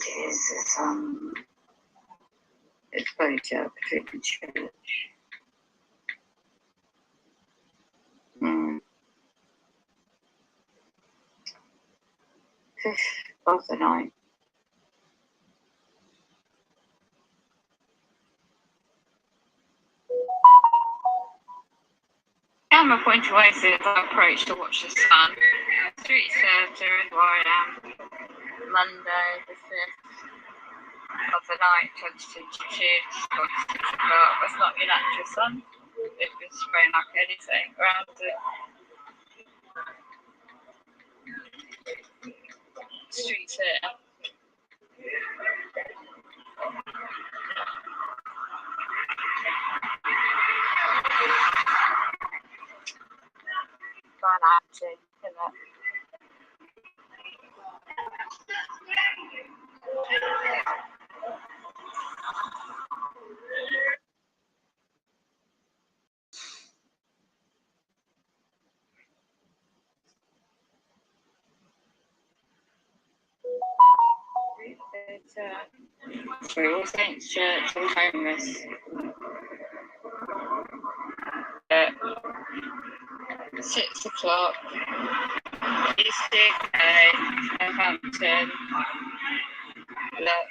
Jesus, it's both out between the church. Fifth of the night. Camera point away as I approach to watch the sun. Street served is where I am. Monday the 5th of the night, 2022. That's not your natural sun. It was spraying like anything around it. Streets here. Fun acting, isn't it? Sorry, All Saints Church and homeless. 6 o'clock. East Southampton. Look.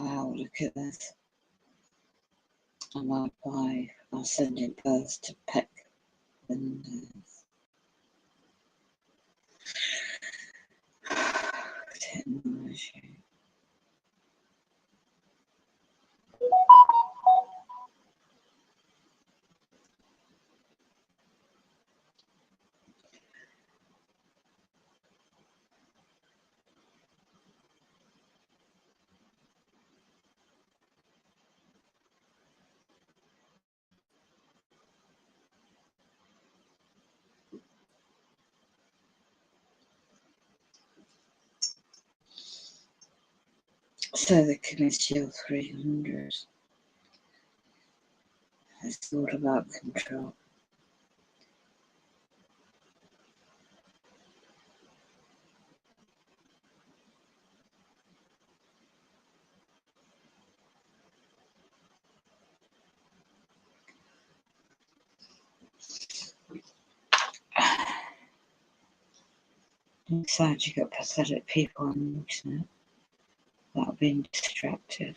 wow, look at this. I might buy, I'll send it first to Peck Windows. Technology. So the Committee of 300 has thought about control. Inside you got pathetic people on the internet that are being distracted.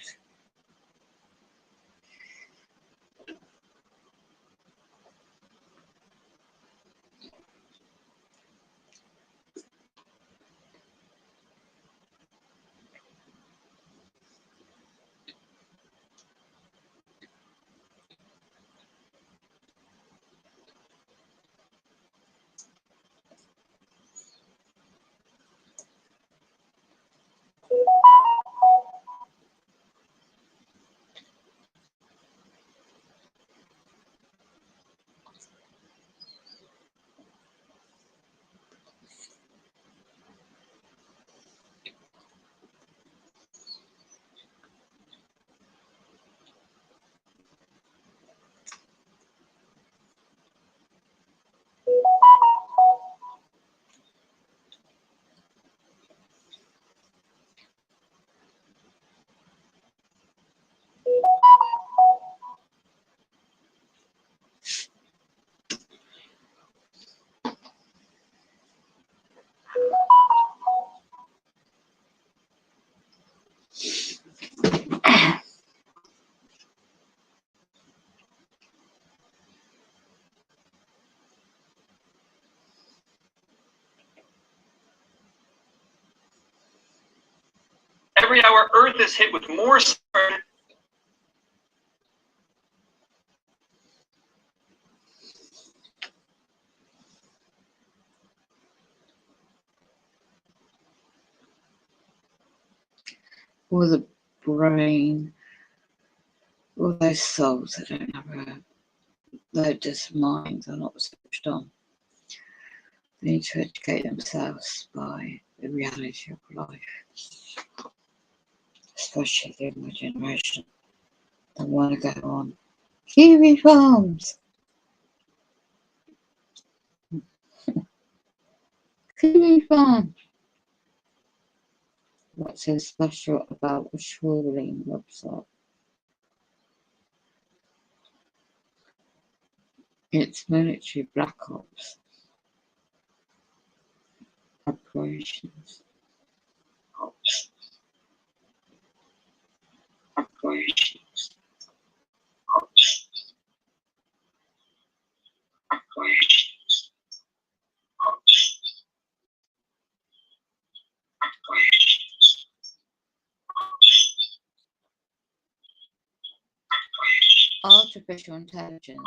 Every hour, Earth is hit with more. Or the brain, all those souls that don't have those minds are not switched on. They need to educate themselves by the reality of life, especially the younger generation. They want to go on kiwi farms. Kiwi farm. What's so special about the Schooling website? It's military black ops operations. Operations. Operations. Operations. Artificial intelligence.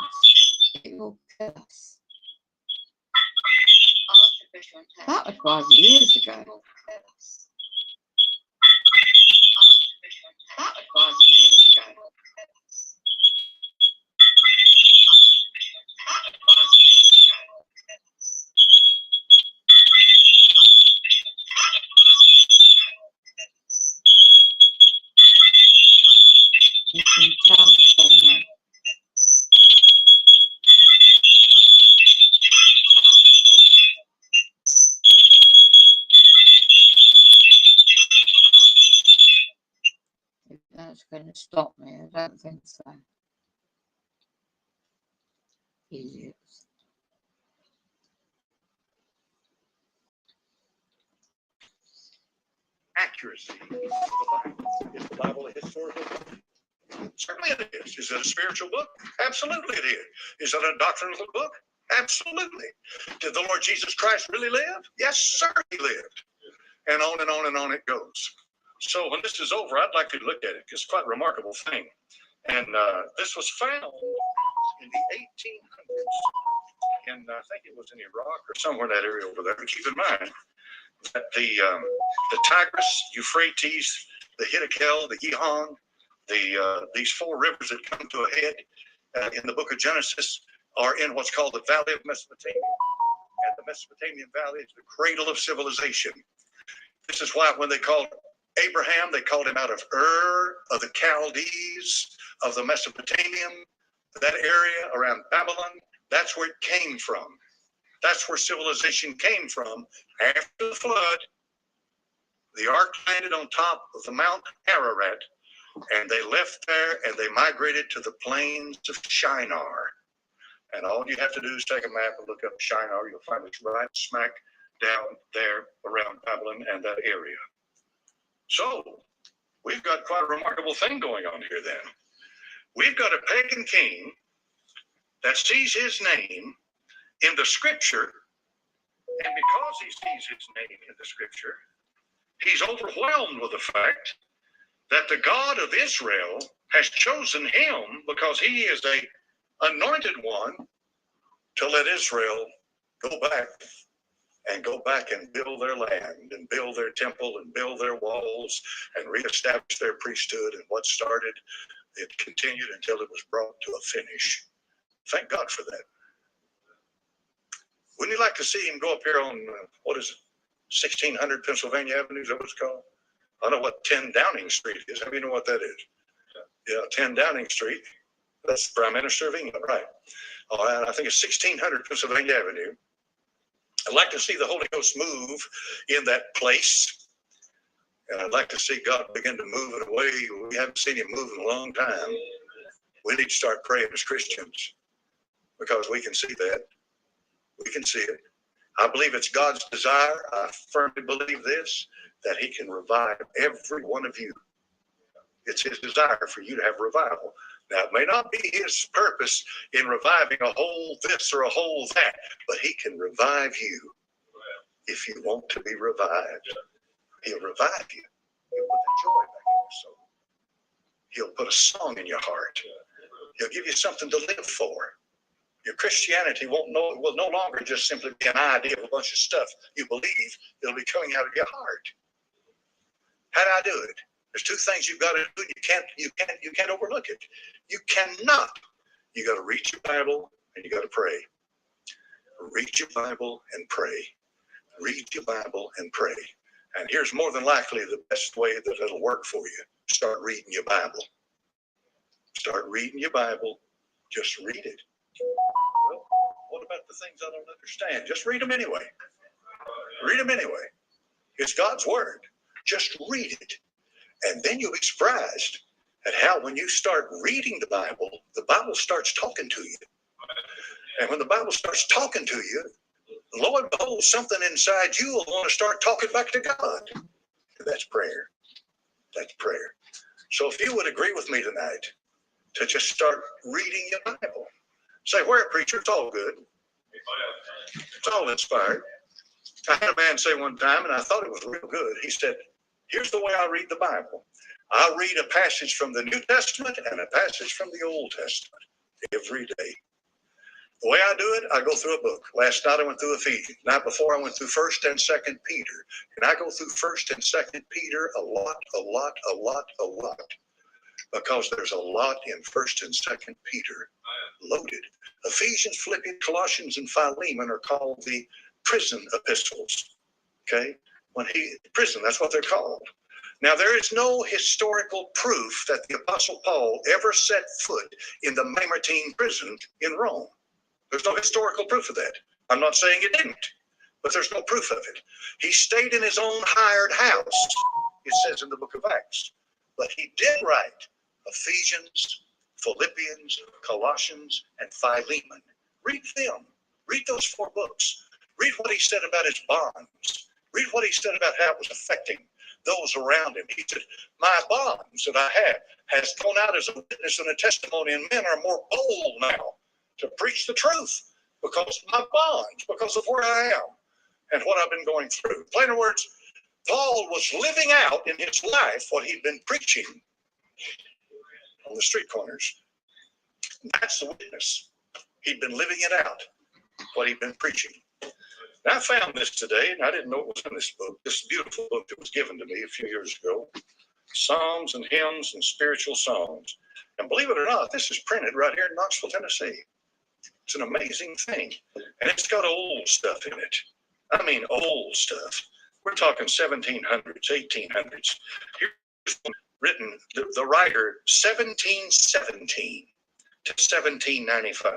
It will kill us. That was 5 years ago. That was 5 years ago. You can tell it's going on. If that's going to stop me, I don't think so. Idiots. accuracy of the Bible. Is the Bible a historical book? Certainly it is. Is it a spiritual book? Absolutely it is. Is it a doctrinal book? Absolutely. Did the Lord Jesus Christ really live? Yes, sir, he lived. And on and on and on it goes. So when this is over, I'd like you to look at it. It's quite a remarkable thing. And this was found in the 1800s. And I think it was in Iraq or somewhere in that area over there. But keep in mind that the Tigris, Euphrates, the Hiddekel, the Gihon, these four rivers that come to a head in the book of Genesis are in what's called the Valley of Mesopotamia. And the Mesopotamian Valley is the cradle of civilization. This is why when they called Abraham, they called him out of Ur of the Chaldees, of the Mesopotamian, that area around Babylon. That's where it came from. That's where civilization came from. After the flood, the ark landed on top of the Mount Ararat, and they left there and they migrated to the plains of Shinar. And all you have to do is take a map and look up Shinar. You'll find it's right smack down there around Babylon and that area. So we've got quite a remarkable thing going on here then. We've got a pagan king that sees his name in the scripture, and because he sees his name in the scripture, he's overwhelmed with the fact that the God of Israel has chosen him because he is a anointed one to let Israel go back and build their land and build their temple and build their walls and reestablish their priesthood. And what started, it continued until it was brought to a finish. Thank God for that. Wouldn't you like to see him go up here on, 1600 Pennsylvania Avenue? Is that what it's called? I know what 10 Downing Street is. How do you know what that is? Yeah, 10 Downing Street. That's Prime Minister of England, right? All right, I think it's 1600 Pennsylvania Avenue. I'd like to see the Holy Ghost move in that place. And I'd like to see God begin to move in a way we haven't seen him move in a long time. We need to start praying as Christians because we can see that. We can see it. I believe it's God's desire. I firmly believe this, that he can revive every one of you. It's his desire for you to have revival. Now, it may not be his purpose in reviving a whole this or a whole that, but he can revive you if you want to be revived. He'll revive you. He'll put the joy back in your soul. He'll put a song in your heart. He'll give you something to live for. Your Christianity will no longer just simply be an idea of a bunch of stuff you believe. It'll be coming out of your heart. How do I do it? There's two things you've got to do. You can't overlook it. You cannot. You got to read your Bible and you got to pray. Read your Bible and pray. Read your Bible and pray. And here's more than likely the best way that it'll work for you. Start reading your Bible. Start reading your Bible. Just read it. Well, what about the things I don't understand? Just read them anyway. Read them anyway. It's God's word. Just read it. And then you'll be surprised at how when you start reading the Bible starts talking to you. And when the Bible starts talking to you, lo and behold, something inside you will want to start talking back to God. That's prayer. That's prayer. So if you would agree with me tonight to just start reading your Bible. Say, where, preacher? It's all good. It's all inspired. I had a man say one time, and I thought it was real good. He said, here's the way I read the Bible. I read a passage from the New Testament and a passage from the Old Testament every day. The way I do it, I go through a book. Last night I went through Ephesians. The night before I went through 1st and 2nd Peter. And I go through 1st and 2nd Peter a lot. Because there's a lot in 1st and 2nd Peter loaded. Ephesians, Philippians, Colossians, and Philemon are called the prison epistles. Okay? Prison, that's what they're called. Now, there is no historical proof that the Apostle Paul ever set foot in the Mamertine prison in Rome. There's no historical proof of that. I'm not saying he didn't, but there's no proof of it. He stayed in his own hired house, it says in the book of Acts. But he did write Ephesians, Philippians, Colossians, and Philemon. Read them. Read those 4 books. Read what he said about his bonds. Read what he said about how it was affecting those around him. He said, my bonds that I have has gone out as a witness and a testimony, and men are more bold now to preach the truth because of my bonds, because of where I am and what I've been going through. In plain words, Paul was living out in his life what he'd been preaching on the street corners. That's the witness. He'd been living it out, what he'd been preaching. And I found this today, and I didn't know it was in this book, this beautiful book that was given to me a few years ago, Psalms and Hymns and Spiritual Songs. And believe it or not, this is printed right here in Knoxville, Tennessee. It's an amazing thing. And it's got old stuff in it. I mean, old stuff. We're talking 1700s, 1800s. Here's one written, the writer, 1717 to 1795.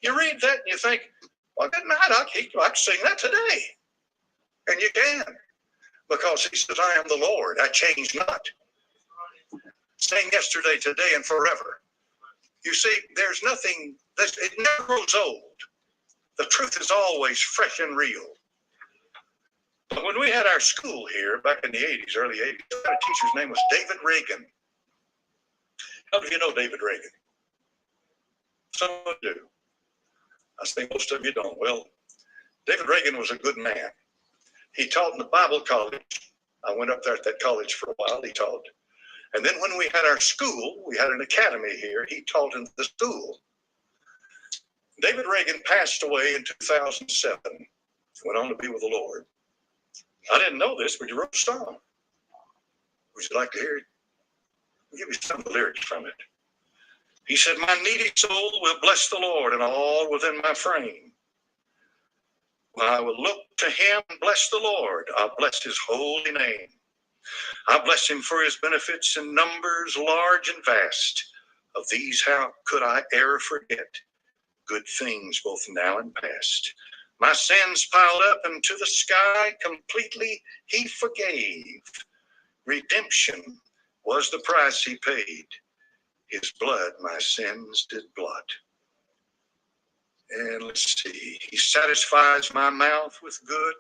You read that and you think, well, good night, I can sing that today. And you can. Because he says, I am the Lord, I change not. Same yesterday, today, and forever. You see, there's nothing, it never grows old. The truth is always fresh and real. But when we had our school here back in the 80s, early 80s, our teacher's name was David Reagan. How do you know David Reagan? Some do. I think most of you don't. Well, David Reagan was a good man. He taught in the Bible college. I went up there at that college for a while. He taught. And then when we had our school, we had an academy here. He taught in the school. David Reagan passed away in 2007. Went on to be with the Lord. I didn't know this, but he wrote a song. Would you like to hear it? I'll give you some of the lyrics from it. He said, my needy soul will bless the Lord and all within my frame. When I will look to him and bless the Lord, I'll bless his holy name. I bless him for his benefits in numbers large and vast. Of these how could I e'er forget? Good things both now and past. My sins piled up into the sky, completely he forgave. Redemption was the price he paid. His blood my sins did blot. And let's see, he satisfies my mouth with good.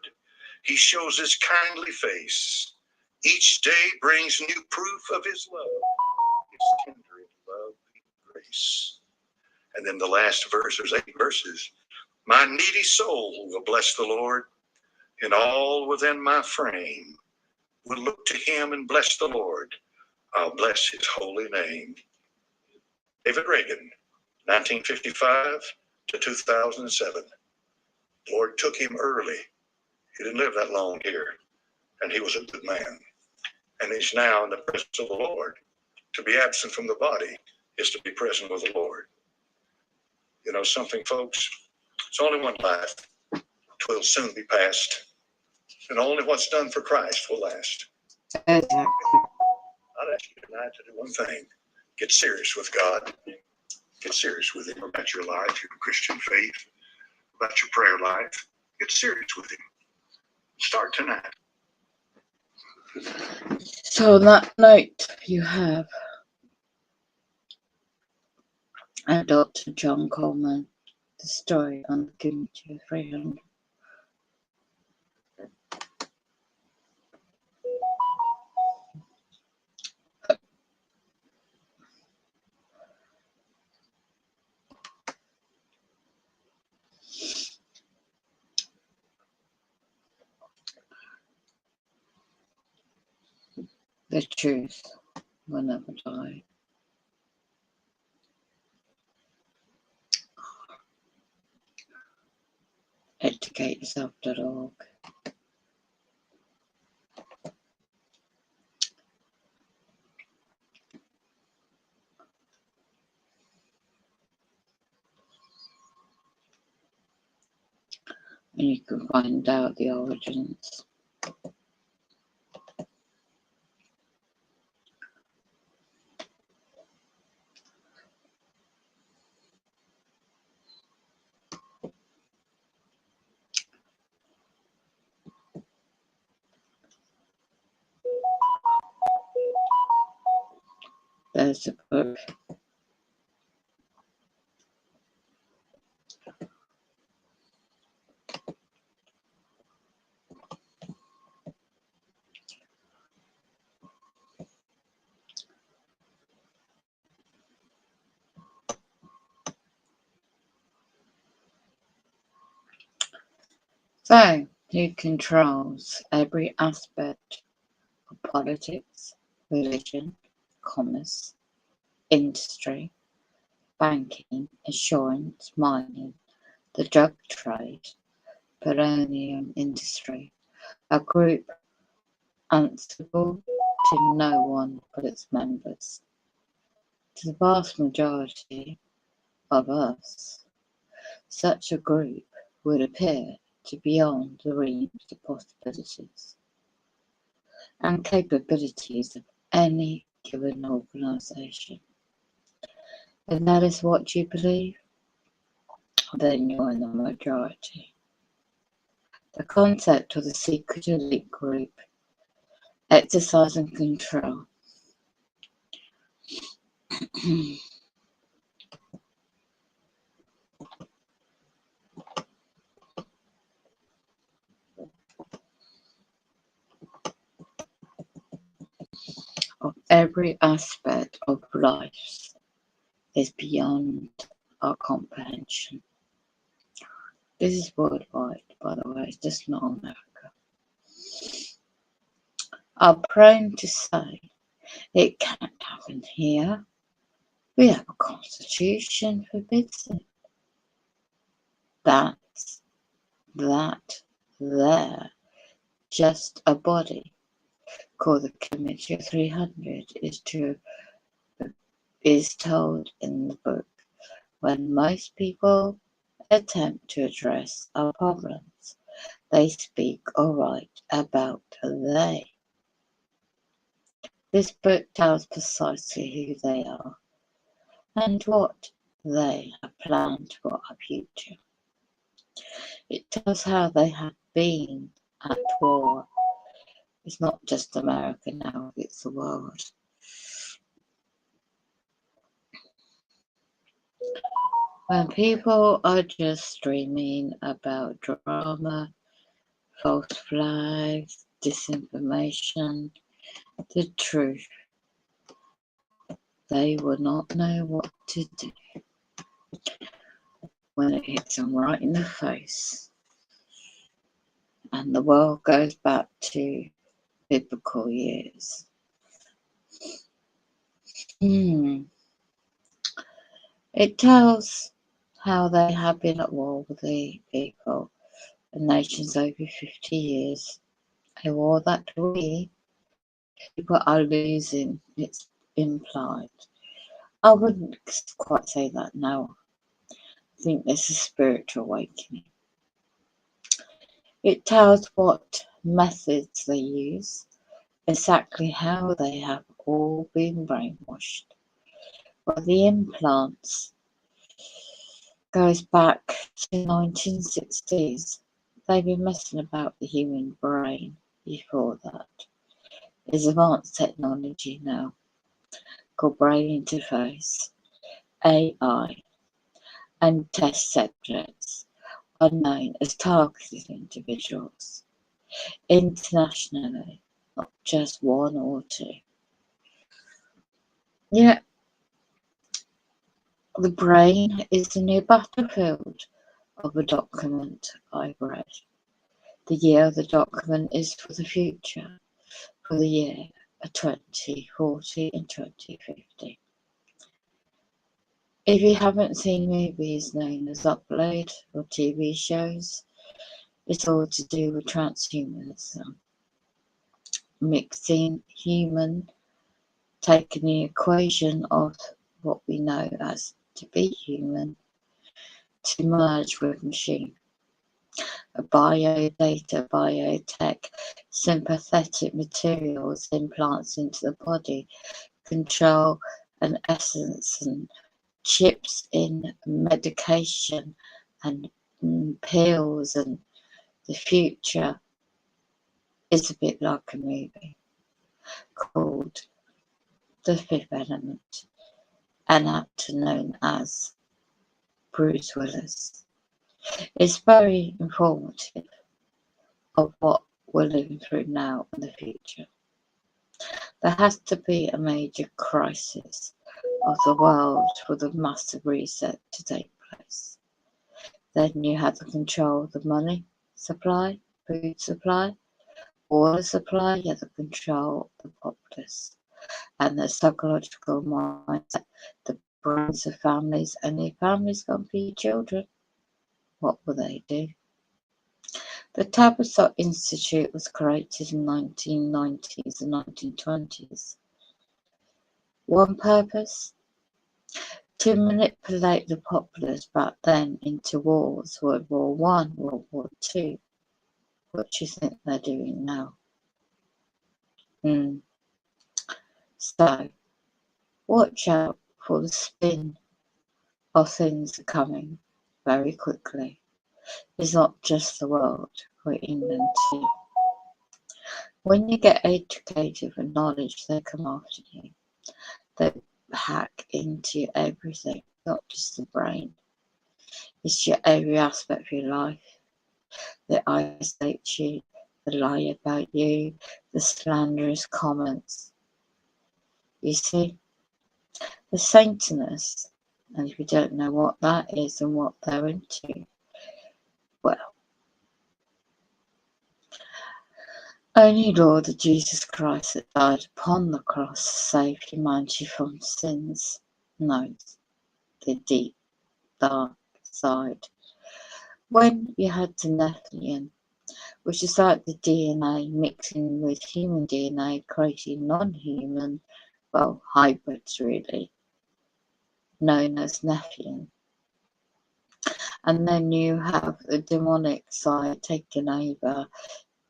He shows his kindly face. Each day brings new proof of his love, his tender love and grace. And then the last verse, there's 8 verses. My needy soul will bless the Lord, and all within my frame will look to him and bless the Lord. I'll bless his holy name. David Reagan, 1955 to 2007. The Lord took him early. He didn't live that long here, and he was a good man. And he's now in the presence of the Lord. To be absent from the body is to be present with the Lord. You know something, folks? It's only one life. 'Twill soon be past. And only what's done for Christ will last. Exactly. I'd ask you tonight to do one thing. Get serious with God. Get serious with him about your life, your Christian faith, about your prayer life. Get serious with him. Start tonight. So on that note, you have Dr. John Coleman, the story on the Community 300. The truth will never die. Educateyourself.org. And you can find out the origins. There's the book. So, who controls every aspect of politics, religion, commerce, industry, banking, insurance, mining, the drug trade, petroleum industry, a group answerable to no one but its members? To the vast majority of us, such a group would appear to be beyond the range of possibilities and capabilities of any given organisation. If that is what you believe, then you're in the majority. The concept of the secret elite group exercising control of every aspect of life is beyond our comprehension. This is worldwide, by the way, it's just not America. Are prone to say it can't happen here. We have a constitution forbids it. That's that there. Just a body called the Committee of 300 is told in the book when most people attempt to address our problems, they speak or write about they. This book tells precisely who they are and what they have planned for our future. It tells how they have been at war. It's not just America now, it's the world. When people are just dreaming about drama, false flags, disinformation, the truth, they will not know what to do when it hits them right in the face and the world goes back to biblical years. It tells how they have been at war with the people and nations over 50 years. A war that we people are losing, it's implied. I wouldn't quite say that now. I think there's a spiritual awakening. It tells what methods they use, exactly how they have all been brainwashed. Well, the implants goes back to the 1960s. They've been messing about the human brain before that. There's advanced technology now called brain interface, AI, and test subjects are known as targeted individuals internationally, not just one or two. Yet, the brain is the new battlefield of a document I've read. The year of the document is for the future, for the year of 2040 and 2050. If you haven't seen movies known as Upload or TV shows, it's all to do with transhumanism. Mixing human, taking the equation of what we know as to be human, to merge with machine. A biodata, biotech, sympathetic materials, implants into the body, control and essence, and chips in medication and pills, and the future is a bit like a movie called The Fifth Element, an actor known as Bruce Willis. It's very informative of what we're living through now and the future. There has to be a major crisis of the world for the massive reset to take place. Then you have the control of the money, supply, food supply, water supply, you have to control the populace and the psychological mindset, the brains of families, and if families can't feed children, what will they do? The Tavistock Institute was created in the 1990s and 1920s. One purpose? To manipulate the populace back then into wars, World War I, World War II. What do you think they're doing now? So, watch out for the spin of things coming very quickly. It's not just the world, we're England too. When you get educated with knowledge, they come after you. They hack into everything, not just the brain. It's your every aspect of your life. They isolate you, they lie about you, the slanderous comments. You see, the Satanists, and if you don't know what that is and what they're into, well, only Lord of Jesus Christ that died upon the cross saved humanity from sins knows the deep, dark side. When you had the Nephilim, which is like the DNA mixing with human DNA, creating non-human, well, hybrids really, known as Nephilim. And then you have the demonic side taking over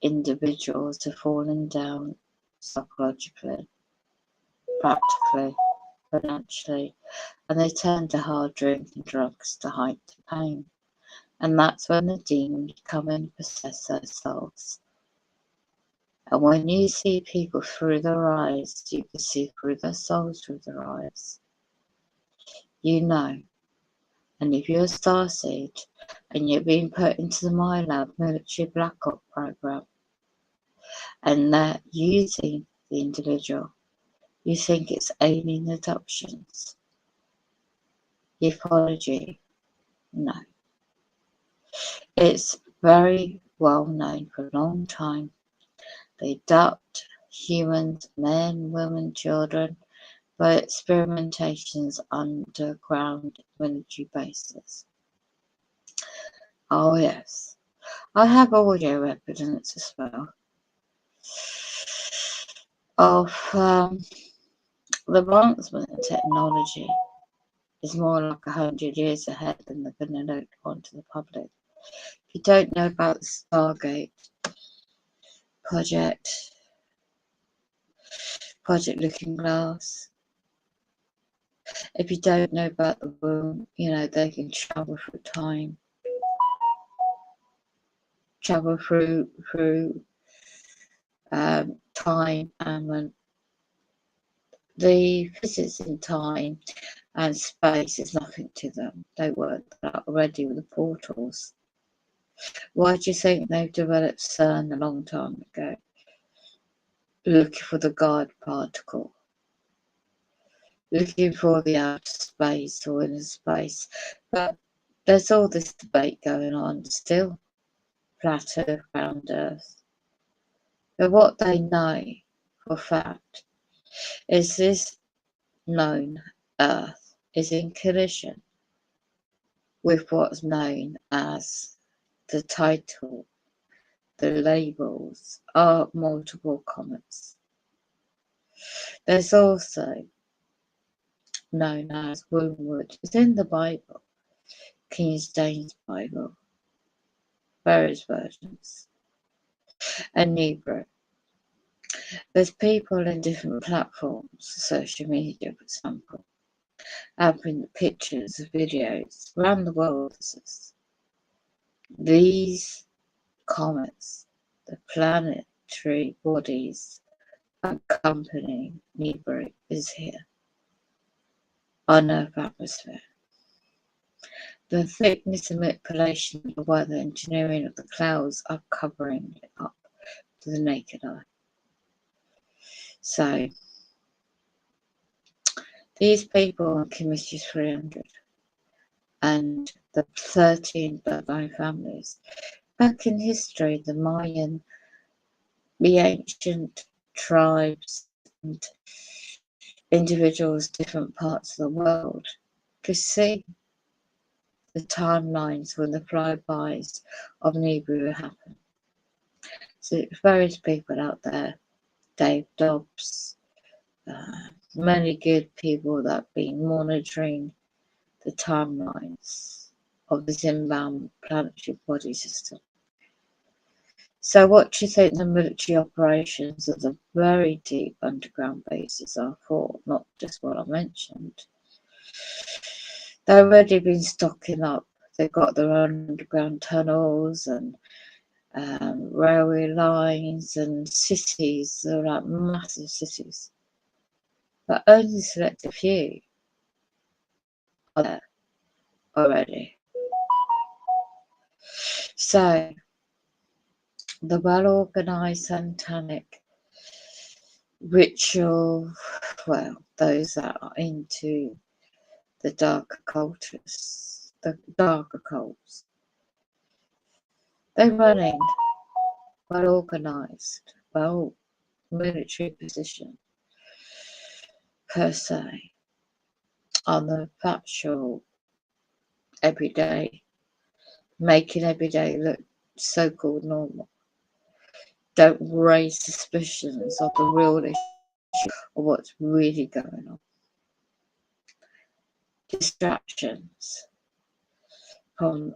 individuals who are falling down psychologically, practically, financially, and they turn to hard drink and drugs to hide the pain. And that's when the demons come and possess their souls. And when you see people through their eyes, you can see through their souls through their eyes. You know. And if you're a starseed and you're being put into the Mailbs military black ops program, and they're using the individual, you think it's alien adoptions. Ufology? No. It's very well known for a long time. They adopt humans, men, women, children, by experimentations underground military bases. Oh yes, I have audio evidence as well of the advancement in technology is more like 100 years ahead than they're going to let on to the public. If you don't know about the Stargate project Looking Glass, if you don't know about the room, you know, they can travel through time, travel through time, and when the physics in time and space is nothing to them. They worked that out already with the portals. Why do you think they've developed CERN a long time ago? Looking for the God particle, looking for the outer space or inner space. But there's all this debate going on still, flat Earth, round Earth. But what they know for a fact is this known Earth is in collision with what's known as the title, the labels are multiple comets. There's also known as wormwood. It's in the Bible, King James Bible, various versions, and Hebrew. There's people in different platforms, social media, for example, having pictures, videos around the world. These comets, the planetary bodies accompanying Hebrew is here on Earth atmosphere. The thickness and manipulation of the weather engineering of the clouds are covering it up to the naked eye. So these people on Chemistry 300 and the 13 bloodline families back in history, the ancient tribes and individuals, different parts of the world, could see the timelines when the flybys of Nibiru happened. So various people out there, Dave Dobbs, many good people that have been monitoring the timelines of this inbound planetary body system. So what do you think the military operations of the very deep underground bases are for? Not just what I mentioned. They've already been stocking up. They've got their own underground tunnels and railway lines and cities. They're like massive cities. But only select a few are there already. So the well-organized satanic ritual, well, those that are into the dark cultures, the darker cults, they're running well-organized, well military position per se on the factual everyday, making every day look so-called normal. Don't raise suspicions of the real issue or what's really going on. Distractions from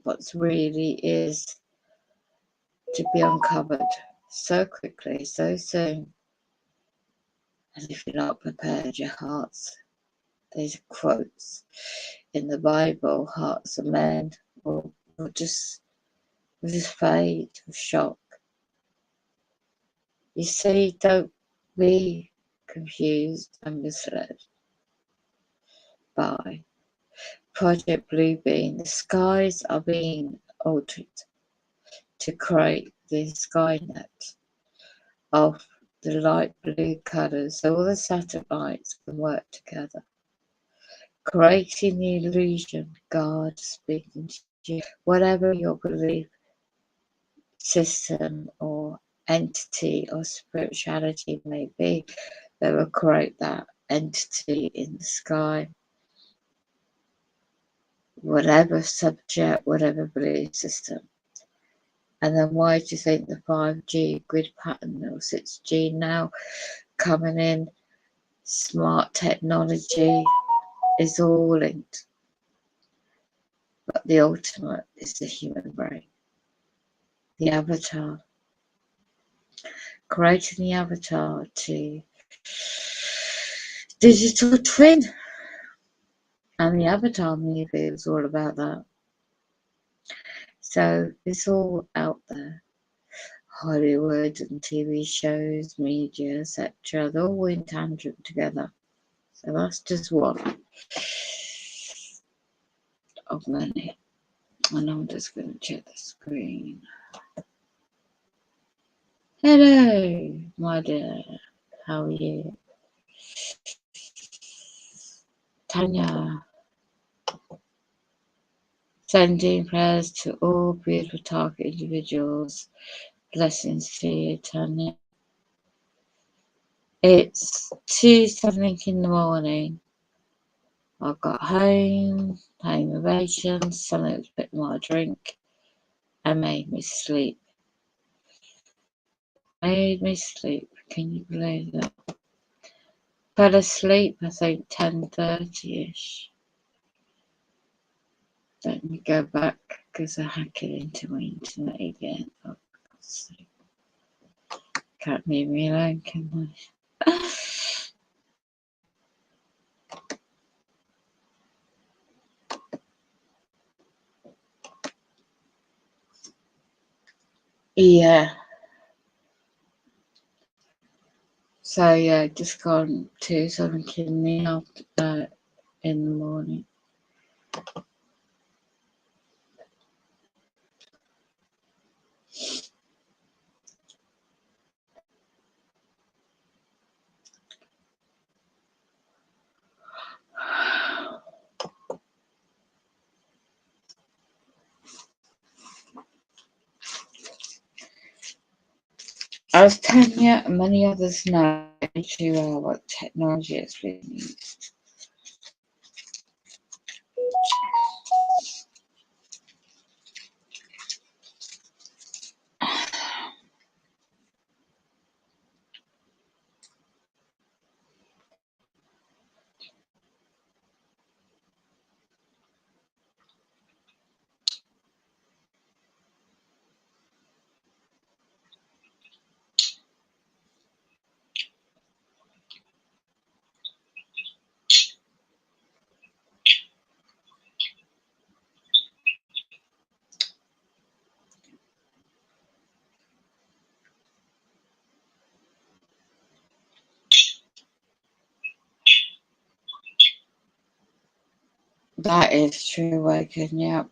what's really is to be uncovered so quickly, so soon. And if you're not prepared, your hearts, these quotes in the Bible, hearts of men will just fade with shock. You see, don't be confused and misled by Project Bluebeam. The skies are being altered to create the Skynet of the light blue colours, so all the satellites can work together, creating the illusion God speaking to you. Whatever your belief system or entity or spirituality may be, they will create that entity in the sky, whatever subject, whatever belief system. And then why do you think the 5G grid pattern or 6G now coming in, smart technology is all linked? But the ultimate is the human brain, the avatar. Creating the avatar to digital twin. And the Avatar movie is all about that. So it's all out there. Hollywood and TV shows, media, etc. They're all in tandem together. So that's just one of many. And I'm just going to check the screen. Hello, my dear. How are you? Tanya. Sending prayers to all beautiful target individuals. Blessings to you, Tanya. It's 2:something in the morning. I got home, paying ovations, something was put in my drink, and made me sleep. Made me sleep. Can you believe that? Fell asleep, I think 10:30ish. Let me go back because I hacked it into my internet again. Oh, God's sake. Can't leave me alone, can I? Yeah. So yeah, just gone to something in the after in the morning. As Tanya and many others know too well what technology is being used. That is true awakening, yeah,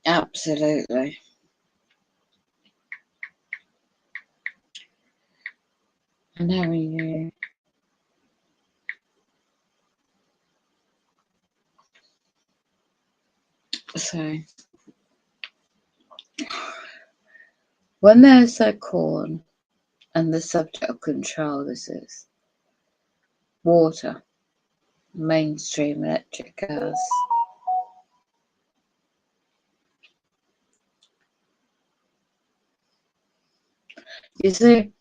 absolutely. And how are you? So, when there's a corn and the subject of control, this is water, mainstream electric gas. You see,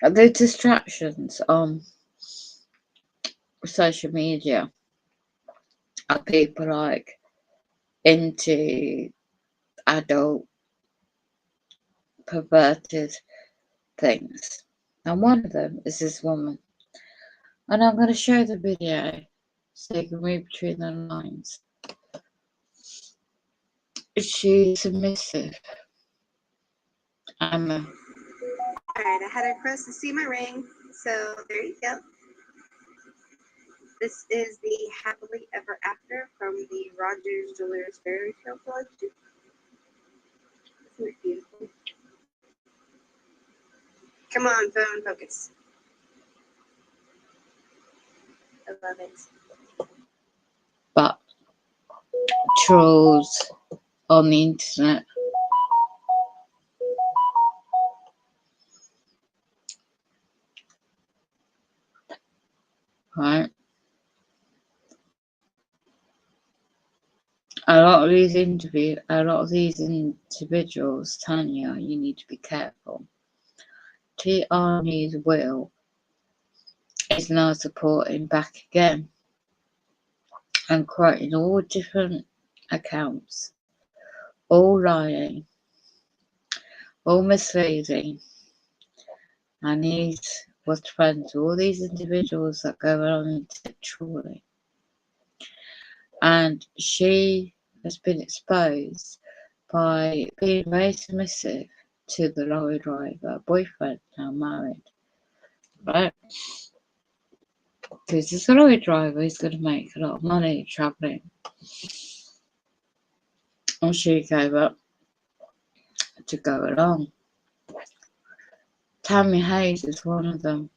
the distractions on social media are people like into adult perverted things. And one of them is this woman. And I'm going to show the video so you can read between the lines. She's submissive. Alright, I had a request to see my ring, so there you go. This is the Happily Ever After from the Rogers Jewelers Fairy Tale collection. Isn't it beautiful? Come on, phone, focus. I love it. But trolls on the internet. Right? A lot of these individuals, Tanya, you need to be careful. Tiani's will is now supporting back again and creating all different accounts, all lying, all misleading, and he was friends with all these individuals that go on intellectually. And she has been exposed by being very submissive to the lorry driver boyfriend, now married, right? Because this lorry driver is going to make a lot of money travelling. And she gave up to go along. Tammy Hayes is one of them.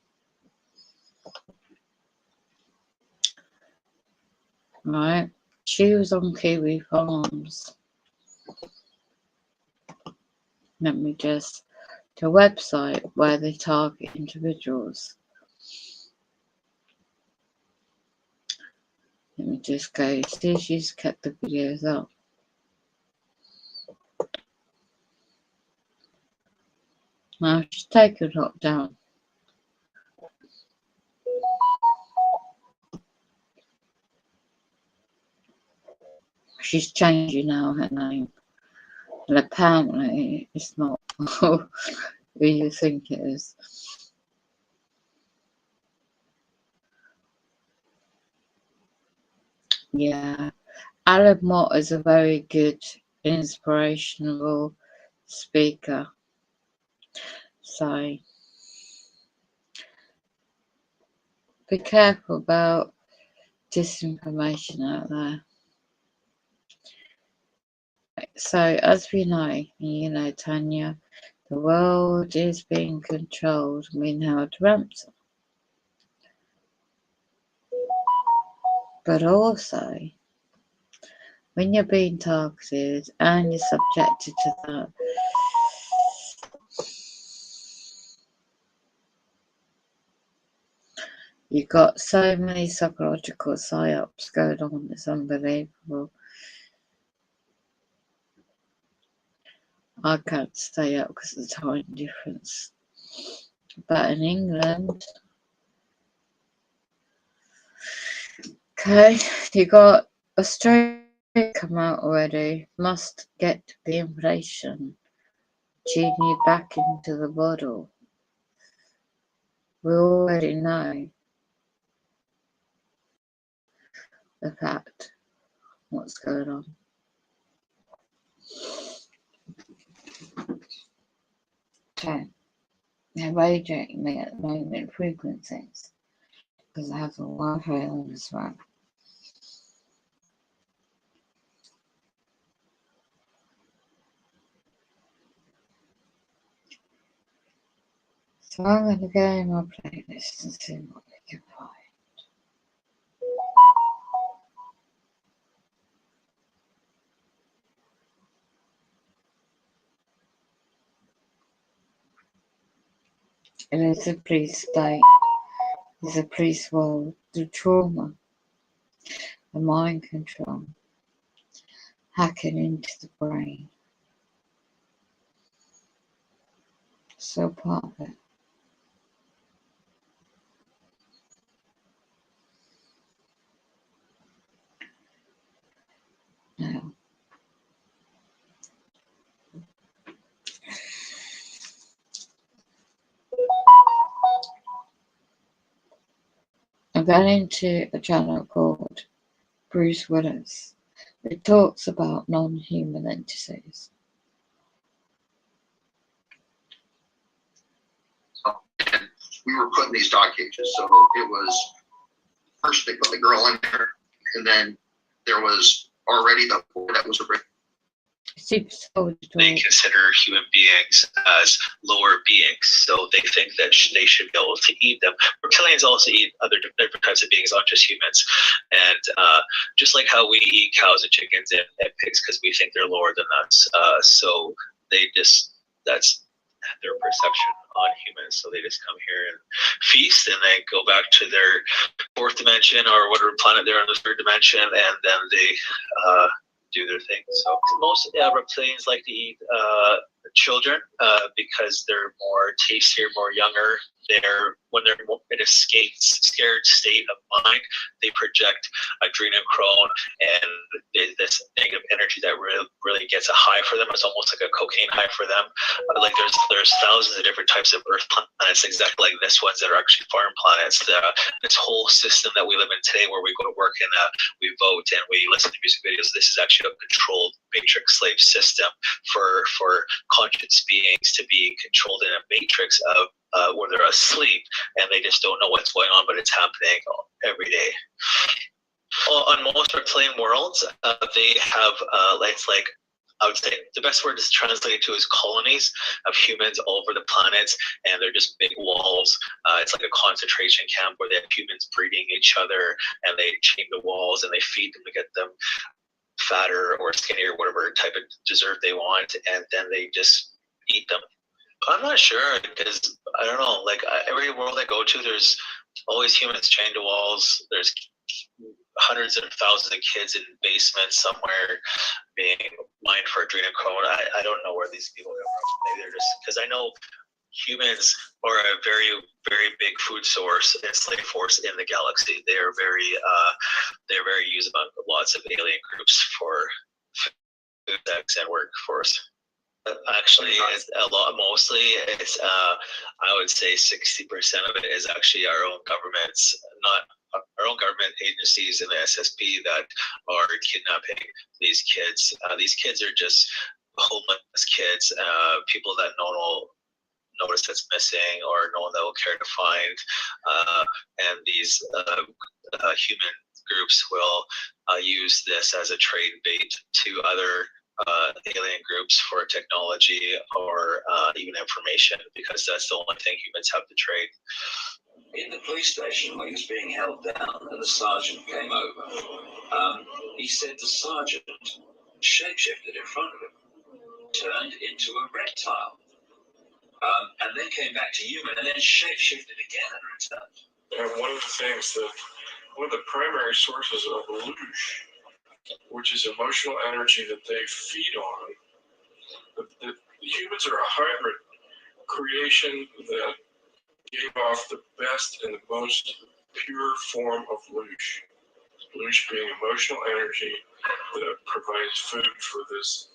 Right? She was on Kiwi Farms. Let me just, the website where they target individuals. Let me just go, see if she's kept the videos up. Now she's taken a lot down. She's changing now her name. And apparently it's not who you think it is. Yeah. Alan Mott is a very good, inspirational speaker. So be careful about disinformation out there. So as we know, you know, Tanya, the world is being controlled, being held ransom. But also, when you're being targeted and you're subjected to that, You've got so many psychological psyops going on, it's unbelievable. I can't stay up because of the time difference. But in England, okay, you got Australia come out already. Must get the inflation genie back into the bottle. We already know the fact what's going on. Okay, they're radiating me at the moment frequencies because I have the Wi-Fi on as well. So I'm going to go in my playlist and see what we can find. It is a police state, it's a police world, the trauma, the mind control, hacking into the brain. So part of it. Now, I'm going into a channel called Bruce Willis. It talks about non-human entities. And we were put in these dog cages. So it was first they put the girl in there, and then there was already the boy that was already. Super soldier. They consider human beings as lower beings, so they think that they should be able to eat them. Reptilians also eat other different types of beings, not just humans. And just like how we eat cows and chickens and pigs because we think they're lower than us, so they just, that's their perception on humans. So they just come here and feast, and they go back to their fourth dimension or whatever planet they're on, the third dimension, and then they do their thing. So most reptilians like to eat children because they're more tastier, more younger. When they're in a scared state of mind, they project adrenochrome and this negative energy that really gets a high for them. It's almost like a cocaine high for them. Like there's thousands of different types of Earth planets, exactly like this ones that are actually foreign planets. This whole system that we live in today, where we go to work and we vote and we listen to music videos, this is actually a controlled matrix slave system for conscious beings to be controlled in a matrix of where they're asleep and they just don't know what's going on, but it's happening every day. On most reptilian worlds, they have it's like, I would say the best word to translate it to is colonies of humans all over the planets, and they're just big walls. It's like a concentration camp where they have humans breeding each other, and they chain the walls and they feed them to get them fatter or skinnier, whatever type of dessert they want, and then they just eat them. I'm not sure, because I don't know, like every world I go to, there's always humans chained to walls. There's hundreds of thousands of kids in basements somewhere being mined for adrenochrome. I don't know where these people come from. Maybe they're just, because I know humans are a very, very big food source and slave force in the galaxy. They're very used among lots of alien groups for food, sex, and workforce. Actually, it's a lot. Mostly, it's I would say 60% of it is actually our own governments, not our own government agencies and the SSP that are kidnapping these kids. These kids are just homeless kids, people that no one will notice that's missing or no one that will care to find, and these human groups will use this as a trade bait to other alien groups for technology or even information, because that's the only thing humans have to trade. In the police station, when he was being held down and the sergeant came over, he said the sergeant shapeshifted in front of him, turned into a reptile, and then came back to human and then shapeshifted again and returned. And one of the primary sources of loosh, which is emotional energy that they feed on, the humans are a hybrid creation that gave off the best and the most pure form of loosh. Loosh being emotional energy that provides food for this,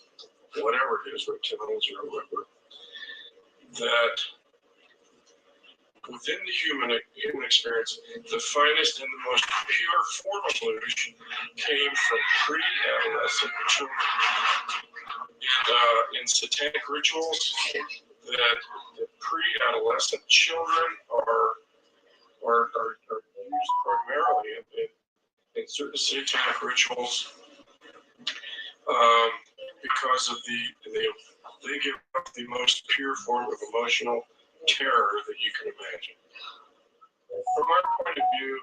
whatever it is, reptiles or whatever, that within the human experience, the finest and the most pure form of loosh came from pre-adolescent children. And in satanic rituals, that the pre-adolescent children are used primarily in certain satanic rituals because of they give up the most pure form of emotional terror that you can imagine. From our point of view,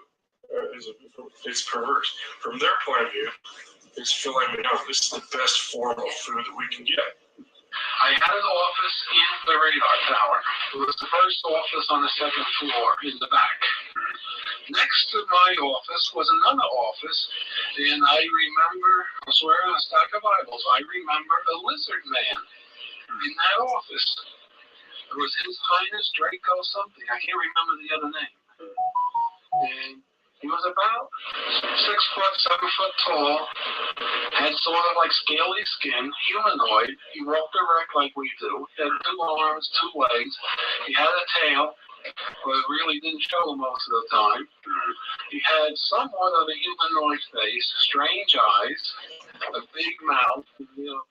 it's perverse. From their point of view, it's filet mignon. This is the best form of food that we can get. I had an office in the radar tower. It was the first office on the second floor in the back. Next to my office was another office, and I remember, I swear on a stack of Bibles, I remember a lizard man in that office. It was His Highness Draco something. I can't remember the other name. And he was about 6 foot, 7 foot tall, had sort of like scaly skin, humanoid. He walked erect like we do. He had 2 arms, 2 legs. He had a tail, but it really didn't show most of the time. He had somewhat of a humanoid face, strange eyes, a big mouth, you know,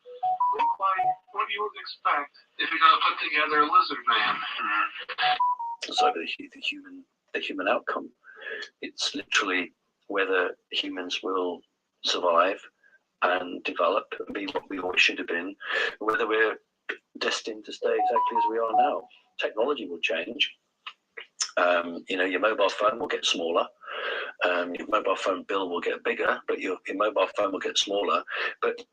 like what you would expect if you're going to put together a lizard man. So the human outcome, it's literally whether humans will survive and develop and be what we always should have been, whether we're destined to stay exactly as we are now. Technology will change. Your mobile phone will get smaller. Your mobile phone bill will get bigger, but your mobile phone will get smaller. But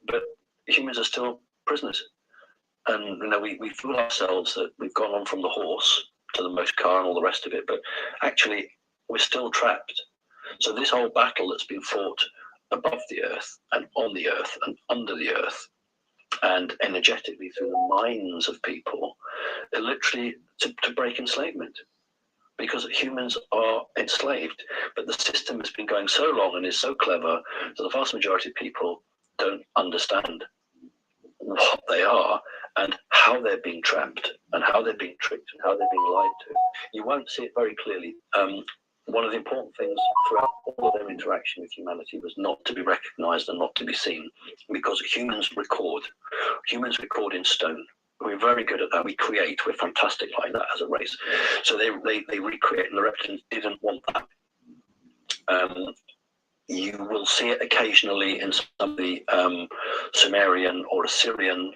humans are still prisoners. And we fool ourselves that we've gone on from the horse to the motor car and all the rest of it, but actually we're still trapped. So this whole battle that's been fought above the earth and on the earth and under the earth and energetically through the minds of people, are literally to break enslavement. Because humans are enslaved, but the system has been going so long and is so clever that the vast majority of people don't understand what they are and how they're being trapped and how they're being tricked and how they're being lied to. You won't see it very clearly. One of the important things throughout all of their interaction with humanity was not to be recognized and not to be seen, because humans record in stone. We're very good at that. We create. We're fantastic like that as a race. So they recreate, and the reptilians didn't want that. You will see it occasionally in some of the Sumerian or Assyrian,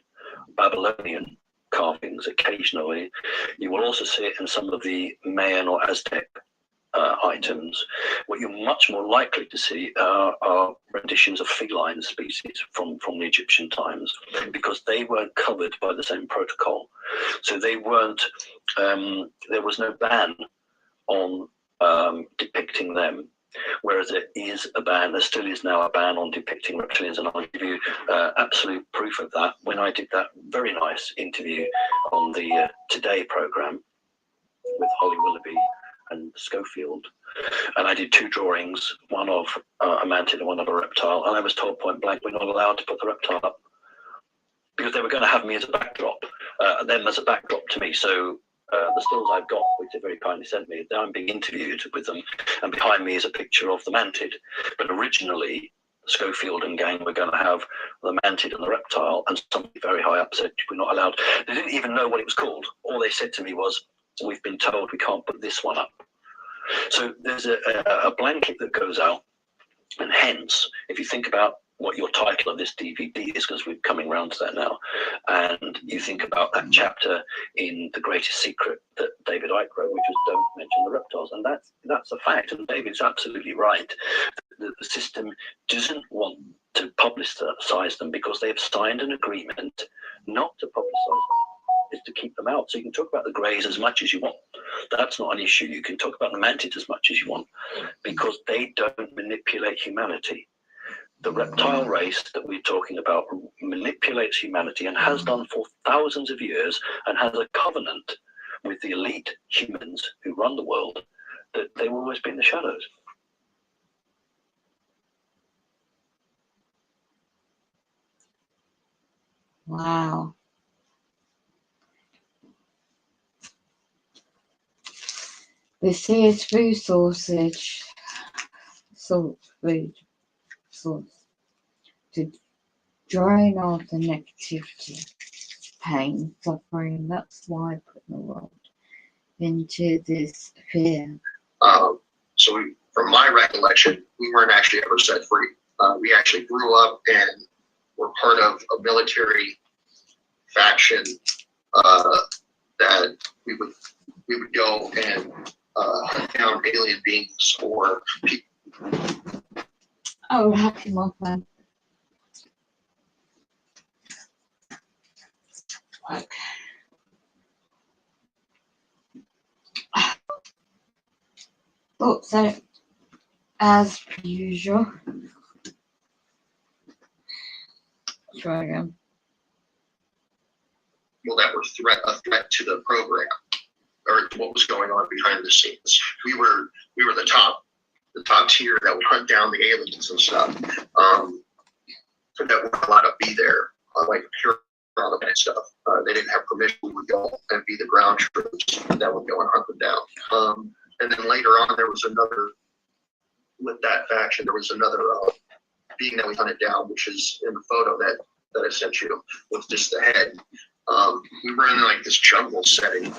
Babylonian carvings. Occasionally, you will also see it in some of the Mayan or Aztec items. What you're much more likely to see are renditions of feline species from the Egyptian times, because they weren't covered by the same protocol. So they weren't. There was no ban on depicting them. Whereas there is a ban, there still is now a ban on depicting reptilians, and I'll give you absolute proof of that when I did that very nice interview on the Today programme with Holly Willoughby and Schofield. And I did 2 drawings, one of a mantid and one of a reptile, and I was told point blank, we're not allowed to put the reptile up, because they were going to have me as a backdrop, them as a backdrop to me. So the stills I've got, which they very kindly sent me, I'm being interviewed with them, and behind me is a picture of the mantid. But originally, Schofield and gang were going to have the mantid and the reptile, and somebody very high up said we're not allowed. They didn't even know what it was called. All they said to me was, we've been told we can't put this one up. So there's a blanket that goes out, and hence, if you think about what your title of this DVD is, because we're coming around to that now, and you think about that chapter in The Greatest Secret that David Icke wrote, which was don't mention the reptiles, and that's a fact, and David's absolutely right. The system doesn't want to publicize them because they have signed an agreement not to publicize them. Is to keep them out. So you can talk about the greys as much as you want. That's not an issue. You can talk about the mantids as much as you want, because they don't manipulate humanity. The reptile race that we're talking about manipulates humanity and has done for thousands of years, and has a covenant with the elite humans who run the world that they will always be in the shadows. Wow. This here's food sausage, salt food source, to drain off the negativity, pain, suffering. That's why I put the world into this fear. So from my recollection, we weren't actually ever set free. We actually grew up and were part of a military faction that we would go and hunt down alien beings or people. Oh, happy muffin. Okay. Oh, so as per usual, try again. People that were a threat to the program or to what was going on behind the scenes. We were the top tier that would hunt down the aliens and stuff. That weren't allowed to be there, like here on the stuff. They didn't have permission. We would go and be the ground troops that would go and hunt them down. And then later on, there was another, with that faction, there was another being that we hunted down, which is in the photo that I sent you, with just the head. We were in like this jungle setting,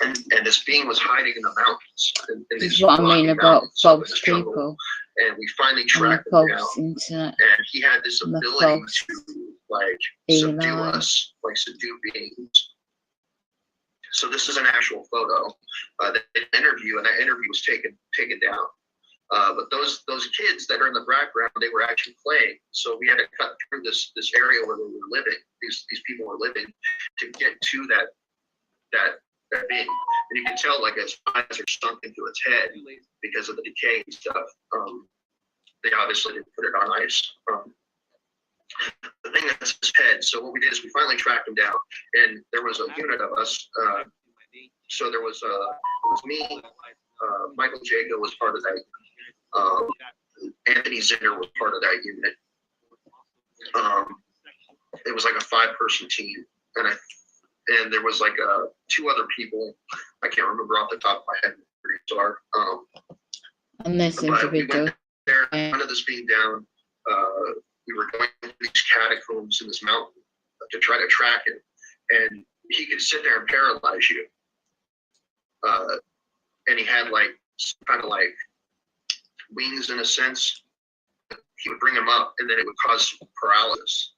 and this being was hiding in the mountains. In This is what I mean about false people. And we finally tracked him down. And he had this ability to like subdue us, like subdue beings. So this is an actual photo. An interview, and that interview was taken down. But those kids that are in the background, they were actually playing. So we had to cut through this area where they were living. These people were living to get to that being. And you can tell like its eyes are sunk into its head because of the decay and stuff. They obviously didn't put it on ice. The thing that's his head. So what we did is we finally tracked him down, and there was a unit of us. So there was it was me, Michael Jago was part of that. Anthony Zinder was part of that unit. It was like a 5-person team, and there was like 2 other people. I can't remember off the top of my head. Sorry. And this individual. We there, none of this being down. We were going to these catacombs in this mountain to try to track him, and he could sit there and paralyze you. And he had like kind of like wings in a sense. He would bring him up, and then it would cause paralysis.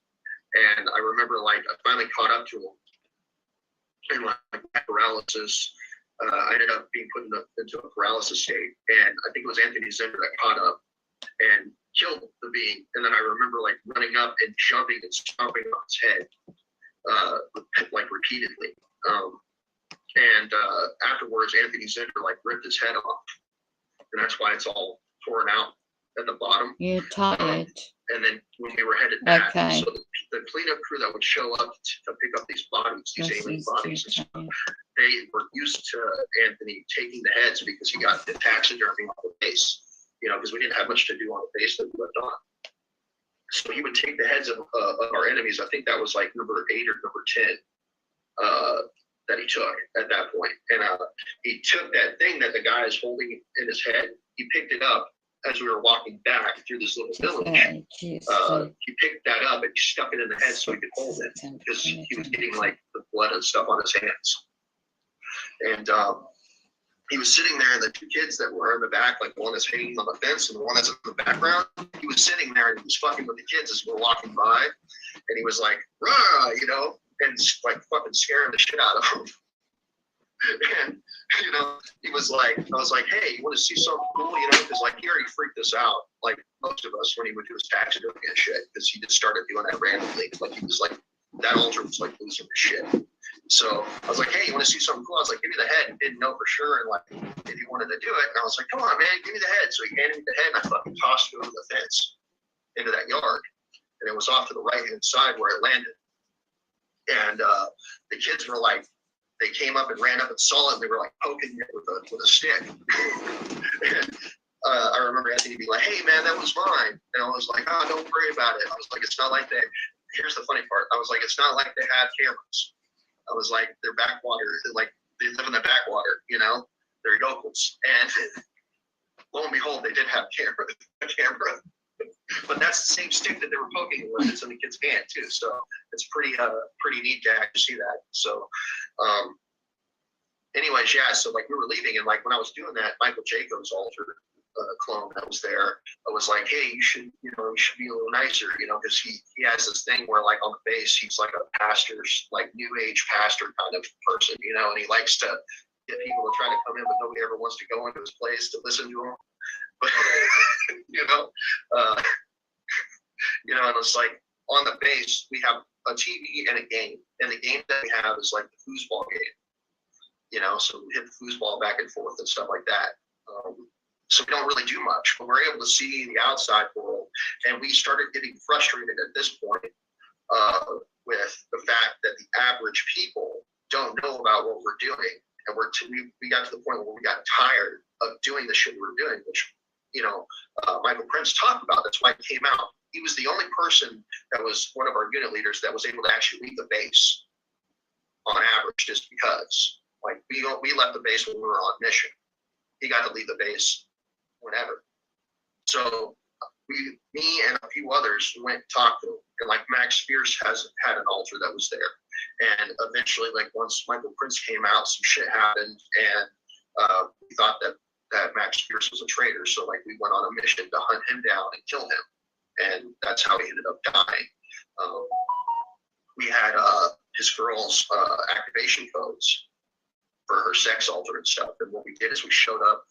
And I remember like I finally caught up to him, and like paralysis. I ended up being put into a paralysis state, and I think it was Anthony Zinder that caught up and killed the being. And then I remember like running up and jumping and stomping on his head, like repeatedly. And afterwards, Anthony Zinder like ripped his head off, and that's why it's all torn out at the bottom. You're tired. And then when we were headed back, so the cleanup crew that would show up to pick up these bodies, these alien bodies, and stuff, they were used to Anthony taking the heads because he got the taxidermy on the base, because we didn't have much to do on the base that we lived on. So he would take the heads of our enemies. I think that was like number 8 or number 10 that he took at that point. And he took that thing that the guy is holding in his head. He picked it up as we were walking back through this little village. He picked that up and stuck it in the head so he could hold it, because he was getting like the blood and stuff on his hands. And he was sitting there, and the 2 kids that were in the back, like the one that's hanging on the fence and the one that's in the background, he was sitting there and he was fucking with the kids as we were walking by. And he was like, rah, and like fucking scaring the shit out of them. And, he was like, I was like, hey, you want to see something cool? Because like he already freaked us out, like most of us, when he would do his taxidermy and shit, because he just started doing that randomly. Like he was like, that altar was like losing his shit. So I was like, hey, you want to see something cool? I was like, give me the head. And didn't know for sure. And like, if he wanted to do it. And I was like, come on, man, give me the head. So he handed me the head and I fucking tossed it over the fence into that yard. And it was off to the right-hand side where it landed. And the kids were like, they came up and ran up and saw it and they were like poking it with a stick. And I remember Anthony being like, hey man, that was mine. And I was like, oh, don't worry about it. I was like, it's not like that. Here's the funny part. I was like, it's not like they have cameras. I was like, they're backwater, like they live in the backwater, you know, they're yokels. And lo and behold, they did have a camera. But that's the same stick that they were poking with. It's in the kid's hand too. So it's pretty neat to actually see that. So anyways, yeah, so like we were leaving and like when I was doing that, Michael Jacobs altar clone that was there, I was like, hey, you should be a little nicer, because he has this thing where like on the base, he's like a pastor's, like new age pastor kind of person, and he likes to get people to try to come in, but nobody ever wants to go into his place to listen to him. But, and it's like on the base, we have a TV and a game. And the game that we have is like the foosball game, so we hit the foosball back and forth and stuff like that. So we don't really do much, but we're able to see the outside world. And we started getting frustrated at this point with the fact that the average people don't know about what we're doing. And we got to the point where we got tired of doing the shit we were doing, which, Michael Prince talked about. That's why it came out. He was the only person that was one of our unit leaders that was able to actually leave the base on average, just because. Like we left the base when we were on mission. He got to leave the base whenever. So me and a few others went and talked to him. And like Max Fierce had an altar that was there. And eventually, like once Michael Prince came out, some shit happened, and we thought that Max Fierce was a traitor. So like we went on a mission to hunt him down and kill him. And that's how he ended up dying. We had his girl's activation codes for her sex altar and stuff. And what we did is we showed up,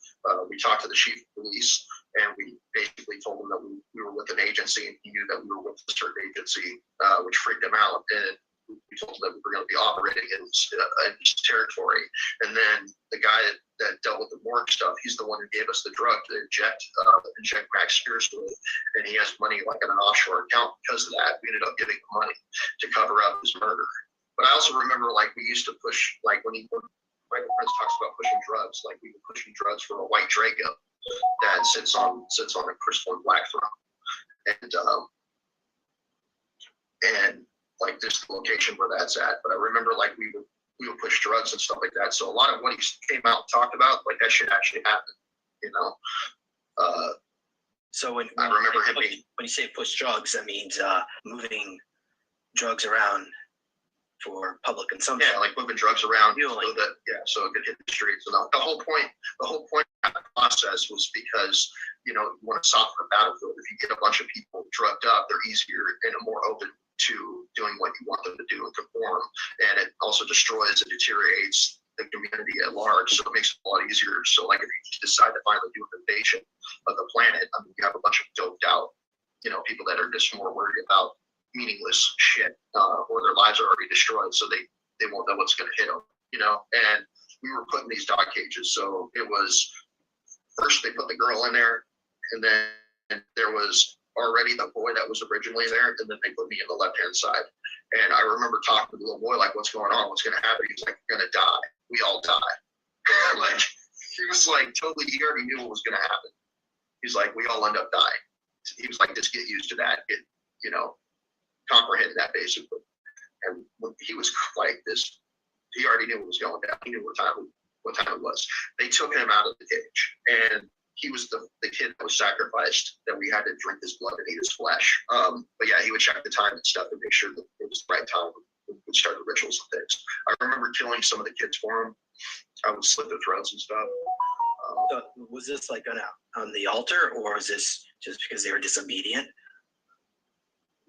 we talked to the chief of police, and we basically told him that we were with an agency, and he knew that we were with a certain agency, which freaked him out. And we told him that we were going to be operating in his territory. And then the guy that dealt with the morgue stuff, he's the one who gave us the drug to inject Max Fierce with. And he has money like in an offshore account because of that. We ended up giving him money to cover up his murder. But I also remember like we used to push, like when Michael Prince talks about pushing drugs, like we were pushing drugs for a white Draco that sits on a crystalline black throne. And like this location where that's at. But I remember like we would push drugs and stuff like that. So a lot of what he came out and talked about, like that shit actually happened, So when I remember him when you say push drugs, that means moving drugs around for public consumption. Yeah, like moving drugs around so it could hit the streets. And the whole point of the process was because you want to soften the battlefield. If you get a bunch of people drugged up, they're easier and more open to doing what you want them to do and conform. And it also destroys and deteriorates the community at large, so it makes it a lot easier. So like if you decide to finally do an invasion of the planet, you have a bunch of doped out, people that are just more worried about meaningless shit, or their lives are already destroyed, so they won't know what's going to hit them, And we were put in these dog cages. So it was first they put the girl in there, and then there was already the boy that was originally there, and then they put me in the left-hand side. And I remember talking to the little boy, like, what's going on? What's going to happen? He's like, you're going to die. We all die. Like, he was like, totally, he already knew what was going to happen. He's like, we all end up dying. He was like, just get used to that. Comprehend that basically. And he was like this, he already knew what was going down. He knew what time it was. They took him out of the cage, and he was the kid that was sacrificed, that we had to drink his blood and eat his flesh. But yeah, he would check the time and stuff and make sure that it was the right time. We would start the rituals and things. I remember killing some of the kids for him. I would slit their throats and stuff. So was this like on the altar, or was this just because they were disobedient?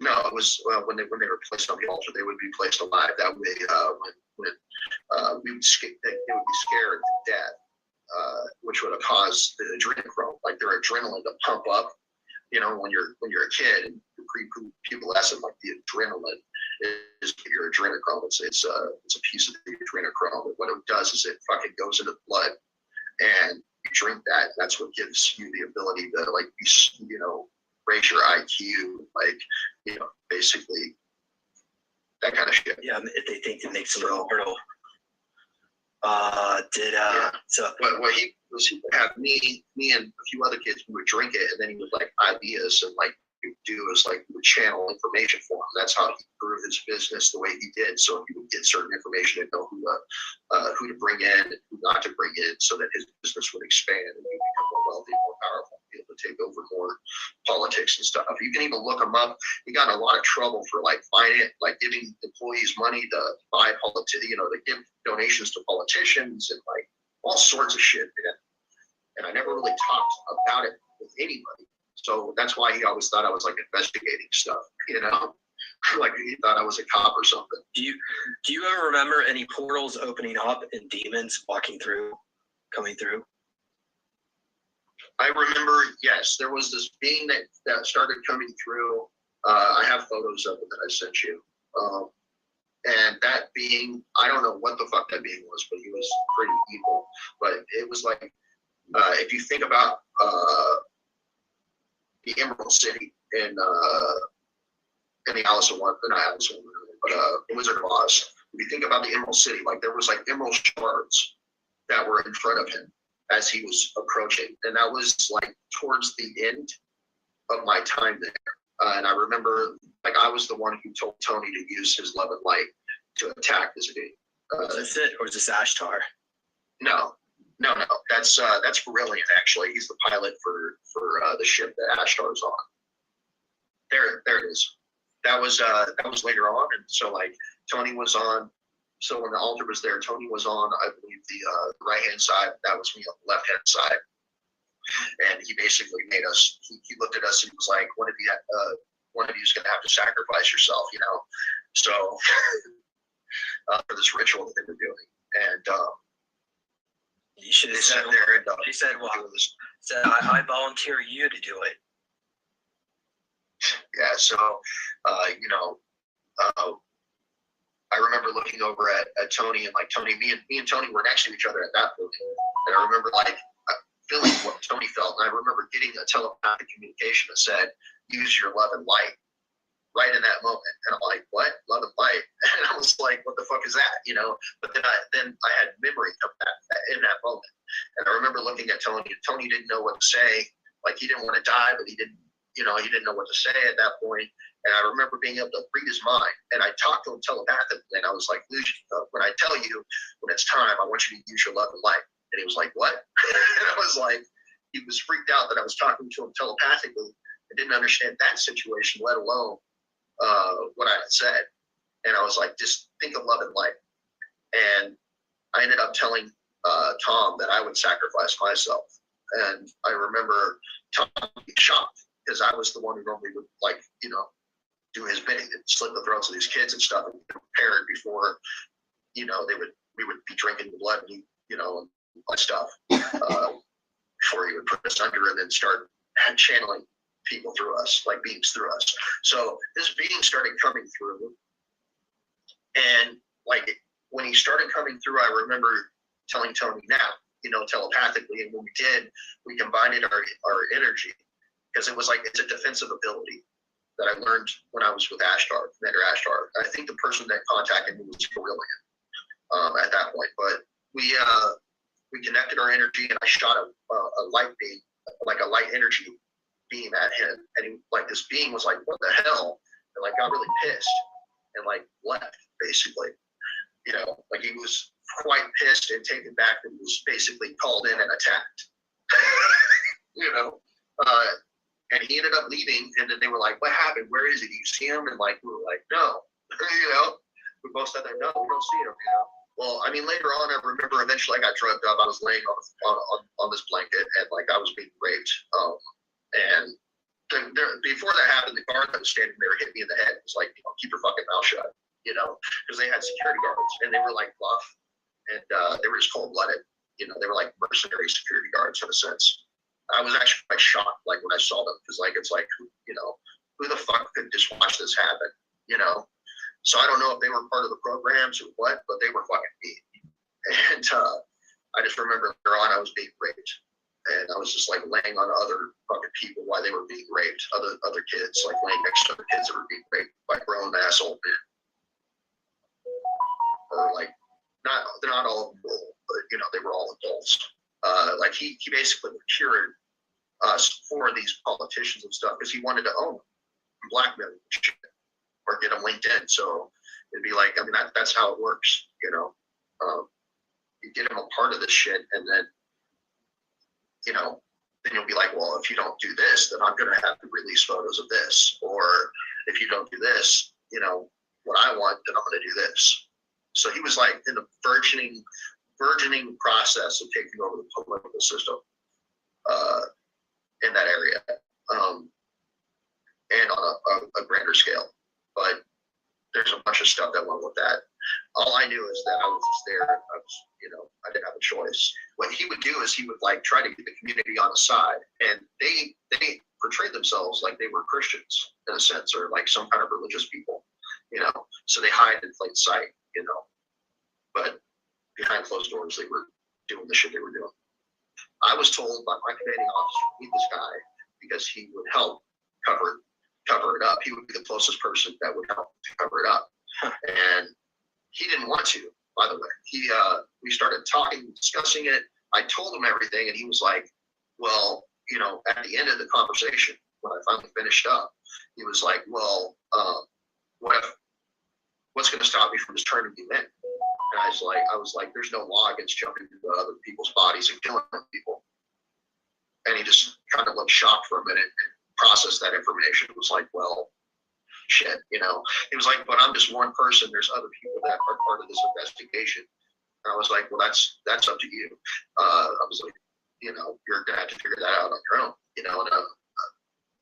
No, it was when they were placed on the altar, they would be placed alive. That way, when they would be scared to death, which would have caused the adrenochrome, like their adrenaline to pump up. When you're a kid and you're pre-pubescent, like the adrenaline is your adrenochrome. It's a piece of the adrenochrome. And what it does is it fucking goes into the blood, and you drink that. And that's what gives you the ability to like raise your IQ, like basically that kind of shit. Yeah, if they think it makes them immortal. So what he was, he would have me and a few other kids, we would drink it, and then he would like ideas, and like he would do is like he would channel information for him. That's how he grew his business the way he did. So he would get certain information and know who to bring in and who not to bring in, so that his business would expand and he would become more wealthy, more powerful, be able to take over more politics and stuff. You can even look him up. He got in a lot of trouble for like giving employees money to buy to give donations to politicians and like all sorts of shit, man. And I never really talked about it with anybody. So that's why he always thought I was like investigating stuff, like he thought I was a cop or something. Do you ever remember any portals opening up and demons coming through? I remember, yes, there was this being that started coming through. I have photos of it that I sent you. And that being, I don't know what the fuck that being was, but he was pretty evil. But it was like, if you think about the Emerald City in the Alice in Wonderland, not Alice in Wonderland, but the Wizard of Oz. If you think about the Emerald City, like there was like emerald shards that were in front of him as he was approaching, and that was like towards the end of my time there. And I remember, like, I was the one who told Tony to use his love and light to attack this being. Is this it, or is this Ashtar? No. That's Brilliant. Actually, he's the pilot for the ship that Ashtar's on. There it is. That was later on, and so like Tony was on. So when the altar was there, Tony was on, I believe, the right hand side. That was me on the left hand side. And he basically made us. He looked at us and he was like, "One of you is going to have to sacrifice yourself," So for this ritual that they were doing, and you should have said there. And he said, "Well, I volunteer you to do it." Yeah. So, I remember looking over at Tony, and like Tony, me and Tony were next to each other at that point, and I remember like feeling what Tony felt, and I remember getting a telepathic communication that said, "Use your love and light," right in that moment. And I'm like, "What? Love and light?" And I was like, "What the fuck is that?" But then I had memory of that in that moment, and I remember looking at Tony, and Tony didn't know what to say. Like he didn't want to die, but he didn't know what to say at that point. And I remember being able to read his mind, and I talked to him telepathically, and I was like, "When I tell you when it's time, I want you to use your love and light." And he was like, "What?" And I was like, he was freaked out that I was talking to him telepathically. I didn't understand that situation, let alone what I had said. And I was like, just think of love and light. And I ended up telling Tom that I would sacrifice myself. And I remember Tom being shocked, because I was the one who normally would do his bidding and slit the throats of these kids and stuff, and be prepared before, we would be drinking the blood and stuff before he would put us under and then start channeling people through us, like beings through us. So this being started coming through, and like when he started coming through, I remember telling Tony telepathically, and when we did, we combined our energy, because it was like, it's a defensive ability that I learned when I was with Commander Ashtar. I think the person that contacted me was Brilliant at that point, but we connected our energy, and I shot a light beam, like a light energy beam at him, and he, like, this being was like, "What the hell?" And like got really pissed and like left, basically. Like he was quite pissed and taken back, and was basically called in and attacked. And he ended up leaving, and then they were like, "What happened? Where is he? Do you see him?" And like we were like, "No." We both said that, "No, we don't see him." Well, I mean, later on, I remember eventually I got drugged up. I was laying on this blanket, and like I was being raped. And before that happened, the guard that was standing there hit me in the head. It was like, "Keep your fucking mouth shut," because they had security guards, and they were like buff, and they were just cold blooded. They were like mercenary security guards in a sense. I was actually quite shocked, like when I saw them, because like it's like, who the fuck could just watch this happen, So I don't know if they were part of the programs or what, but they were fucking mean. And I just remember later on I was being raped. And I was just like laying on other fucking people while they were being raped, other kids, like laying next to other kids that were being raped by grown ass old men. Or like, they're not all old, but you know, they were all adults. Like he basically procured us for these politicians and stuff because he wanted to own them, blackmail them shit, or get them LinkedIn. So it'd be like, I mean, that's how it works, you know. You get them a part of this shit, and then, you know, then you'll be like, well, if you don't do this, then I'm going to have to release photos of this. Or if you don't do this, you know, what I want, then I'm going to do this. So he was like in the burgeoning process of taking over the political system in that area, and on a grander scale. But there's a bunch of stuff that went with that. All I knew is that I was just there. I didn't have a choice. What he would do is he would like try to get the community on his side, and they portrayed themselves like they were Christians in a sense, or like some kind of religious people, you know. So they hide in plain sight, you know. But behind closed doors, they were doing the shit they were doing. I was told by my commanding officer to meet this guy because he would help cover it up. He would be the closest person that would help to cover it up. And he didn't want to, by the way. We started talking, discussing it. I told him everything, and he was like, well, you know, at the end of the conversation, when I finally finished up, he was like, well, what's going to stop me from just turning you in? And I was like, there's no law against jumping into other people's bodies and killing people. And he just kind of looked shocked for a minute and processed that information. It was like, well, shit, you know. He was like, but I'm just one person. There's other people that are part of this investigation. And I was like, well, that's up to you. I was like, you know, you're gonna have to figure that out on your own, you know. And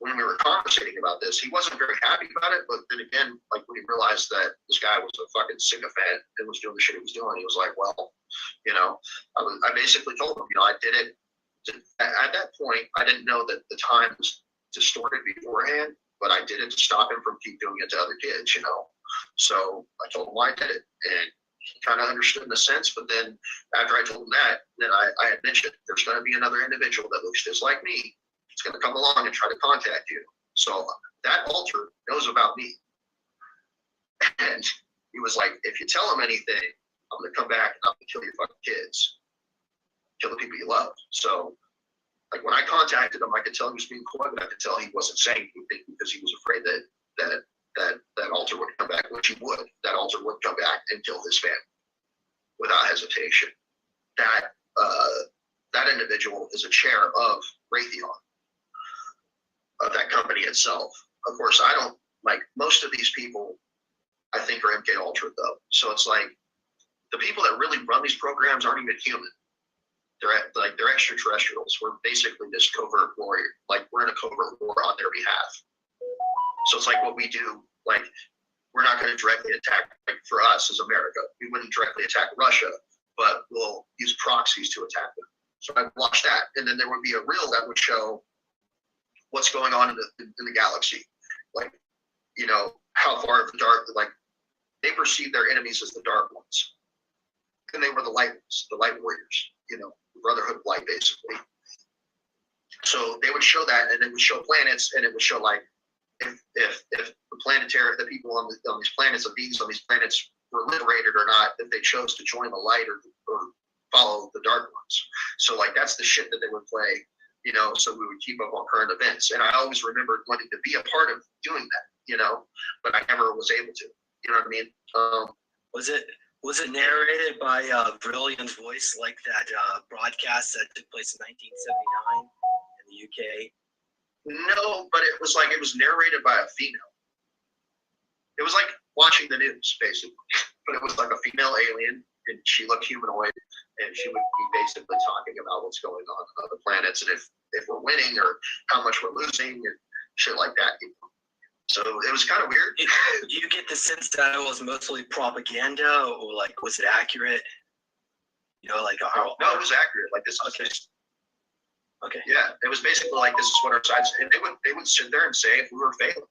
when we were conversating about this, he wasn't very happy about it. But then again, like when he realized that this guy was a fucking sycophant and was doing the shit he was doing, he was like, well, you know, I basically told him, you know, I did it. At that point, I didn't know that the time was distorted beforehand, but I did it to stop him from keep doing it to other kids, you know. So I told him why I did it, and he kind of understood in a sense. But then after I told him that, then I had mentioned there's going to be another individual that looks just like me. It's going to come along and try to contact you. So that altar knows about me. And he was like, if you tell him anything, I'm going to come back and I'm going to kill your fucking kids. Kill the people you love. So, like, when I contacted him, I could tell he was being coy, but I could tell he wasn't saying anything because he was afraid that altar would come back, which he would. That altar would come back and kill his family without hesitation. That individual is a chair of Raytheon, of that company itself. Of course, I don't, like, most of these people, I think, are MK Ultra, though. So it's like, the people that really run these programs aren't even human. They're extraterrestrials. We're basically this covert warrior. Like, we're in a covert war on their behalf. So it's like what we do, like, we're not going to directly attack, like, for us as America, we wouldn't directly attack Russia, but we'll use proxies to attack them. So I watched that, and then there would be a reel that would show what's going on in the galaxy. Like, you know, how far of the dark, like, they perceive their enemies as the dark ones. And they were the light ones, the light warriors, you know, the Brotherhood of Light, basically. So they would show that, and it would show planets, and it would show, like, if the people on these planets, the beings on these planets were liberated or not, if they chose to join the light or follow the dark ones. So, like, that's the shit that they would play, you know, so we would keep up on current events. And I always remembered wanting to be a part of doing that, you know, but I never was able to, you know what I mean? Was it narrated by Brilliant's voice, like that broadcast that took place in 1979 in the UK? No, but it was narrated by a female. It was like watching the news, basically. But it was like a female alien, and she looked humanoid, and she would be basically talking about what's going on other planets, and if we're winning or how much we're losing and shit like that. So it was kind of weird. Do you get the sense that it was mostly propaganda, or like, was it accurate? You know, like, no, it was accurate. Like, this. Okay. Okay. Yeah, it was basically like, this is what our sides, and they would sit there and say if we were failing.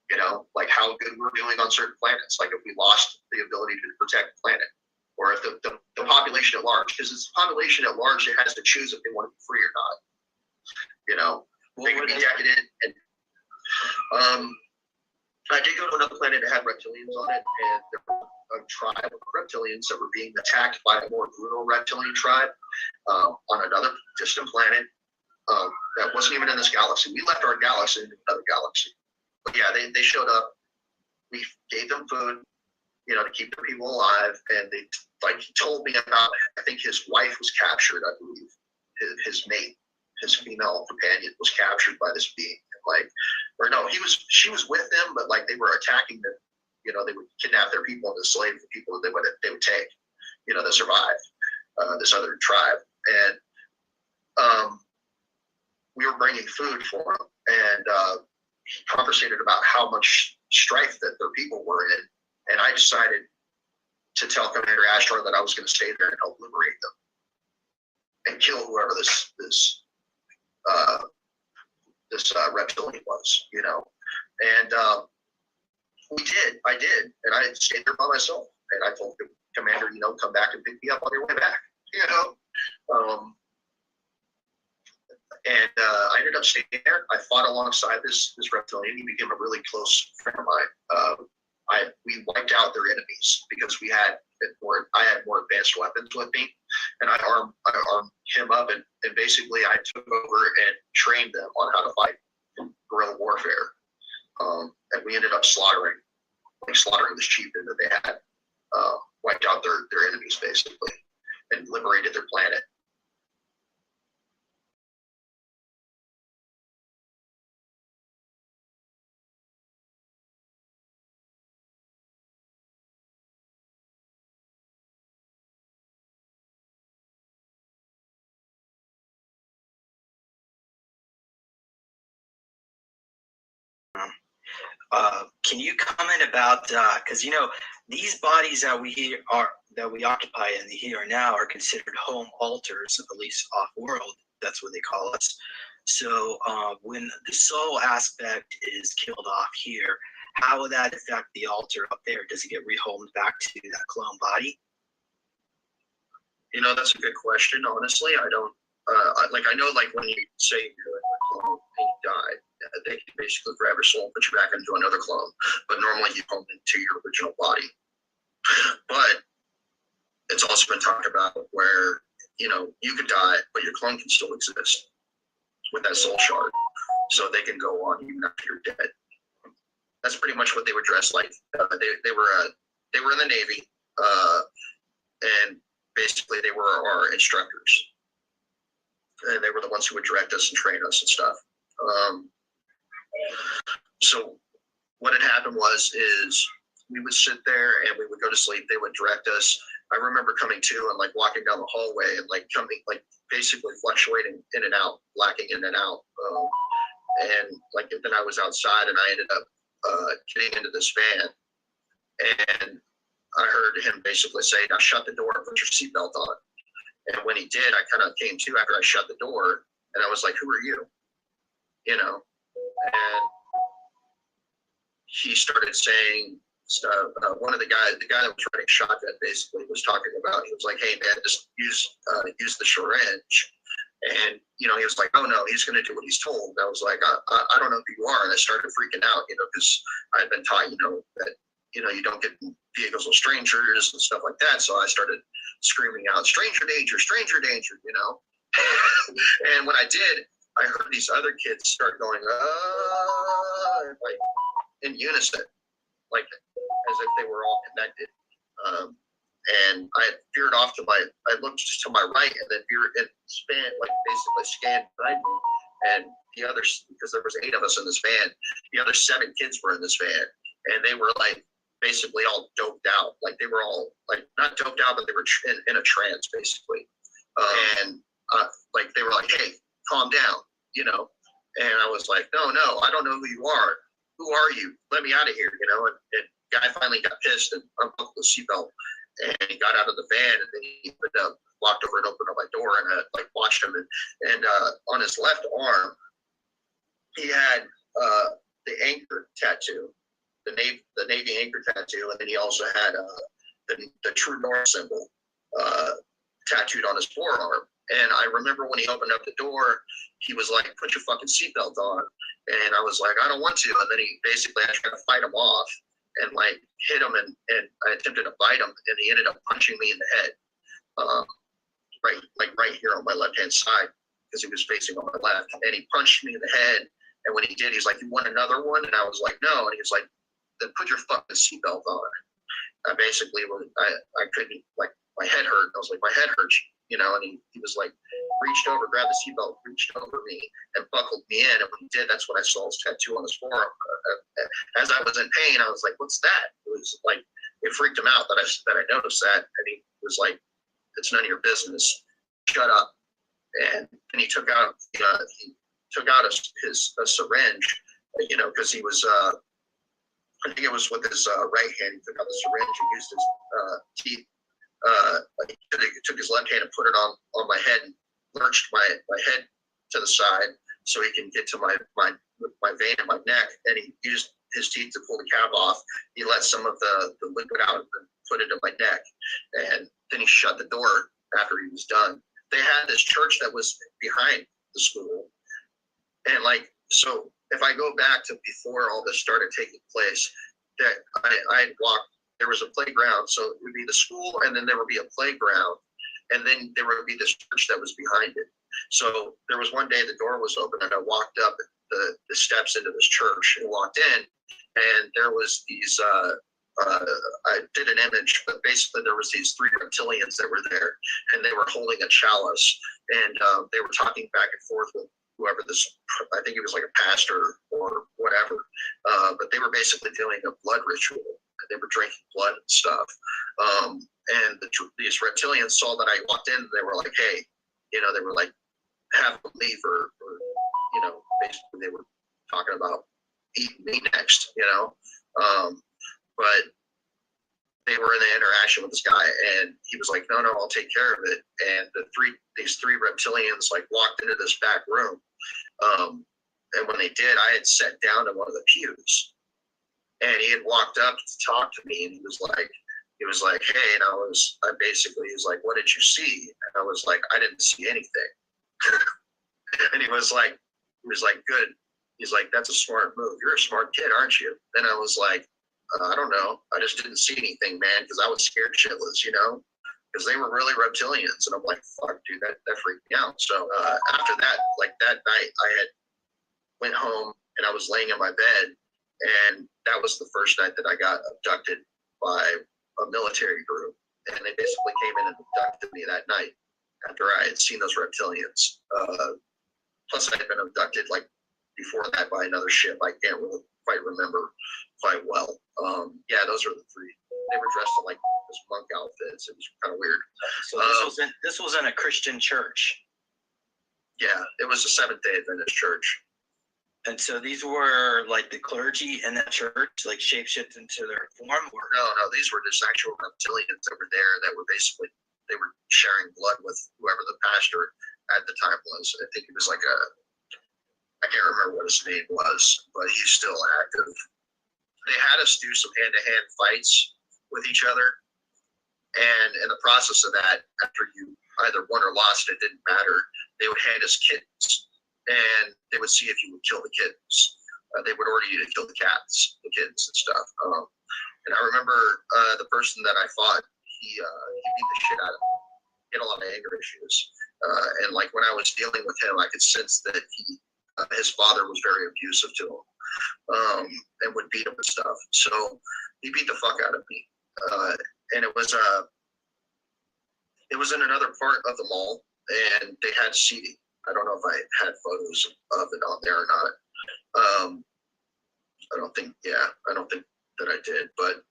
You know, like how good we're doing on certain planets. Like if we lost the ability to protect the planet, or if the population at large, because it's the population at large that has to choose if they want to be free or not. You know, they can be decadent. And I did go to another planet that had reptilians on it, and there were a tribe of reptilians that were being attacked by a more brutal reptilian tribe on another distant planet that wasn't even in this galaxy. We left our galaxy in another galaxy. But yeah, they showed up. We gave them food, you know, to keep the people alive. And they, like, he told me about, I think his wife was captured, I believe. His mate, his female companion was captured by this being. Like, or no, she was with them, but like they were attacking them. You know, they would kidnap their people and enslave the people that they would take, you know, that survived this other tribe. And we were bringing food for them. And he conversated about how much strife that their people were in. And I decided to tell Commander Ashtar that I was going to stay there and help liberate them and kill whoever this reptilian was, you know. And I did, and I stayed there by myself. And I told the commander, you know, come back and pick me up on your way back, you know. I ended up staying there. I fought alongside this reptilian. He became a really close friend of mine. We wiped out their enemies because I had more advanced weapons with me, and I armed him up, and basically I took over and trained them on how to fight guerrilla warfare. And we ended up slaughtering this chieftain that they had, wiped out their enemies basically, and liberated their planet. Can you comment about because you know these bodies that we occupy in the here and now are considered home altars, at least off world. That's what they call us. So when the soul aspect is killed off here, how will that affect the altar up there? Does it get rehomed back to that clone body? You know, that's a good question. Honestly, I don't. I know, like when you say you're in a clone and you die, they can basically grab your soul and put you back into another clone. But normally you home into your original body. But it's also been talked about where, you know, you could die, but your clone can still exist with that soul shard, so they can go on even after you're dead. That's pretty much what they were dressed like. They were in the Navy, and basically they were our instructors. And they were the ones who would direct us and train us and stuff. So what had happened is we would sit there and we would go to sleep. They would direct us. I remember coming to and like walking down the hallway and like coming, like basically fluctuating in and out, blacking in and out. And like then I was outside and I ended up getting into this van, and I heard him basically say, "Now shut the door and put your seatbelt on." And when he did, I kind of came to after I shut the door, and I was like, "Who are you?" You know, and he started saying stuff. One of the guy that was running shotgun, basically was talking about. He was like, "Hey man, just use the syringe." And you know, he was like, "Oh no, he's going to do what he's told." And I was like, I don't know who you are," and I started freaking out, you know, because I'd been taught, you know, that you know you don't get in vehicles with strangers and stuff like that. So I started screaming out, stranger danger," you know. And when I did, I heard these other kids start going, like in unison, like as if they were all connected. And I veered off I looked to my right and then veered and basically scanned behind me. And the others, because there was 8 of us in this van, the other 7 kids were in this van. And they were like basically all doped out. Like they were all like not doped out, but they were in a trance basically. Like they were like, "Hey, calm down," you know. And I was like, no, I don't know who you are. Who are you? Let me out of here, you know. And the guy finally got pissed and unbuckled the seatbelt, and he got out of the van, and then he walked over and opened up my door, and I like watched him, and on his left arm, he had the anchor tattoo the Navy anchor tattoo, and then he also had the True North symbol tattooed on his forearm. And I remember when he opened up the door, he was like, "Put your fucking seatbelt on." And I was like, "I don't want to." And then I tried to fight him off and like hit him, and I attempted to bite him, and he ended up punching me in the head, right here on my left hand side, because he was facing on my left, and he punched me in the head. And when he did, he's like, "You want another one?" And I was like, "No." And he was like, "Then put your fucking seatbelt on." I basically I couldn't, like, my head hurt. I was like, "My head hurts," you know. And he was like, reached over, grabbed the seatbelt, reached over me, and buckled me in. And when he did, that's when I saw his tattoo on his forearm. As I was in pain, I was like, "What's that?" It was like, it freaked him out that I noticed that, and he was like, "It's none of your business. Shut up." And he took out his syringe, you know, because he was I think it was with his right hand. He took out the syringe and used his teeth. He took his left hand and put it on my head and lurched my head to the side so he can get to my vein in my neck. And he used his teeth to pull the cap off. He let some of the liquid out and put it in my neck. And then he shut the door after he was done. They had this church that was behind the school. And like, so if I go back to before all this started taking place, that I walked, there was a playground. So it would be the school, and then there would be a playground, and then there would be this church that was behind it. So there was one day the door was open, and I walked up the steps into this church and walked in, and there was these, I did an image, but basically there was these three reptilians that were there, and they were holding a chalice, and they were talking back and forth with whoever this, I think it was like a pastor or whatever, but they were basically doing a blood ritual. They were drinking blood and stuff. And these reptilians saw that I walked in, and they were like, "Hey," you know, they were like, "Have them leave," or you know, basically they were talking about eating me next, you know. But they were in the interaction with this guy, and he was like, "No, I'll take care of it." And these three reptilians like walked into this back room. And when they did, I had sat down in one of the pews, and he had walked up to talk to me, and he was like, "Hey," and he was like, "What did you see?" And I was like, "I didn't see anything." And he was like, "Good." He's like, "That's a smart move. You're a smart kid, aren't you?" And I was like, "I don't know. I just didn't see anything, man, because I was scared shitless, you know, because they were really reptilians." And I'm like, "Fuck, dude, that freaked me out." So after that, like that night, I had went home, and I was laying in my bed, and that was the first night that I got abducted by a military group. And they basically came in and abducted me that night after I had seen those reptilians. Plus, I had been abducted like before that by another ship. I can't really quite remember quite well. Yeah, those are the three. They were dressed in like this monk outfits. It was kind of weird. So this was in a Christian church. Yeah, it was a Seventh-day Adventist church. And so these were like the clergy in that church, like shapeshift into their form, or no, these were just actual reptilians that were there that were basically, they were sharing blood with whoever the pastor at the time was. I think it was like I can't remember what his name was, but he's still active. They had us do some hand-to-hand fights with each other, and in the process of that, after you either won or lost, it didn't matter. They would hand us kittens, and they would see if you would kill the kittens. They would order you to kill the kittens and stuff. And I remember the person that I fought, he beat the shit out of me. He had a lot of anger issues, and like when I was dealing with him, I could sense that his father was very abusive to him, and would beat him and stuff. So he beat the fuck out of me, and it was in another part of the mall, and they had seating. I don't know if I had photos of it on there or not. I don't think that I did, but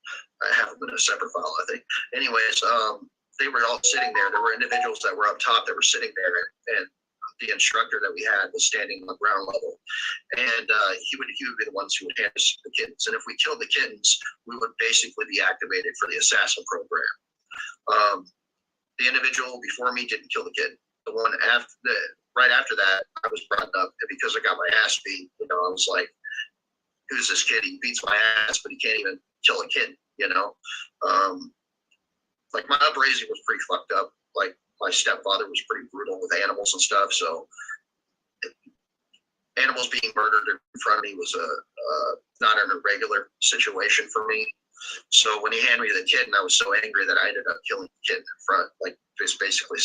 I have them in a separate file, I think. Anyways, they were all sitting there. There were individuals that were up top that were sitting there, and the instructor that we had was standing on the ground level, and he would be the ones who would hand us the kittens. And if we killed the kittens, we would basically be activated for the assassin program. The individual before me didn't kill the kitten. The one right after that, I was brought up, and because I got my ass beat, you know, I was like, who's this kid? He beats my ass, but he can't even kill a kid, you know? Like my upraising was pretty fucked up. Like my stepfather was pretty brutal with animals and stuff. So animals being murdered in front of me was not an irregular situation for me. So when he handed me the kid, and I was so angry that I ended up killing the kid in front, like just basically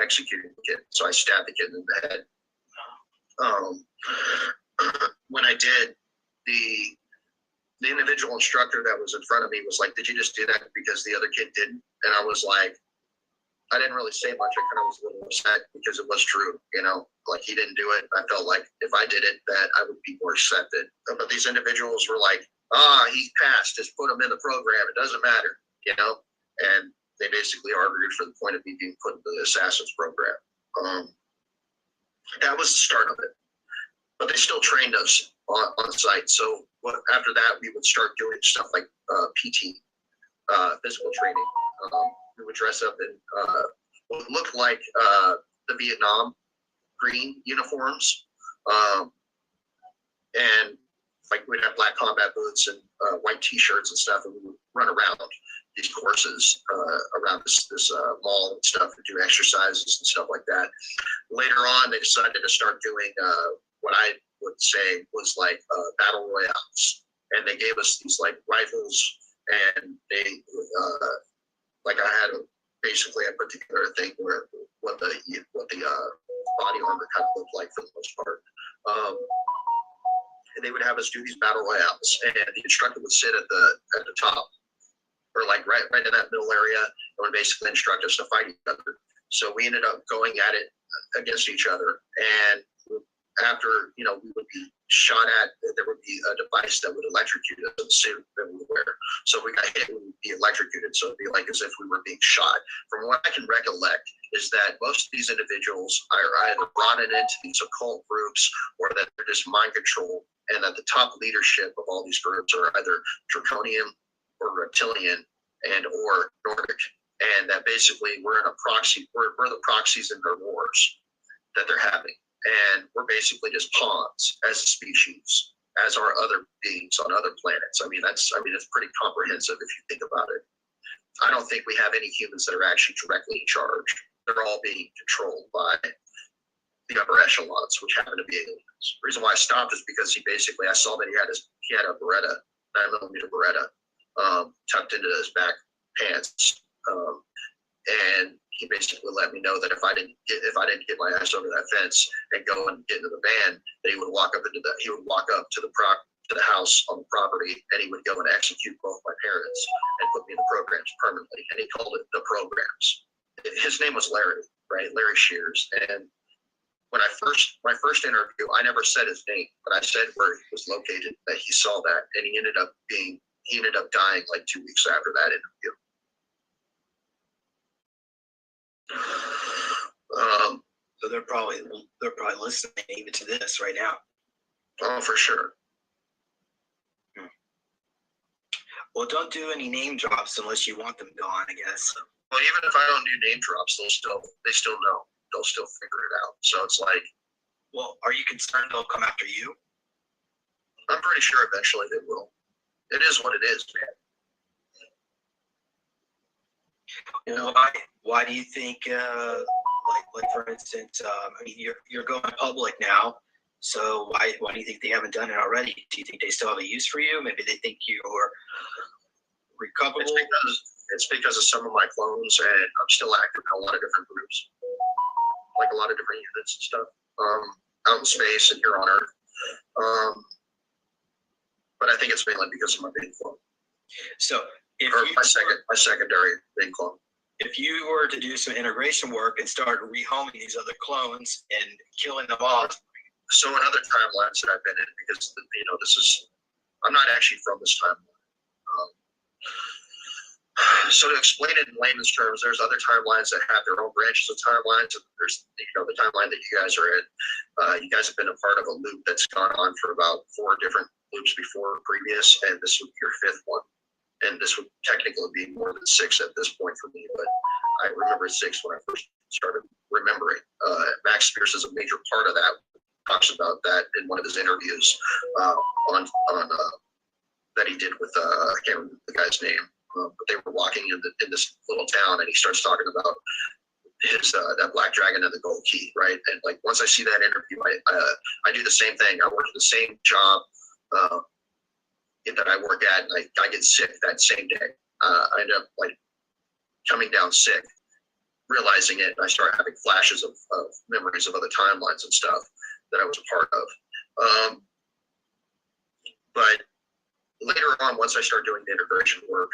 executing the kid. So I stabbed the kid in the head. When I did, the individual instructor that was in front of me was like, "Did you just do that because the other kid didn't?" And I was like, I didn't really say much. I kind of was a little upset because it was true, you know, like he didn't do it. I felt like if I did it, that I would be more accepted. But these individuals were like, he passed, just put him in the program. It doesn't matter, you know? And they basically argued for the point of me being put into the Assassins program. That was the start of it. But they still trained us on site. So after that, we would start doing stuff like PT, physical training. We would dress up in what looked like the Vietnam green uniforms. And like we'd have black combat boots and white t-shirts and stuff, and we would run around these courses around this mall and stuff and do exercises and stuff like that. Later on, they decided to start doing what I would say was like battle royales. And they gave us these like rifles, and they like I had basically a particular thing where what the body armor kind of looked like for the most part. And they would have us do these battle royales, and the instructor would sit at the top, or like right in that middle area, and would basically instruct us to fight each other. So we ended up going at it against each other, and after, you know, we would be shot at, there would be a device that would electrocute us in the suit that we would wear. So if we got hit, we would be electrocuted. So it'd be like as if we were being shot. From what I can recollect is that most of these individuals are either brought into these occult groups, or that they're just mind controlled, and that the top leadership of all these groups are either draconian or reptilian and or Nordic. And that basically we're the proxies in their wars that they're having. And we're basically just pawns as a species, as are other beings on other planets. I mean, it's pretty comprehensive if you think about it. I don't think we have any humans that are actually directly in charge. They're all being controlled by the upper echelons, which happen to be aliens. The reason why I stopped is because I saw that he had a Beretta, 9mm Beretta, tucked into his back pants. And he basically let me know that if I didn't get my ass over that fence and go and get into the van, that he would walk up to the house on the property, and he would go and execute both my parents and put me in the programs permanently. And he called it the programs. His name was Larry, right? Larry Shears. And when my first interview, I never said his name, but I said where he was located, that he saw that, and he ended up dying like 2 weeks after that interview. So they're probably listening even to this right now. Oh, for sure. Well, don't do any name drops unless you want them gone, I guess. Well, even if I don't do name drops, they still know. They'll still figure it out. So it's like, well, are you concerned they'll come after you? I'm pretty sure eventually they will. It is what it is, man. Why do you think, like for instance, I mean, you're going public now, so why do you think they haven't done it already? Do you think they still have a use for you? Maybe they think you're recoverable? It's because of some of my clones, and I'm still active in a lot of different groups, like a lot of different units and stuff, out in space and here on Earth. But I think it's mainly because of my big clone. So my secondary big clone. If you were to do some integration work and start rehoming these other clones and killing them off. So in other timelines that I've been in, because I'm not actually from this timeline. So to explain it in layman's terms, there's other timelines that have their own branches of timelines. There's the timeline that you guys are in. You guys have been a part of a loop that's gone on for about 4 different loops before previous, and this would be your 5th one. And this would technically be more than 6 at this point for me, but I remember 6 when I first started remembering. Max Spears is a major part of that talks about that in one of his interviews on that he did with I can't remember the guy's name, but they were walking in this little town, and he starts talking about his that black dragon and the gold key, right? And like once I see that interview, I do the same thing. I work the same job that I work at, and I get sick that same day. I end up like coming down sick, realizing it, and I start having flashes of memories of other timelines and stuff that I was a part of. But later on, once I start doing the integration work,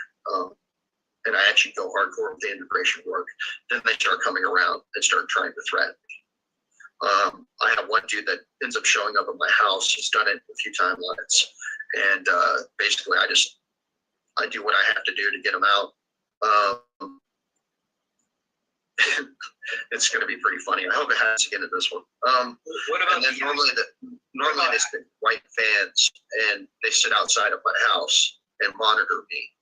and I actually go hardcore with the integration work, then they start coming around and start trying to threaten me. I have one dude that ends up showing up at my house. He's done it a few timelines, and basically I do what I have to do to get him out. It's going to be pretty funny. I hope it has to get into this one. What about and then normally they stick white fans, and they sit outside of my house and monitor me.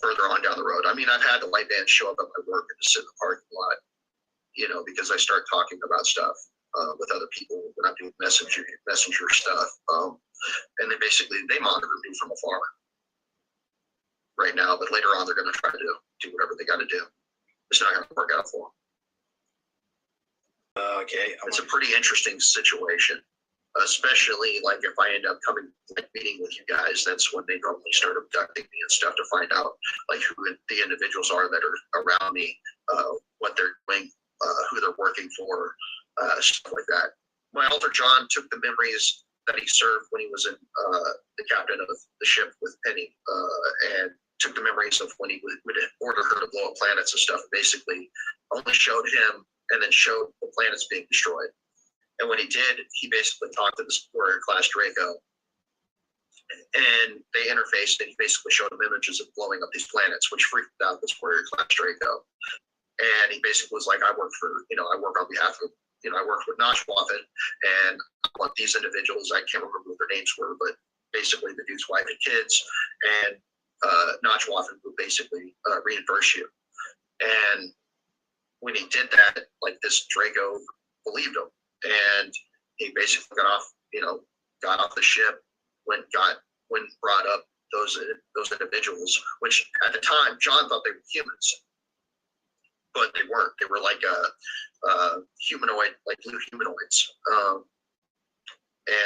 Further on down the road, I mean, I've had the white vans show up at my work and just sit in the parking lot, you know, because I start talking about stuff with other people when I'm doing messenger stuff, and they monitor me from afar right now. But later on, they're going to try to do whatever they got to do. It's not going to work out for them. Okay, It's a pretty interesting situation, especially like if I end up meeting with you guys. That's when they normally start abducting me and stuff to find out like who the individuals are that are around me, what they're doing, who they're working for, stuff like that. My alter John took the memories that he served when he was in the captain of the ship with Penny, and took the memories of when he would order her to blow up planets and stuff. Basically, only showed him and then showed the planets being destroyed. And when he did, he basically talked to this warrior class Draco, and they interfaced, and he basically showed him images of blowing up these planets, which freaked out this warrior class Draco. And he basically was like, I work on behalf of, I worked with Notchwaffen, and I want these individuals, I can't remember what their names were, but basically the dude's wife and kids, and Notchwaffen would basically reimburse you. And when he did that, like this Draco believed him, and he basically got off the ship, went brought up those individuals, which at the time John thought they were humans, but they weren't. They were like humanoid, like blue humanoids.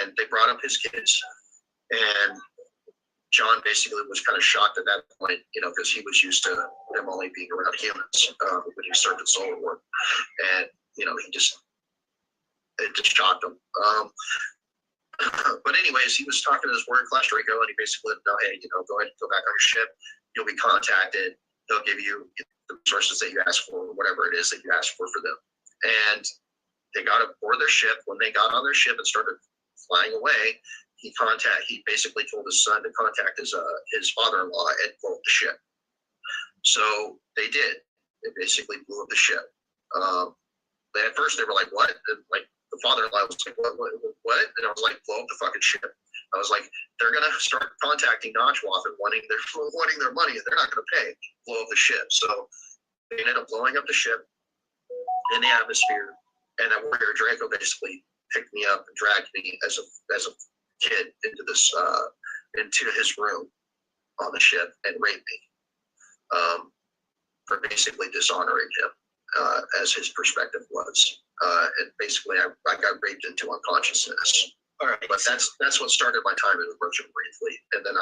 And they brought up his kids, and John basically was kind of shocked at that point, because he was used to them only being around humans when he served in Solar War, and it just shocked him. But anyways, he was talking to this warrior class Draco, and he basically let him know, hey, go ahead and go back on your ship. You'll be contacted. They'll give you the resources that you ask for, whatever it is that you ask for them. And they got aboard their ship. When they got on their ship and started flying away, he basically told his son to contact his father-in-law and blow up the ship. So they did. They basically blew up the ship. At first they were like, what? And like the father-in-law was like, what? And I was like, blow up the fucking ship. I was like, they're gonna start contacting Notchwaffen wanting their money, and they're not gonna pay. Blow up the ship. So they ended up blowing up the ship in the atmosphere, and that warrior Draco basically picked me up and dragged me as a kid into his room on the ship and raped me for basically dishonoring him, as his perspective was. And basically, I got raped into unconsciousness. All right. But that's what started my time in the Merchant Marine Fleet. And then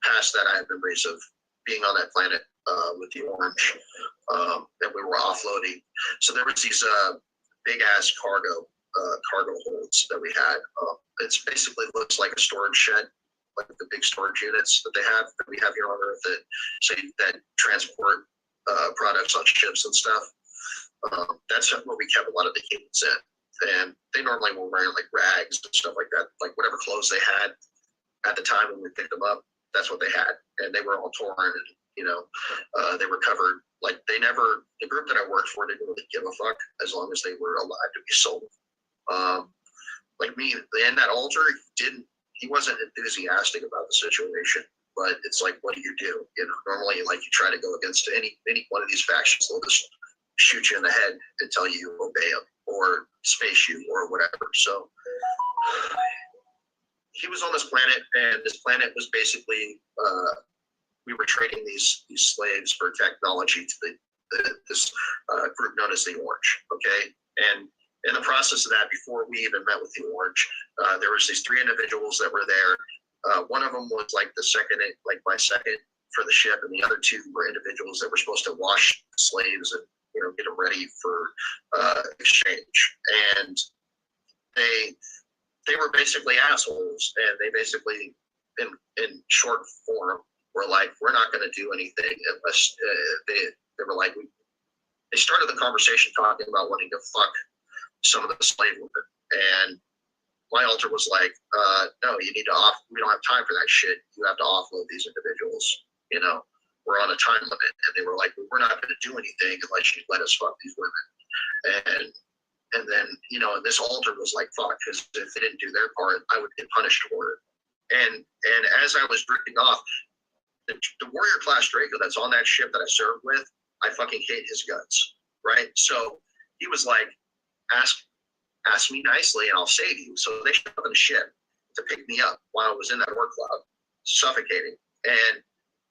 past that, I have memories of being on that planet with the Orange, and we were offloading. So there was these big ass cargo holds that we had. It's basically looks like a storage shed, like the big storage units that we have here on Earth that transport products on ships and stuff. That's where we kept a lot of the humans in. And they normally were wearing like rags and stuff like that, like whatever clothes they had at the time when we picked them up, that's what they had. And they were all torn, and they were covered. Like the group that I worked for didn't really give a fuck as long as they were alive to be sold. Like me in that altar, he wasn't enthusiastic about the situation, but it's like, what do? Normally, like, you try to go against any one of these factions, they'll just shoot you in the head until you obey him or space you or whatever. So he was on this planet, and this planet was basically we were trading these slaves for technology to this group known as the Orange. Okay, and in the process of that, before we even met with the Orange, there was these 3 individuals that were there. One of them was like my second for the ship, and the other 2 were individuals that were supposed to wash slaves and get them ready for exchange. And they were basically assholes, and they basically, in short form, were like, we're not going to do anything unless they were like, they started the conversation talking about wanting to fuck some of the slave women, and my alter was like, no, you need to we don't have time for that shit. You have to offload these individuals. We're on a time limit. And they were like, we're not going to do anything unless you let us fuck these women. And then, and this alter was like, fuck, because if they didn't do their part, I would get punished for it. And as I was drifting off, the warrior class Draco that's on that ship that I served with, I fucking hate his guts, right? So he was like, ask me nicely and I'll save you. So they showed up in a ship to pick me up while I was in that work cloud, suffocating. And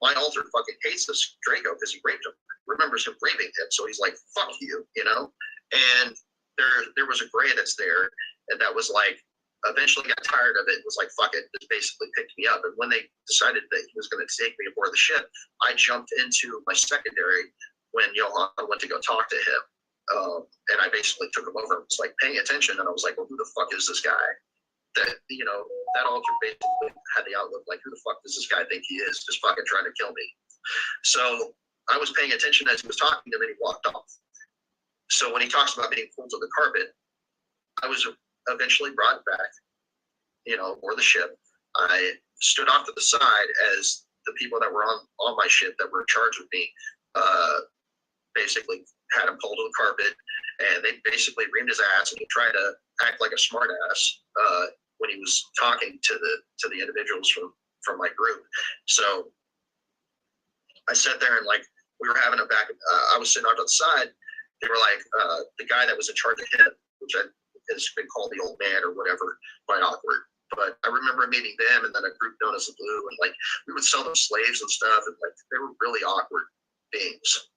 my alter fucking hates this Draco because he raped him, remembers him raping him. So he's like, fuck you, And there was a gray that's there, and that was like, eventually got tired of it, was like, fuck it, just basically picked me up. And when they decided that he was going to take me aboard the ship, I jumped into my secondary when Johan went to go talk to him. And I basically took him over and was like paying attention. And I was like, well, who the fuck is this guy? That, that alter basically had the outlook like, who the fuck does this guy think he is? Just fucking trying to kill me. So I was paying attention as he was talking, and then he walked off. So when he talks about being pulled to the carpet, I was eventually brought back, aboard the ship. I stood off to the side as the people that were on my ship that were in charge of me basically had him pulled to the carpet, and they basically reamed his ass, and he tried to act like a smart ass when he was talking to the individuals from my group. So I sat there and like we were having a back. I was sitting on the side. They were like the guy that was in charge of him, which has been called the old man or whatever, quite awkward. But I remember meeting them and then a group known as the Blue, and like we would sell them slaves and stuff, and like they were really awkward beings.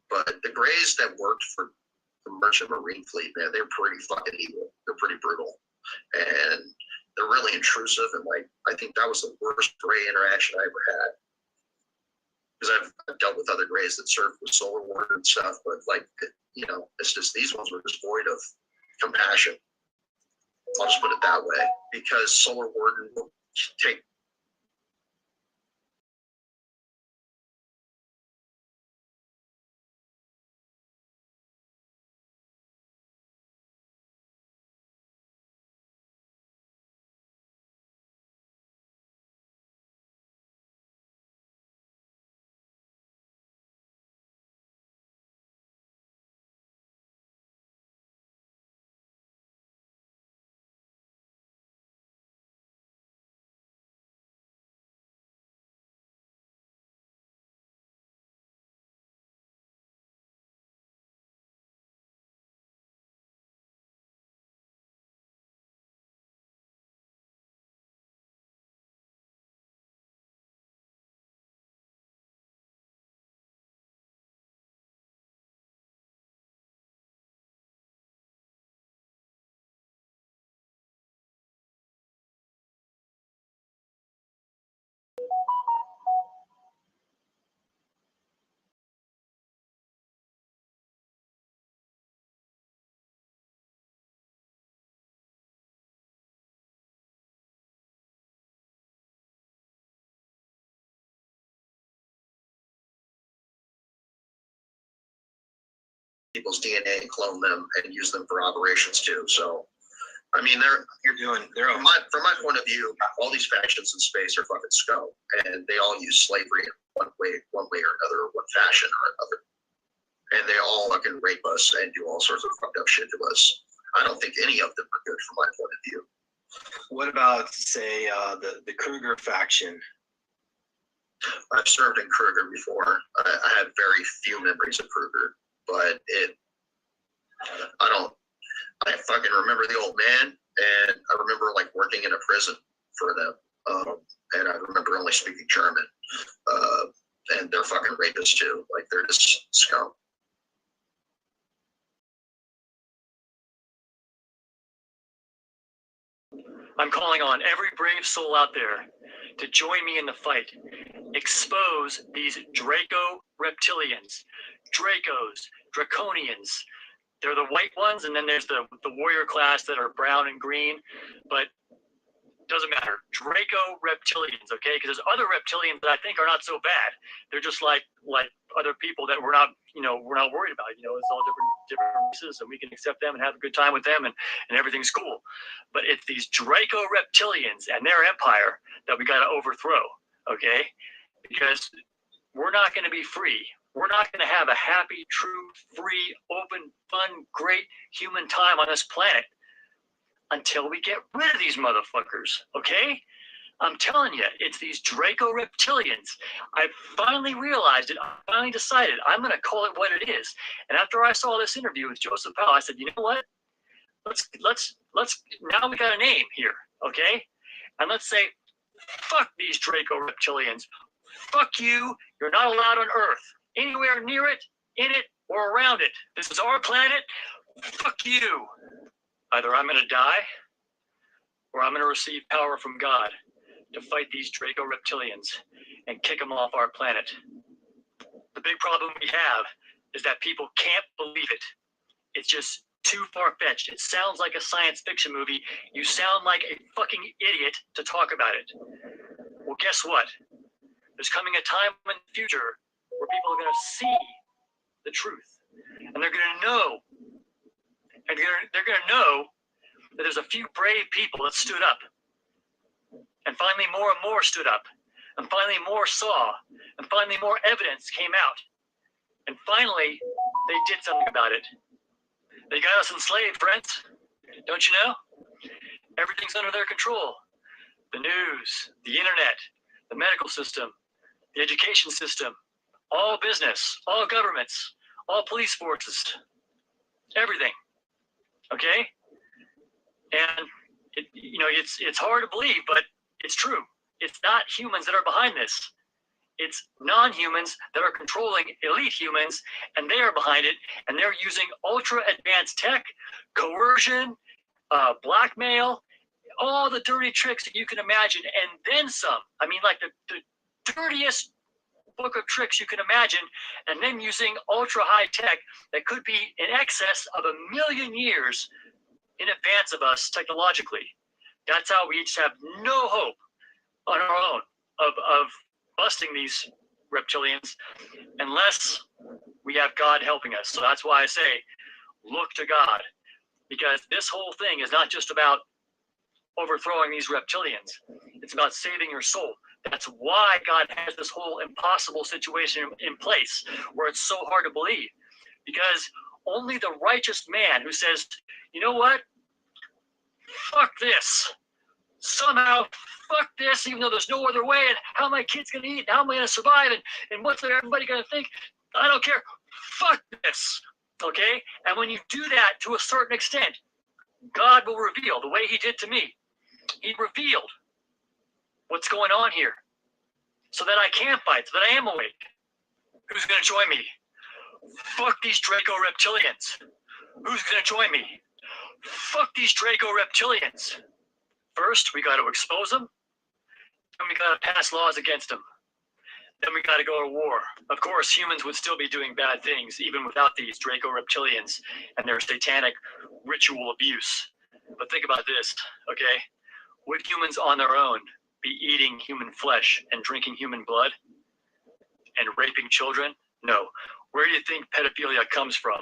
But the Greys that worked for the Merchant Marine Fleet, man, they're pretty fucking evil. They're pretty brutal, and they're really intrusive. And like I think that was the worst Grey interaction I ever had, because I've dealt with other Greys that served with Solar Warden and stuff, but like it's just these ones were just void of compassion. I'll just put it that way, because Solar Warden will take people's DNA and clone them and use them for operations too. So, I mean, from my point of view, all these factions in space are fucking scum, and they all use slavery in one way or another, one fashion or another, and they all fucking rape us and do all sorts of fucked up shit to us. I don't think any of them are good from my point of view. What about, say, the Kruger faction? I've served in Kruger before. I have very few memories of Kruger, but I fucking remember the old man, and I remember like working in a prison for them. And I remember only speaking German. And they're fucking rapists too. Like they're just scum. I'm calling on every brave soul out there to join me in the fight. Expose these Draco reptilians, Dracos, Draconians. They're the white ones, and then there's the warrior class that are brown and green, but doesn't matter. Draco reptilians, okay? Because there's other reptilians that I think are not so bad. They're just like other people that we're not worried about. It's all different races, and we can accept them and have a good time with them, and everything's cool. But it's these Draco reptilians and their empire that we got to overthrow, okay? Because we're not going to be free. We're not going to have a happy, true, free, open, fun, great human time on this planet until we get rid of these motherfuckers, okay? I'm telling you, it's these Draco reptilians. I finally realized it. I finally decided I'm going to call it what it is. And after I saw this interview with Joseph Powell, I said, you know what? Let's now we got a name here, okay? And let's say, fuck these Draco reptilians. Fuck you. You're not allowed on Earth. Anywhere near it, in it, or around it. This is our planet. Fuck you. Either I'm going to die, or I'm going to receive power from God to fight these Draco reptilians and kick them off our planet. The big problem we have is that people can't believe it. It's just too far-fetched. It sounds like a science fiction movie. You sound like a fucking idiot to talk about it. Well, guess what? There's coming a time in the future where people are going to see the truth. And they're going to know. And they're going to know that there's a few brave people that stood up. And finally more and more stood up. And finally more saw. And finally more evidence came out. And finally, they did something about it. They got us enslaved, friends. Don't you know? Everything's under their control. The news, the internet, the medical system, the education system, all business, all governments, all police forces, everything. Okay? And it's hard to believe, but it's true. It's not humans that are behind this. It's non-humans that are controlling elite humans, and they are behind it, and they're using ultra-advanced tech, coercion, blackmail, all the dirty tricks that you can imagine, and then some. I mean, like the dirtiest book of tricks you can imagine, and then using ultra-high tech that could be in excess of 1 million years in advance of us technologically. That's how we each have no hope on our own of busting these reptilians unless we have God helping us. So that's why I say, look to God, because this whole thing is not just about overthrowing these reptilians. It's about saving your soul. That's why God has this whole impossible situation in place where it's so hard to believe, because only the righteous man who says, you know what? Fuck this. Somehow, fuck this, even though there's no other way, and how are my kids going to eat, and how am I going to survive, and what's everybody going to think? I don't care. Fuck this. Okay? And when you do that to a certain extent, God will reveal the way he did to me. He revealed what's going on here so that I can fight, so that I am awake. Who's going to join me? Fuck these Draco reptilians. Who's going to join me? Fuck these Draco reptilians. First, we got to expose them, then we got to pass laws against them. Then we got to go to war. Of course, humans would still be doing bad things even without these Draco reptilians and their satanic ritual abuse. But think about this, okay? Would humans on their own be eating human flesh and drinking human blood and raping children? No. Where do you think pedophilia comes from?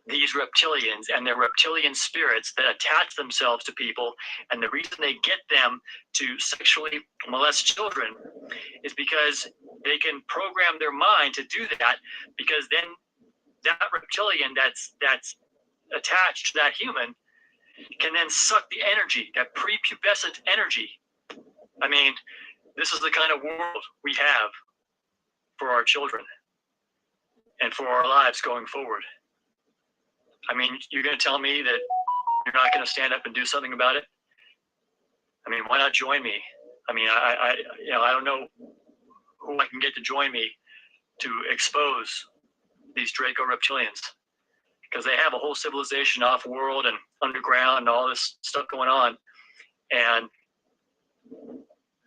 These reptilians and their reptilian spirits that attach themselves to people, and the reason they get them to sexually molest children is because they can program their mind to do that, because then that reptilian that's attached to that human can then suck the energy, that prepubescent energy. I mean, this is the kind of world we have for our children and for our lives going forward. I mean, you're going to tell me that you're not going to stand up and do something about it? I mean, why not join me? I mean, I don't know who I can get to join me to expose these Draco reptilians, because they have a whole civilization off-world and underground and all this stuff going on, and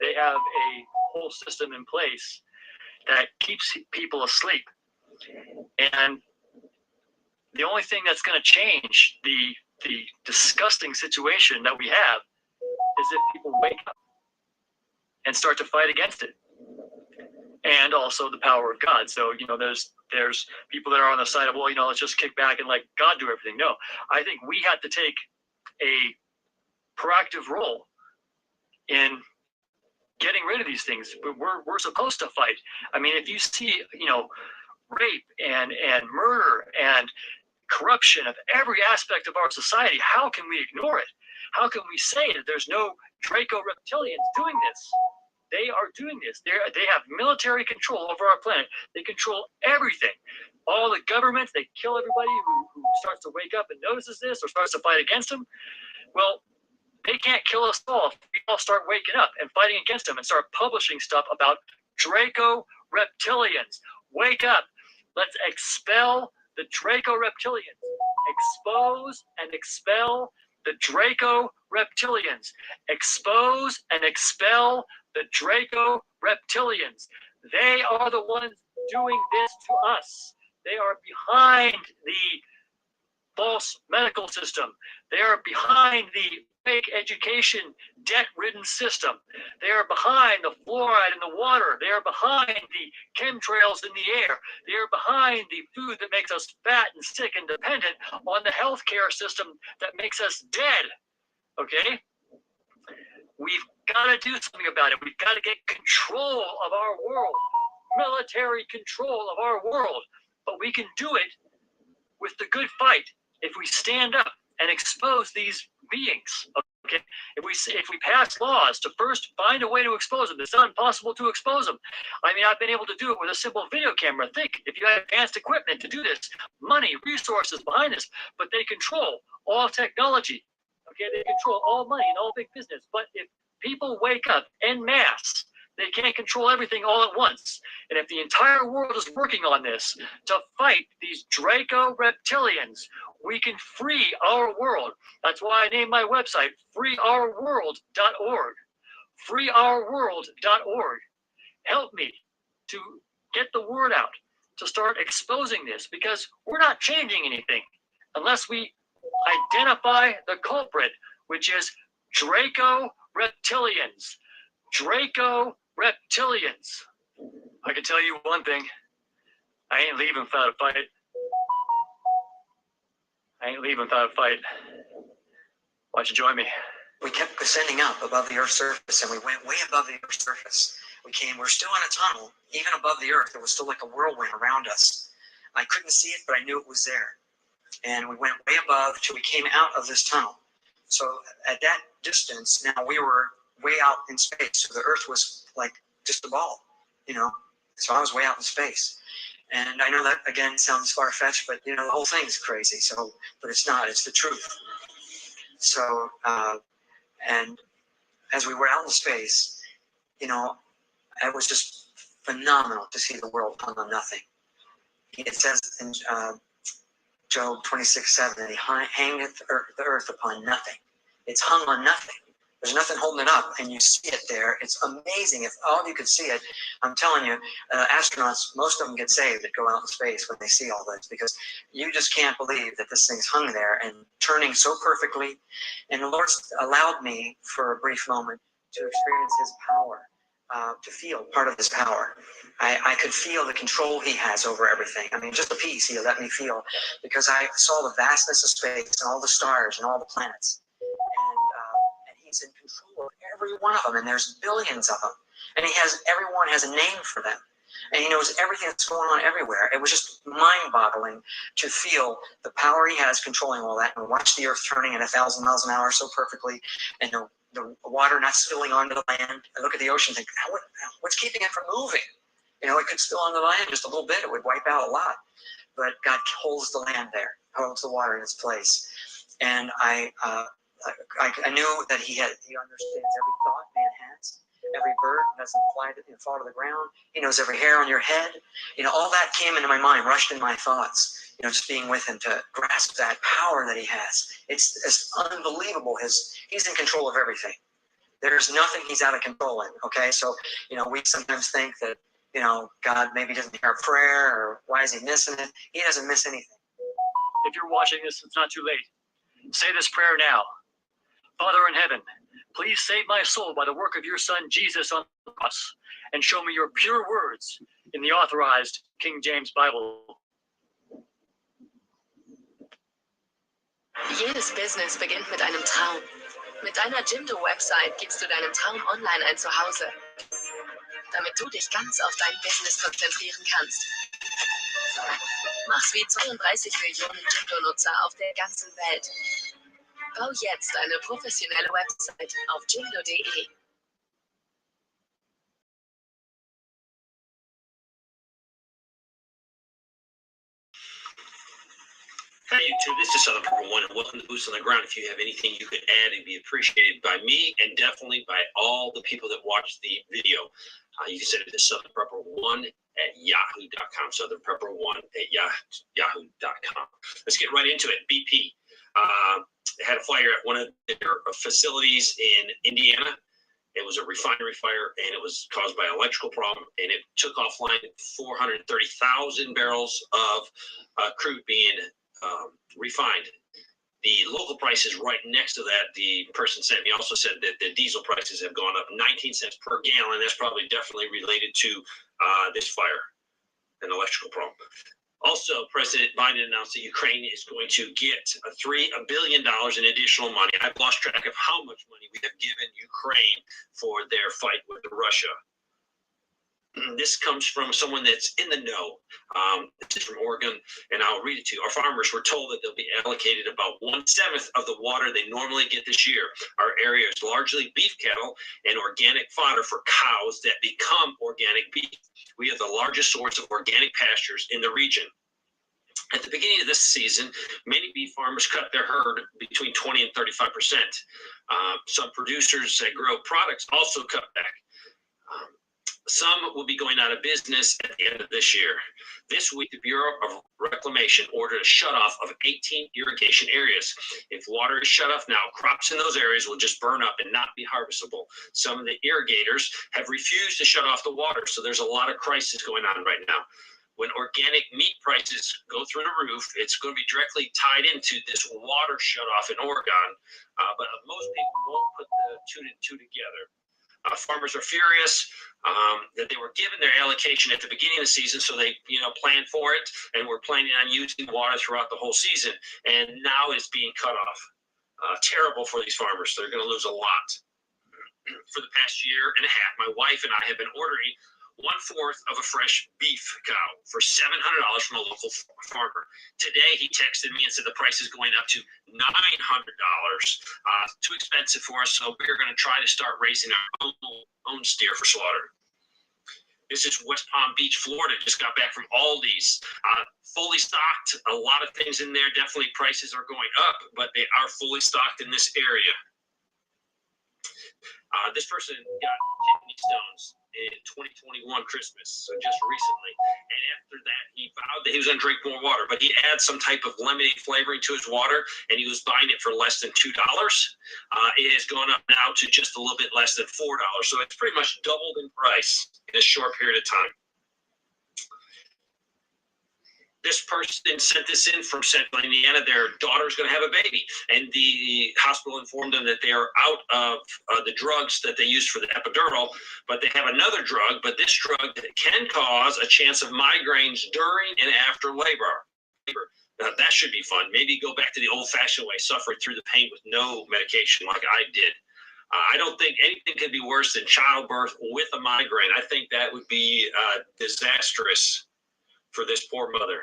they have a whole system in place that keeps people asleep. And the only thing that's going to change the disgusting situation that we have is if people wake up and start to fight against it. And also the power of God. So, there's people that are on the side of, well, let's just kick back and let God do everything. No, I think we have to take a proactive role in getting rid of these things. We're supposed to fight. I mean, if you see, rape and murder and corruption of every aspect of our society, how can we ignore it? How can we say that there's no Draco reptilians doing this? They are doing this. They have military control over our planet. They control everything. All the governments, they kill everybody who starts to wake up and notices this or starts to fight against them. Well, they can't kill us all if we all start waking up and fighting against them and start publishing stuff about Draco reptilians. Wake up. Let's expel the Draco reptilians. Expose and expel the Draco reptilians. Expose and expel the Draco reptilians. They are the ones doing this to us. They are behind the false medical system. They are behind the fake education, debt-ridden system. They are behind the fluoride in the water. They are behind the chemtrails in the air. They are behind the food that makes us fat and sick and dependent on the healthcare system that makes us dead. Okay? We've got to do something about it. We've got to get control of our world, military control of our world. But we can do it with the good fight if we stand up and expose these beings. Okay, if we pass laws to first find a way to expose them, it's not impossible to expose them. I mean, I've been able to do it with a simple video camera. Think, if you have advanced equipment to do this, money, resources behind this, but they control all technology. Okay, they control all money and all big business. But if people wake up en masse, they can't control everything all at once. And if the entire world is working on this to fight these Draco reptilians, we can free our world. That's why I named my website freeourworld.org. Freeourworld.org. Help me to get the word out, to start exposing this, because we're not changing anything unless we identify the culprit, which is Draco reptilians. Draco reptilians. I can tell you one thing. I ain't leaving without a fight. I ain't leaving without a fight. Why don't you join me? We kept ascending up above the Earth's surface, and we went way above the Earth's surface. We're still in a tunnel, even above the Earth. There was still like a whirlwind around us. I couldn't see it, but I knew it was there. And we went way above till we came out of this tunnel. So at that distance, now we were way out in space. So the Earth was like just a ball, So I was way out in space. And I know that, again, sounds far-fetched, but, the whole thing is crazy. But it's not. It's the truth. So, and as we were out in space, it was just phenomenal to see the world hung on nothing. It says in Job 26:7 that he hangeth the earth upon nothing. It's hung on nothing. There's nothing holding it up, and you see it there. It's amazing. If all of you could see it, I'm telling you, astronauts, most of them get saved that go out in space when they see all this, because you just can't believe that this thing's hung there and turning so perfectly. And the Lord allowed me for a brief moment to experience his power, to feel part of his power. I could feel the control he has over everything. I mean, just a piece he let me feel, because I saw the vastness of space and all the stars and all the planets. And he's in control of every one of them, and there's billions of them. And everyone has a name for them. And he knows everything that's going on everywhere. It was just mind-boggling to feel the power he has controlling all that and watch the earth turning at 1,000 miles an hour so perfectly, and the water not spilling onto the land. I look at the ocean and think, what's keeping it from moving? You know, it could spill onto the land just a little bit. It would wipe out a lot. But God holds the land there, holds the water in its place. And I knew that he understands every thought man has. Every bird doesn't fly to fall to the ground. He knows every hair on your head. You know, all that came into my mind, rushed in my thoughts. You know, just being with him to grasp that power that he has. It's unbelievable. He's in control of everything. There's nothing he's out of control in. Okay, so you know, we sometimes think that, you know, God maybe doesn't hear our prayer, or why is he missing it? He doesn't miss anything. If you're watching this, it's not too late. Say this prayer now. Father in heaven, please save my soul by the work of your Son Jesus on the cross, and show me your pure words in the authorized King James Bible. Jedes Business beginnt mit einem Traum. Mit deiner Jimdo-Website gibst du deinem Traum online ein Zuhause, damit du dich ganz auf dein Business konzentrieren kannst. Mach's wie 32 Millionen Jimdo-Nutzer auf der ganzen Welt. Bau jetzt eine professionelle Website auf jimdo.de. Hi YouTube, this is Southern Purple One, and welcome to Boots on the Ground. If you have anything you could add, it'd be appreciated by me and definitely by all the people that watch the video. You can send it to southernprepper1@yahoo.com. Southernprepper1@yahoo.com. Let's get right into it. BP had a fire at one of their facilities in Indiana. It was a refinery fire, and it was caused by an electrical problem, and it took offline 430,000 barrels of crude being refined. The local price is right next to that. The person sent me also said that the diesel prices have gone up 19 cents per gallon. That's probably definitely related to this fire, an electrical problem. Also, President Biden announced that Ukraine is going to get $3 billion in additional money. I've lost track of how much money we have given Ukraine for their fight with Russia. This comes from someone that's in the know. This is from Oregon, and I'll read it to you. Our farmers were told that they'll be allocated about 1/7 of the water they normally get this year. Our area is largely beef cattle and organic fodder for cows that become organic beef. We have the largest source of organic pastures in the region. At the beginning of this season, many beef farmers cut their herd between 20 and 35%. Some producers that grow products also cut back. Some will be going out of business at the end of this year. This week, the Bureau of Reclamation ordered a shutoff of 18 irrigation areas. If water is shut off now, crops in those areas will just burn up and not be harvestable. Some of the irrigators have refused to shut off the water, so there's a lot of crisis going on right now. When organic meat prices go through the roof, it's going to be directly tied into this water shutoff in Oregon, but most people won't put the two and two together. Farmers are furious that they were given their allocation at the beginning of the season, so they, planned for it and were planning on using water throughout the whole season. And now it's being cut off. Terrible for these farmers. They're going to lose a lot. For the past year and a half, my wife and I have been ordering 1/4 of a fresh beef cow for $700 from a local farmer. Today, he texted me and said the price is going up to $900. Too expensive for us, so we're going to try to start raising our own steer for slaughter. This is West Palm Beach, Florida. Just got back from Aldi's. Fully stocked. A lot of things in there. Definitely prices are going up, but they are fully stocked in this area. This person got kidney stones in 2021 Christmas, so just recently. And after that, he vowed that he was going to drink more water, but he adds some type of lemonade flavoring to his water, and he was buying it for less than $2. It has gone up now to just a little bit less than $4, so it's pretty much doubled in price in a short period of time. This person sent this in from Central Indiana. Their daughter's going to have a baby, and the hospital informed them that they are out of the drugs that they use for the epidural, but they have another drug, but this drug can cause a chance of migraines during and after labor. Now, that should be fun. Maybe go back to the old-fashioned way, suffering through the pain with no medication like I did. I don't think anything could be worse than childbirth with a migraine. I think that would be disastrous for this poor mother.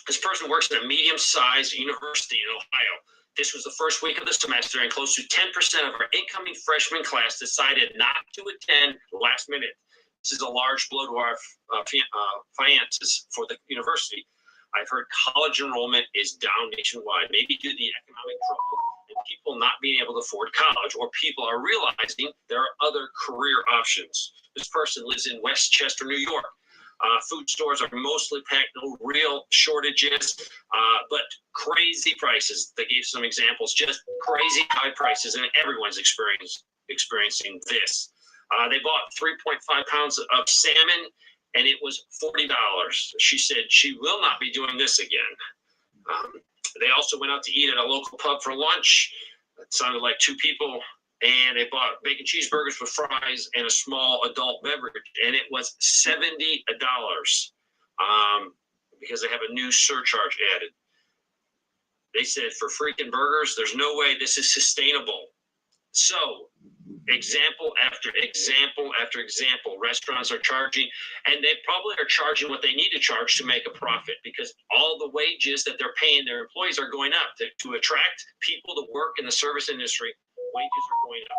This person works in a medium-sized university in Ohio. This was the first week of the semester, and close to 10% of our incoming freshman class decided not to attend last minute. This is a large blow to our finances for the university. I've heard college enrollment is down nationwide, maybe due to the economic trouble and people not being able to afford college, or people are realizing there are other career options. This person lives in Westchester, New York. Food stores are mostly packed, no real shortages, but crazy prices. They gave some examples, just crazy high prices, and everyone's experiencing this. They bought 3.5 pounds of salmon, and it was $40. She said she will not be doing this again. They also went out to eat at a local pub for lunch. It sounded like 2 people. And they bought bacon cheeseburgers with fries and a small adult beverage, and it was $70 because they have a new surcharge added. They said for freaking burgers, there's no way this is sustainable. So example after example after example, restaurants are charging, and they probably are charging what they need to charge to make a profit, because all the wages that they're paying their employees are going up. To attract people to work in the service industry, wages are going up.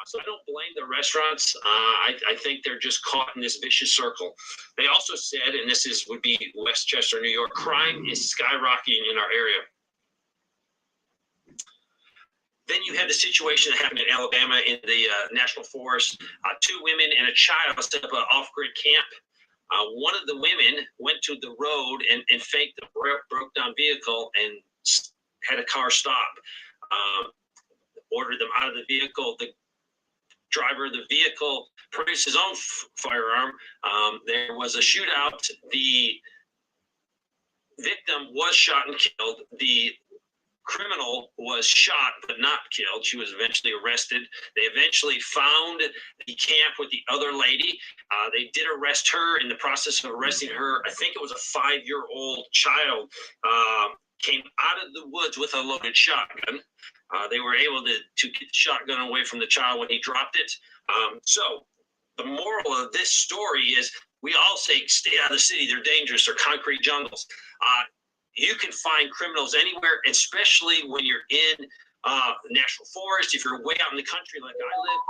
So I don't blame the restaurants. I think they're just caught in this vicious circle. They also said, and this would be Westchester, New York, crime is skyrocketing in our area. Then you had the situation that happened in Alabama in the National Forest. 2 women and a child set up an off-grid camp. One of the women went to the road and faked a broke down vehicle and had a car stop. Ordered them out of the vehicle. The driver of the vehicle produced his own firearm. There was a shootout. The victim was shot and killed. The criminal was shot but not killed. She was eventually arrested. They eventually found the camp with the other lady. They did arrest her. In the process of arresting her, I think it was a 5-year-old child, came out of the woods with a loaded shotgun. They were able to get the shotgun away from the child when he dropped it. So the moral of this story is we all say, stay out of the city. They're dangerous. They're concrete jungles. You can find criminals anywhere, especially when you're in national forest. If you're way out in the country like I live,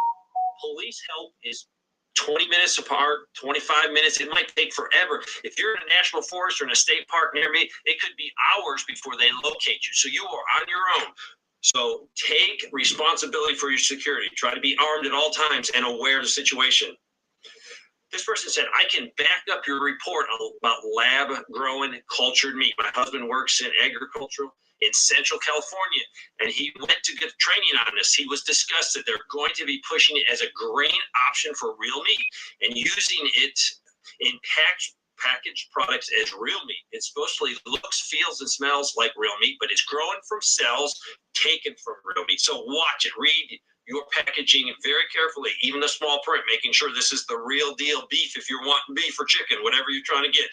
police help is 20 minutes apart, 25 minutes. It might take forever. If you're in a national forest or in a state park near me, it could be hours before they locate you. So you are on your own. So take responsibility for your security. Try to be armed at all times and aware of the situation. This person said, I can back up your report about lab-grown cultured meat. My husband works in agricultural in Central California, and he went to get training on this. He was disgusted. They're going to be pushing it as a grain option for real meat and using it in packaged products as real meat. It supposedly looks, feels, and smells like real meat, but it's growing from cells taken from real meat. So watch it, read your packaging very carefully, even the small print, making sure this is the real deal beef if you're wanting beef or chicken, whatever you're trying to get.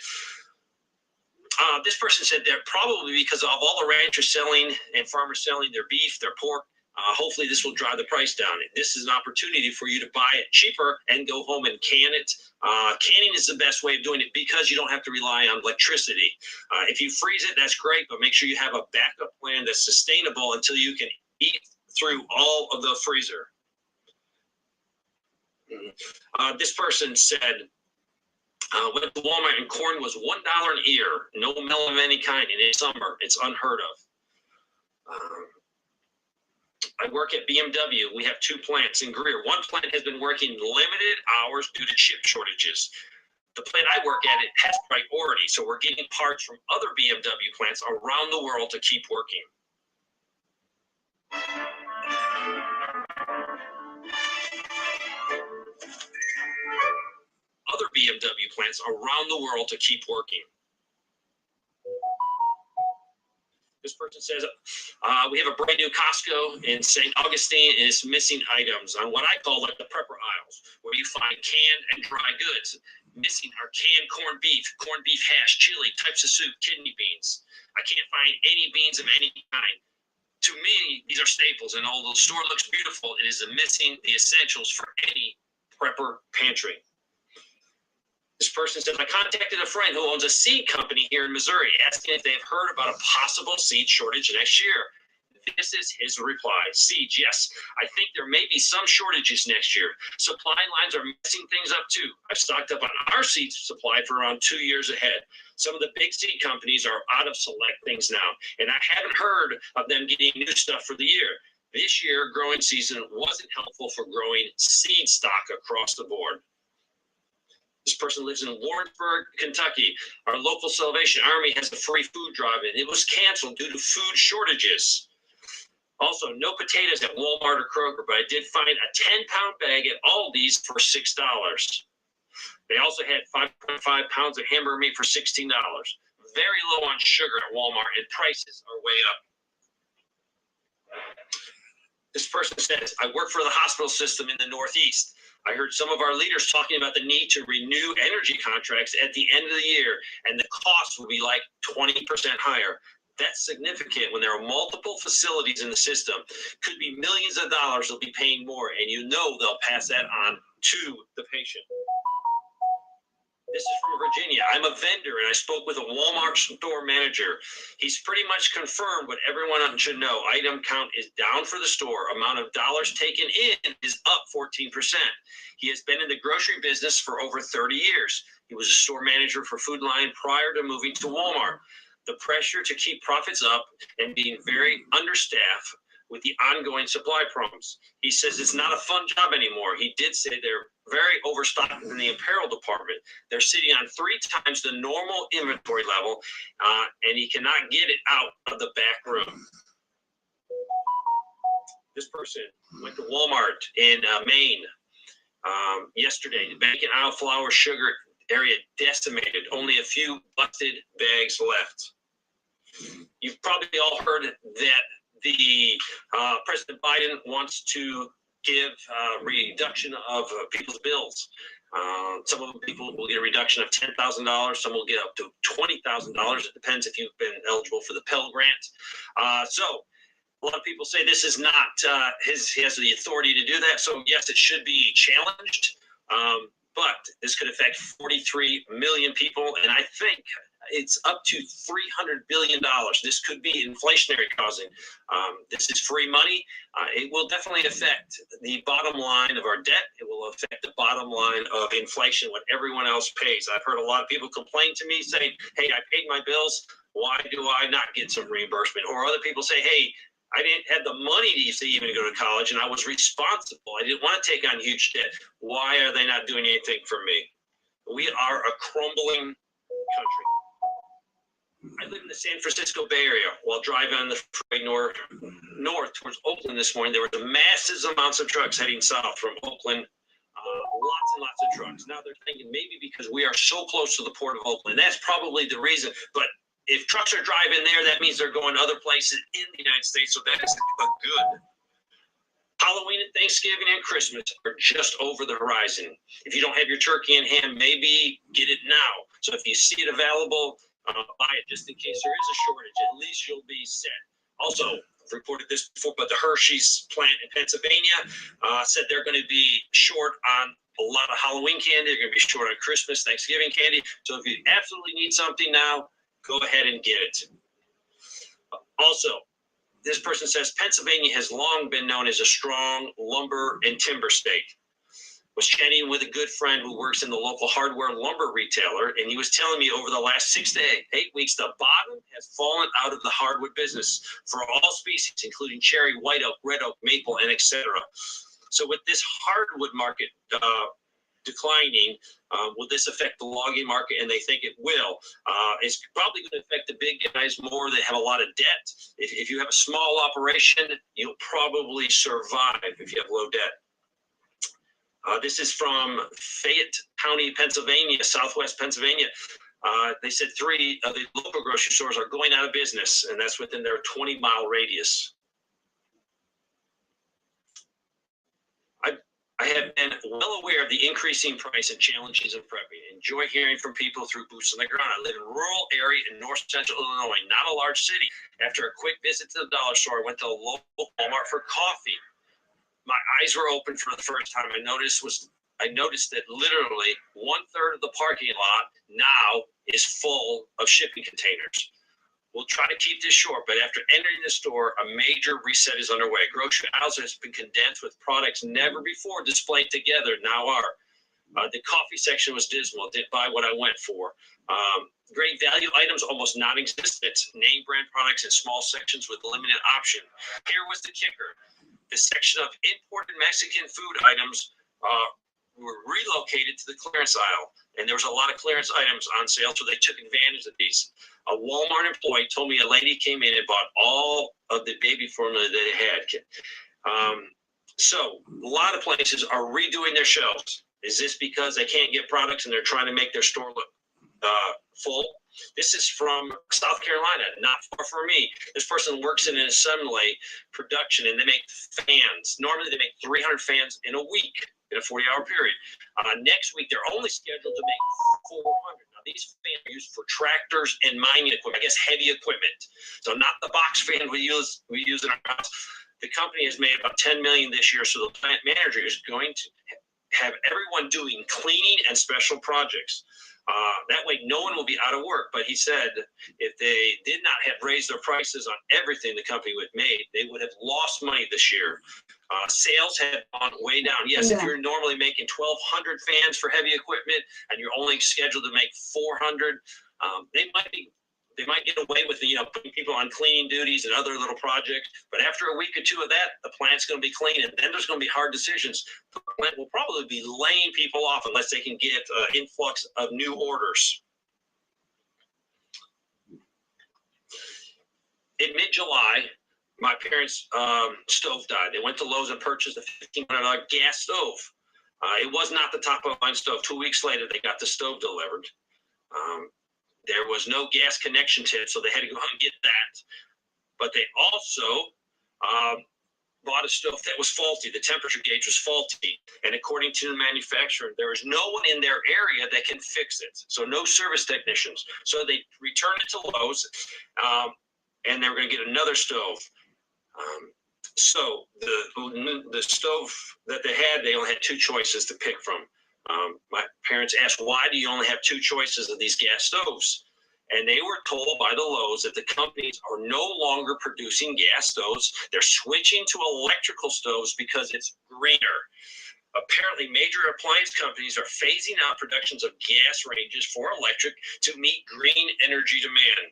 This person said that probably because of all the ranchers selling and farmers selling their beef, their pork, hopefully this will drive the price down. This is an opportunity for you to buy it cheaper and go home and can it. Canning is the best way of doing it because you don't have to rely on electricity. If you freeze it, that's great, but make sure you have a backup plan that's sustainable until you can eat through all of the freezer. This person said, went to Walmart and corn was $1 an ear, no melon of any kind, and in summer, it's unheard of. I work at BMW. We have 2 plants in Greer. One plant has been working limited hours due to chip shortages. The plant I work at, it has priority, so we're getting parts from other BMW plants around the world to keep working. Other BMW plants around the world to keep working. This person says, we have a brand new Costco in St. Augustine, and it's missing items on what I call like the prepper aisles, where you find canned and dry goods. Missing are canned corned beef hash, chili, types of soup, kidney beans. I can't find any beans of any kind. To me, these are staples, and although the store looks beautiful, it is missing the essentials for any prepper pantry. This person says, I contacted a friend who owns a seed company here in Missouri, asking if they've heard about a possible seed shortage next year. This is his reply. Seeds, yes. I think there may be some shortages next year. Supply lines are messing things up too. I've stocked up on our seed supply for around 2 years ahead. Some of the big seed companies are out of select things now, and I haven't heard of them getting new stuff for the year. This year, growing season wasn't helpful for growing seed stock across the board. This person lives in Warrensburg, Kentucky. Our local Salvation Army has a free food drive, and it was canceled due to food shortages. Also, no potatoes at Walmart or Kroger, but I did find a 10-pound bag at Aldi's for $6. They also had 5.5 pounds of hamburger meat for $16. Very low on sugar at Walmart, and prices are way up. This person says, I work for the hospital system in the Northeast. I heard some of our leaders talking about the need to renew energy contracts at the end of the year, and the cost will be like 20% higher. That's significant when there are multiple facilities in the system. Could be millions of dollars they'll be paying more, and you know they'll pass that on to the patient. This is from Virginia. I'm a vendor, and I spoke with a Walmart store manager. He's pretty much confirmed what everyone should know. Item count is down for the store. Amount of dollars taken in is up 14%. He has been in the grocery business for over 30 years. He was a store manager for Food Lion prior to moving to Walmart. The pressure to keep profits up and being very understaffed with the ongoing supply problems. He says it's not a fun job anymore. He did say they're very overstocked in the apparel department. They're sitting on 3 times the normal inventory level, and he cannot get it out of the back room. This person went to Walmart in Maine yesterday. The bacon, aisle, flour, sugar area decimated. Only a few busted bags left. You've probably all heard that the President Biden wants to give reduction of people's bills. Some of them people will get a reduction of $10,000. Some will get up to $20,000. It depends if you've been eligible for the Pell Grant. So a lot of people say this is not he has the authority to do that. So yes, it should be challenged. But this could affect 43 million people, and I think it's up to $300 billion. This could be inflationary causing. This is free money. It will definitely affect the bottom line of our debt. It will affect the bottom line of inflation, what everyone else pays. I've heard a lot of people complain to me saying, hey, I paid my bills. Why do I not get some reimbursement? Or other people say, hey, I didn't have the money to even go to college, and I was responsible. I didn't want to take on huge debt. Why are they not doing anything for me? We are a crumbling country. I live in the San Francisco Bay Area. While driving on the freeway north towards Oakland this morning, there were massive amounts of trucks heading south from Oakland. Lots and lots of trucks. Now they're thinking maybe because we are so close to the port of Oakland. That's probably the reason. But if trucks are driving there, that means they're going other places in the United States. So that is a good. Halloween and Thanksgiving and Christmas are just over the horizon. If you don't have your turkey in hand, maybe get it now. So if you see it available, buy it just in case there is a shortage. At least you'll be set. Also, I've reported this before, but the Hershey's plant in Pennsylvania said they're going to be short on a lot of Halloween candy. They're going to be short on Christmas, Thanksgiving candy. So if you absolutely need something now, go ahead and get it. Also, this person says Pennsylvania has long been known as a strong lumber and timber state. Was chatting with a good friend who works in the local hardware lumber retailer, and he was telling me over the last 6 to 8 weeks, the bottom has fallen out of the hardwood business for all species, including cherry, white oak, red oak, maple, and etc. So with this hardwood market declining, will this affect the logging market? And they think it will. It's probably going to affect the big guys more that have a lot of debt. If you have a small operation, you'll probably survive if you have low debt. This is from Fayette County, Pennsylvania, Southwest Pennsylvania. They said 3 of the local grocery stores are going out of business, and that's within their 20-mile radius. I have been well aware of the increasing price and challenges of prepping. Enjoy hearing from people through boots on the ground. I live in a rural area in north central Illinois, not a large city. After a quick visit to the dollar store, I went to a local Walmart for coffee. My eyes were open for the first time. I noticed that literally 1/3 of the parking lot now is full of shipping containers. We'll try to keep this short, but after entering the store, a major reset is underway. Grocery aisles has been condensed with products never before displayed together, now are. The coffee section was dismal. Didn't buy what I went for. Great value items almost non-existent. Name brand products in small sections with limited option. Here was the kicker. The section of imported Mexican food items were relocated to the clearance aisle, and there was a lot of clearance items on sale, so they took advantage of these. A Walmart employee told me a lady came in and bought all of the baby formula that they had. So a lot of places are redoing their shelves. Is this because they can't get products and they're trying to make their store look full? This is from South Carolina, not far from me. This person works in an assembly production, and they make fans. Normally, they make 300 fans in a week in a 40-hour period. Next week, they're only scheduled to make 400. Now, these fans are used for tractors and mining equipment, I guess heavy equipment. So not the box fan we use in our house. The company has made about $10 million this year, so the plant manager is going to have everyone doing cleaning and special projects. That way, no one will be out of work. But he said if they did not have raised their prices on everything the company would made, they would have lost money this year. Sales have gone way down. Yes, if you're normally making 1,200 fans for heavy equipment and you're only scheduled to make 400, they might get away with putting people on cleaning duties and other little projects. But after a week or two of that, the plant's going to be clean, and then there's going to be hard decisions. The plant will probably be laying people off unless they can get an influx of new orders. In mid-July, my parents' stove died. They went to Lowe's and purchased a $1,500 gas stove. It was not the top-of-the-line stove. 2 weeks later, they got the stove delivered. There was no gas connection tip, so they had to go out and get that. But they also bought a stove that was faulty. The temperature gauge was faulty. And according to the manufacturer, there is no one in their area that can fix it. So no service technicians. So they returned it to Lowe's, and they were going to get another stove. So the stove that they only had two choices to pick from. My parents asked, why do you only have two choices of these gas stoves? And they were told by the Lowe's that the companies are no longer producing gas stoves. They're switching to electrical stoves because it's greener. Apparently, major appliance companies are phasing out productions of gas ranges for electric to meet green energy demand.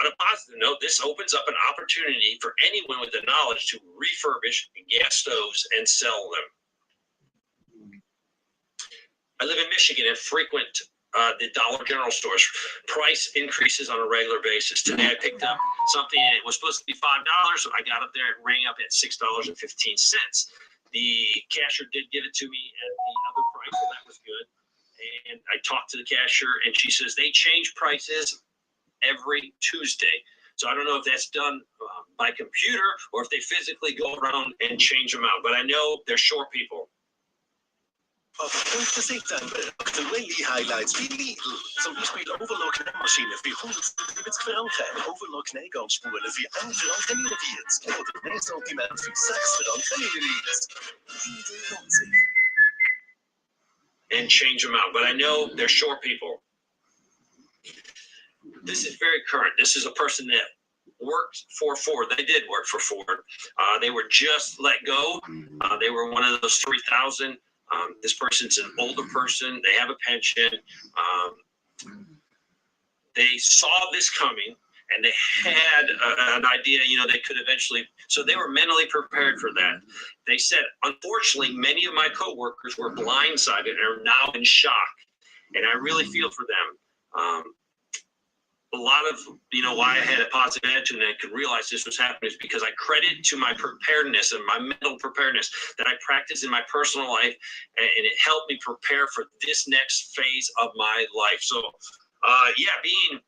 On a positive note, this opens up an opportunity for anyone with the knowledge to refurbish gas stoves and sell them. I live in Michigan and frequent the Dollar General stores. Price increases on a regular basis. Today I picked up something, and it was supposed to be $5. So I got up there, it rang up at $6.15. The cashier did give it to me at the other price, so that was good. And I talked to the cashier, and she says they change prices every Tuesday. So I don't know if that's done by computer or if they physically go around and change them out. But I know they're short people. Op 5 september actuele highlights bij Lidl. Zum Beispiel Overlock-Nähmaschine für 170 Franken, Overlock-Nähgarnspulen für 1,49 Franken oder Nähsortiment für 6,99 Franken. Lidl lohnt sich. And change them out. But I know they're short people. This is very current. This is a person that worked for Ford. They did work for Ford. They were just let go. They were one of those 3,000. This person's an older person. They have a pension. They saw this coming, and they had an idea, they could eventually. So they were mentally prepared for that. They said, unfortunately, many of my coworkers were blindsided and are now in shock. And I really feel for them. A lot of, why I had a positive attitude and I could realize this was happening is because I credit to my preparedness and my mental preparedness that I practiced in my personal life, and it helped me prepare for this next phase of my life. So, being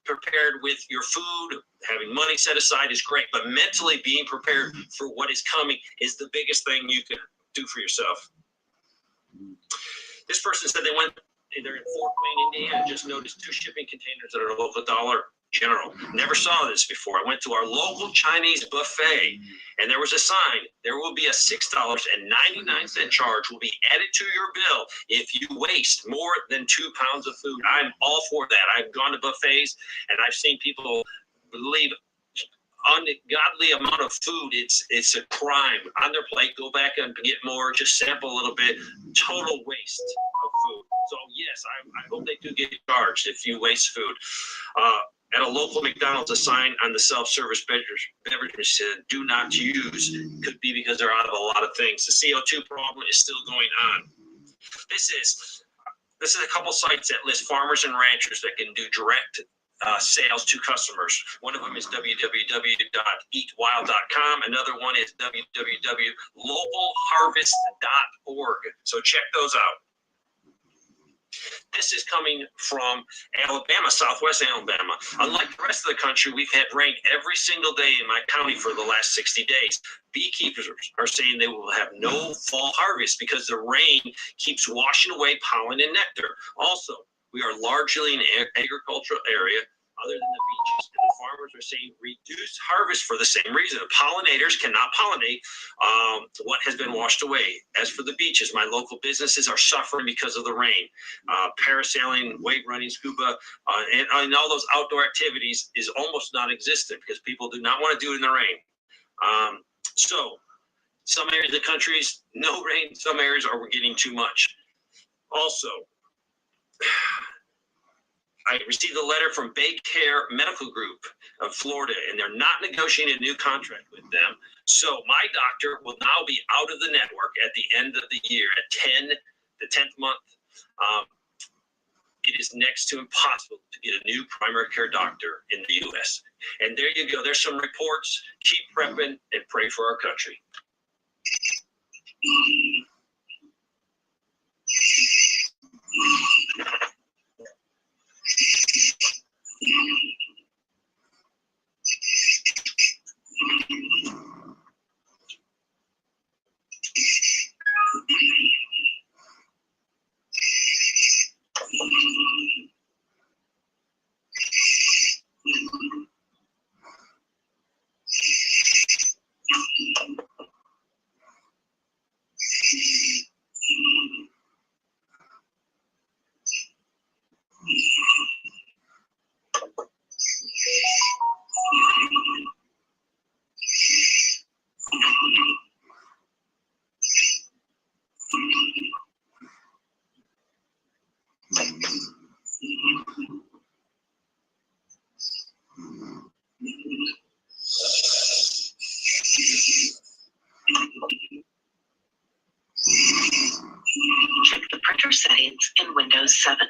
prepared with your food, having money set aside is great, but mentally being prepared for what is coming is the biggest thing you can do for yourself. This person said they're in Fort Wayne, Indiana, just noticed 2 shipping containers that are a local Dollar General. Never saw this before. I went to our local Chinese buffet, and there was a sign. There will be a $6.99 charge will be added to your bill if you waste more than 2 pounds of food. I'm all for that. I've gone to buffets, and I've seen people leave ungodly amount of food. It's a crime on their plate. Go back and get more. Just sample a little bit. Total waste of food. So yes, I hope they do get charged if you waste food. At a local McDonald's, a sign on the self-service beverage machine, "Do not use," could be because they're out of a lot of things. The CO2 problem is still going on. This is a couple sites that list farmers and ranchers that can do direct sales to customers. One of them is www.eatwild.com. Another one is www.localharvest.org. So check those out. This is coming from Alabama, southwest Alabama. Unlike the rest of the country, we've had rain every single day in my county for the last 60 days. Beekeepers are saying they will have no fall harvest because the rain keeps washing away pollen and nectar. Also, we are largely an agricultural area other than the beaches, and the farmers are saying reduce harvest for the same reason. The pollinators cannot pollinate what has been washed away. As for the beaches, my local businesses are suffering because of the rain. Parasailing, wave running, scuba, and all those outdoor activities is almost non-existent because people do not want to do it in the rain. So some areas of the country, no rain. Some areas are getting too much. Also, I received a letter from Bay Care Medical Group of Florida, and they're not negotiating a new contract with them. So my doctor will now be out of the network at the end of the year, at the 10th month. It is next to impossible to get a new primary care doctor in the U.S. And there you go. There's some reports. Keep prepping and pray for our country. Check the printer settings in Windows 7.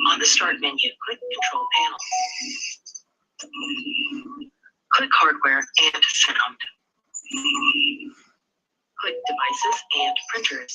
On the Start menu, click Control Panel. Click Hardware and Sound. Click Devices and Printers.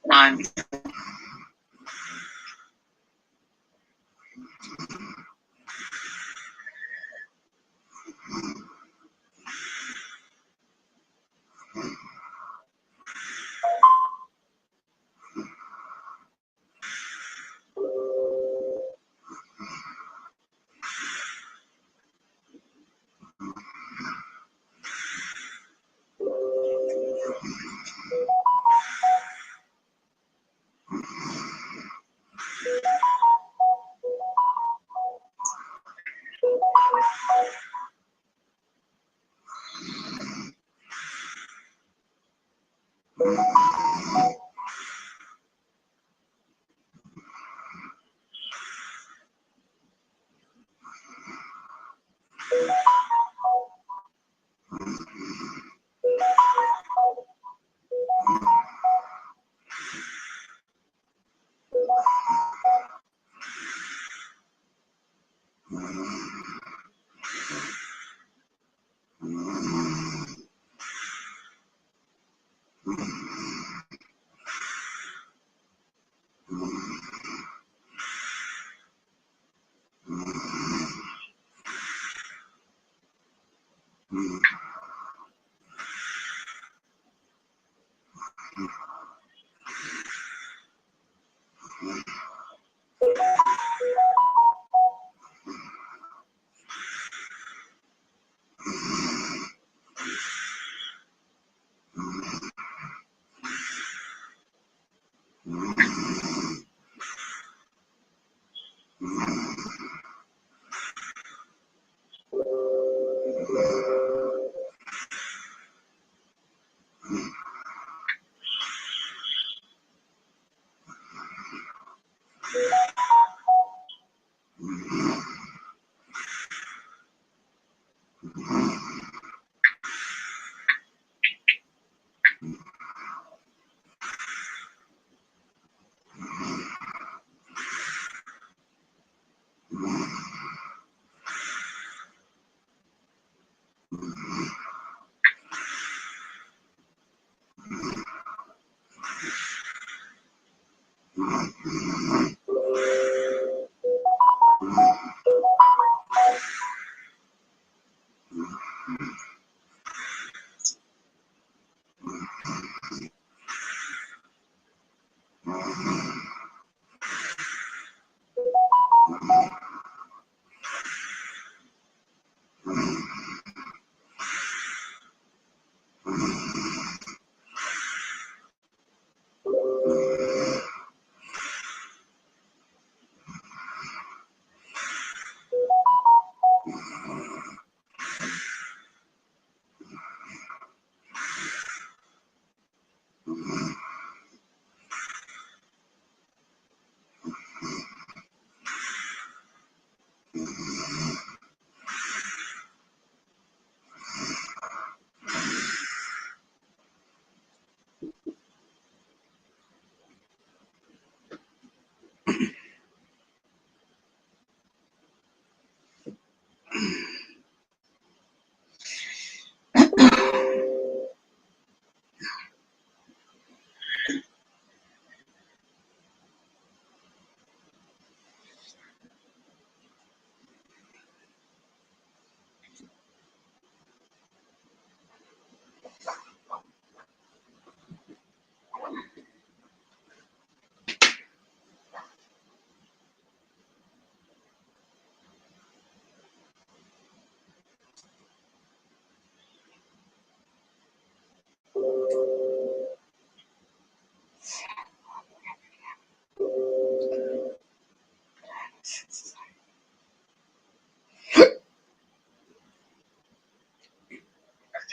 9.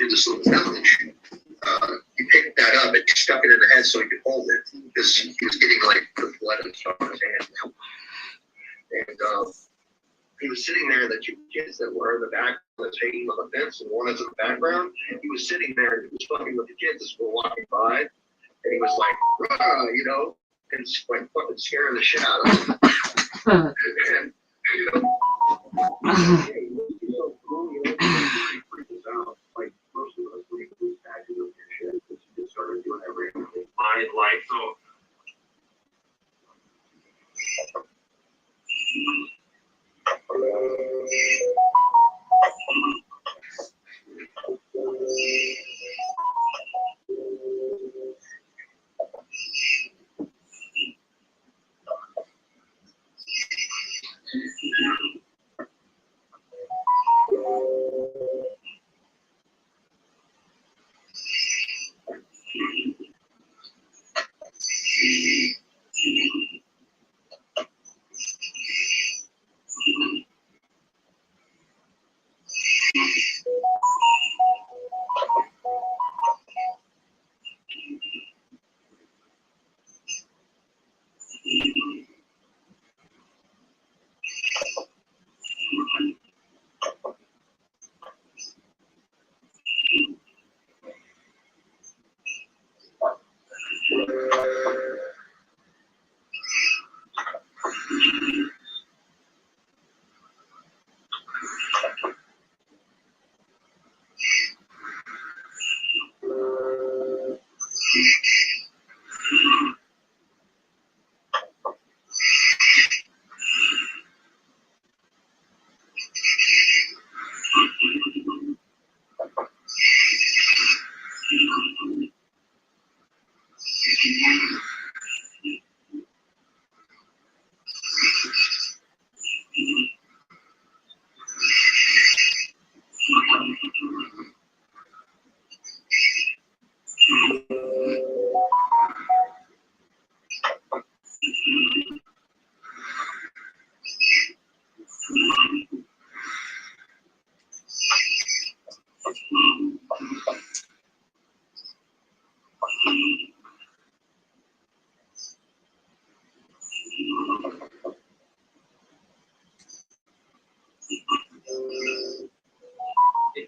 through this little village. He picked that up and stuck it in the head so he could hold it because he was getting like the blood and stuff in his hand. And he was sitting there. The two kids that were in the back was hanging on the fence, and one is in the background. He was sitting there and he was fucking with the kids as we were walking by, and he was like, rah, you know, and like fucking scaring the shit out of him. And you know, hey, it's so cool, you know, he freaked us out. Like most of us, we lose patches of your shit because you just started doing everything. My life, so.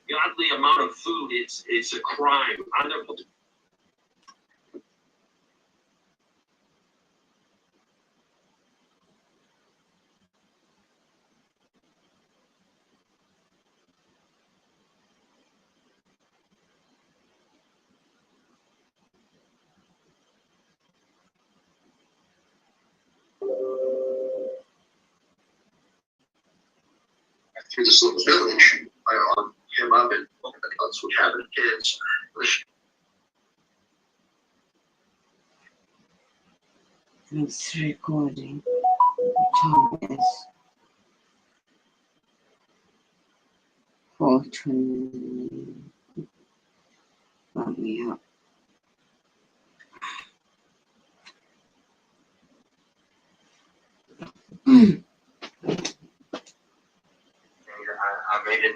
Godly amount of food, it's a crime. Through this little village, I armed him up and that's what happened to kids. It's recording. What time is 4:20. Let me up. I made it.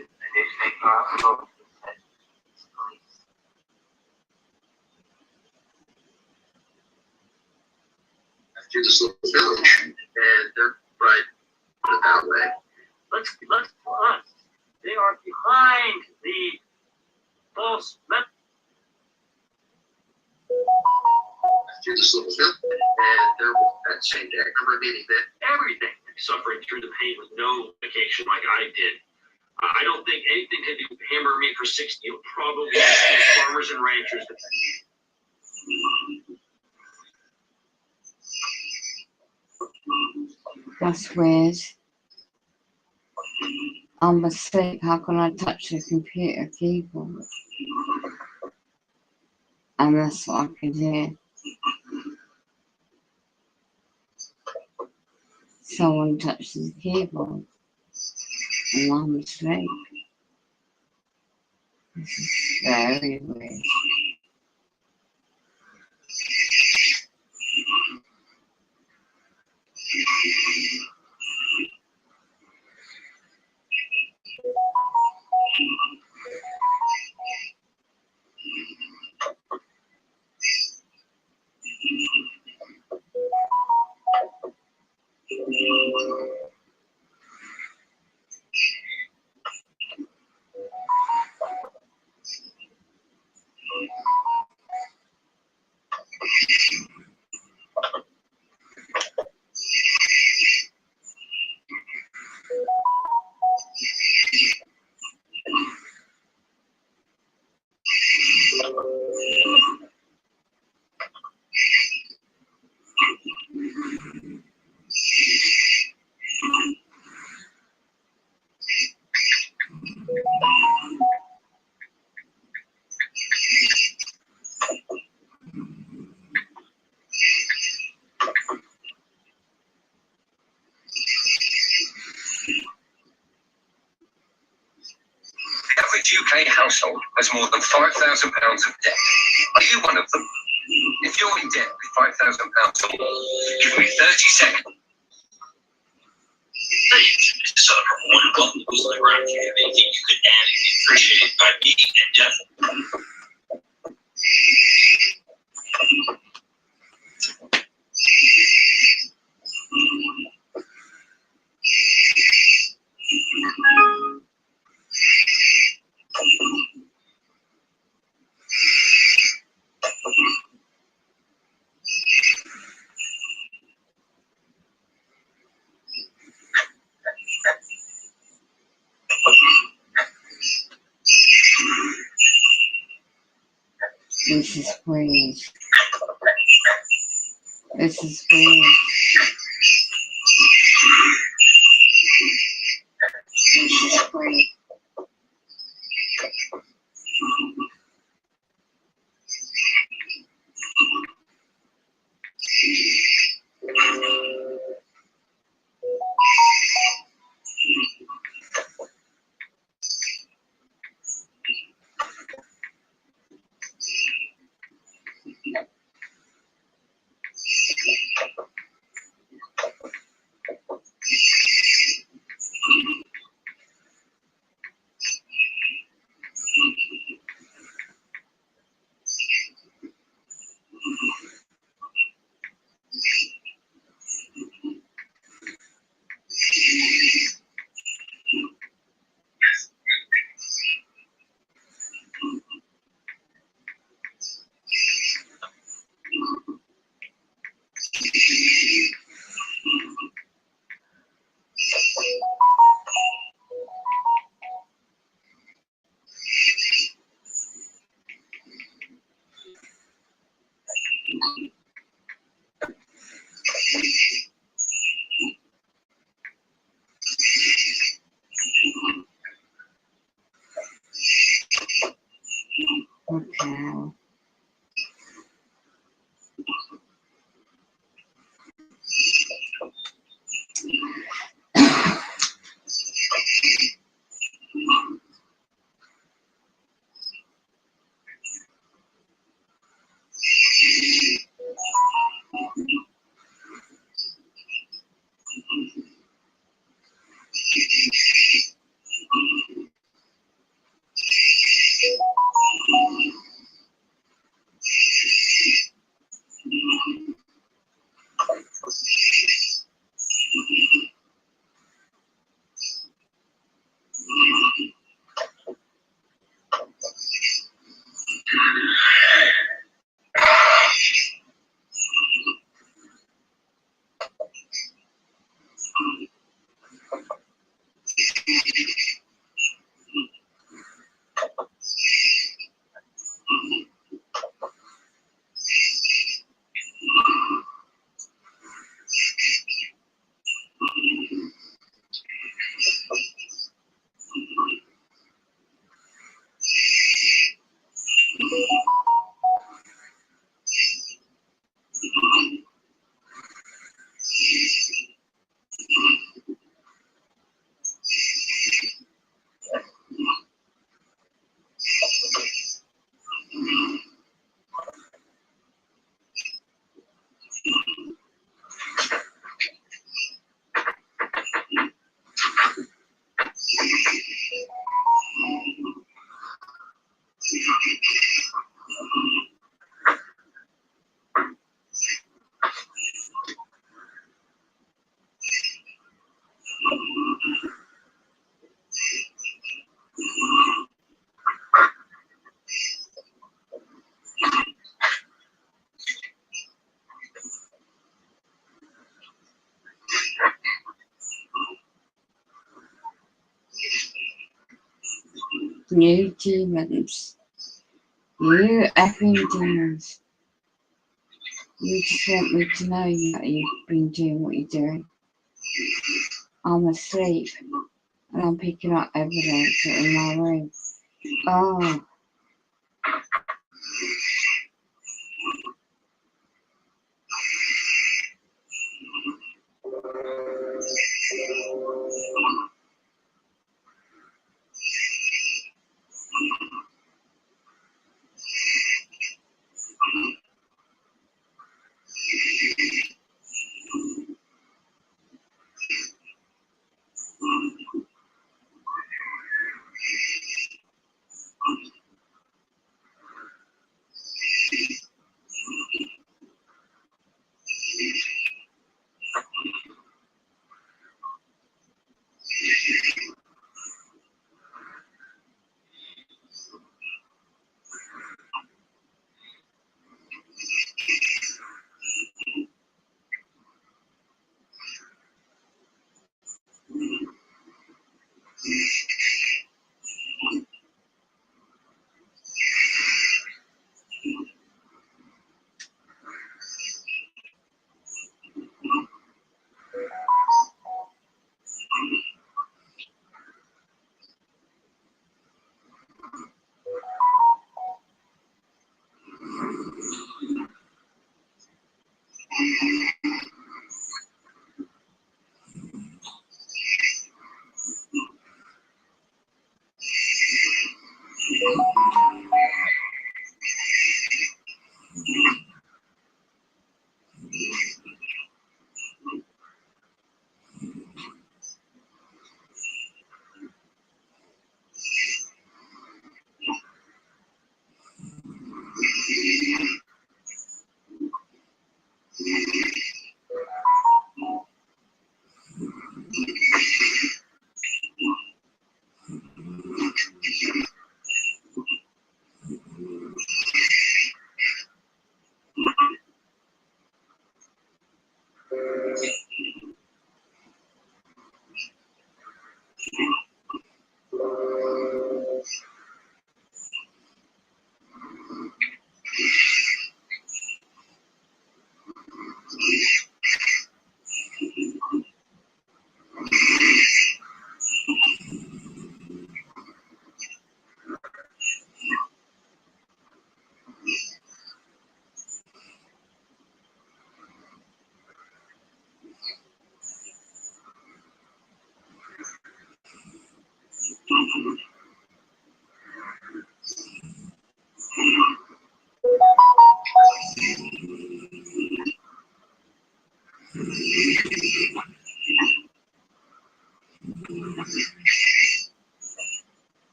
Through this little village, and they're right that way. Let's they are behind the false method. Through this little village, and they're that same day. I remember meeting that everything, suffering through the pain with no medication like I did. I don't think anything can do hamburger meat for 60. You'll probably farmers and ranchers. That's weird. I'm asleep. How can I touch the computer keyboard? And that's what I can hear. Someone touches the keyboard. And I'm asleep. This is very weird. The average UK household has more than £5,000 of debt. Are you one of them? If you're in debt with £5,000 or more, give me 30 seconds. So one button was like around here. Anything you could add and appreciate it by me and Jeff. This is weird. This is weird. This is weird. Okay. New demons. You effing demons. You just want me to know that you've been doing what you're doing. I'm asleep and I'm picking up evidence in my room. Oh.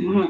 Mm-hmm.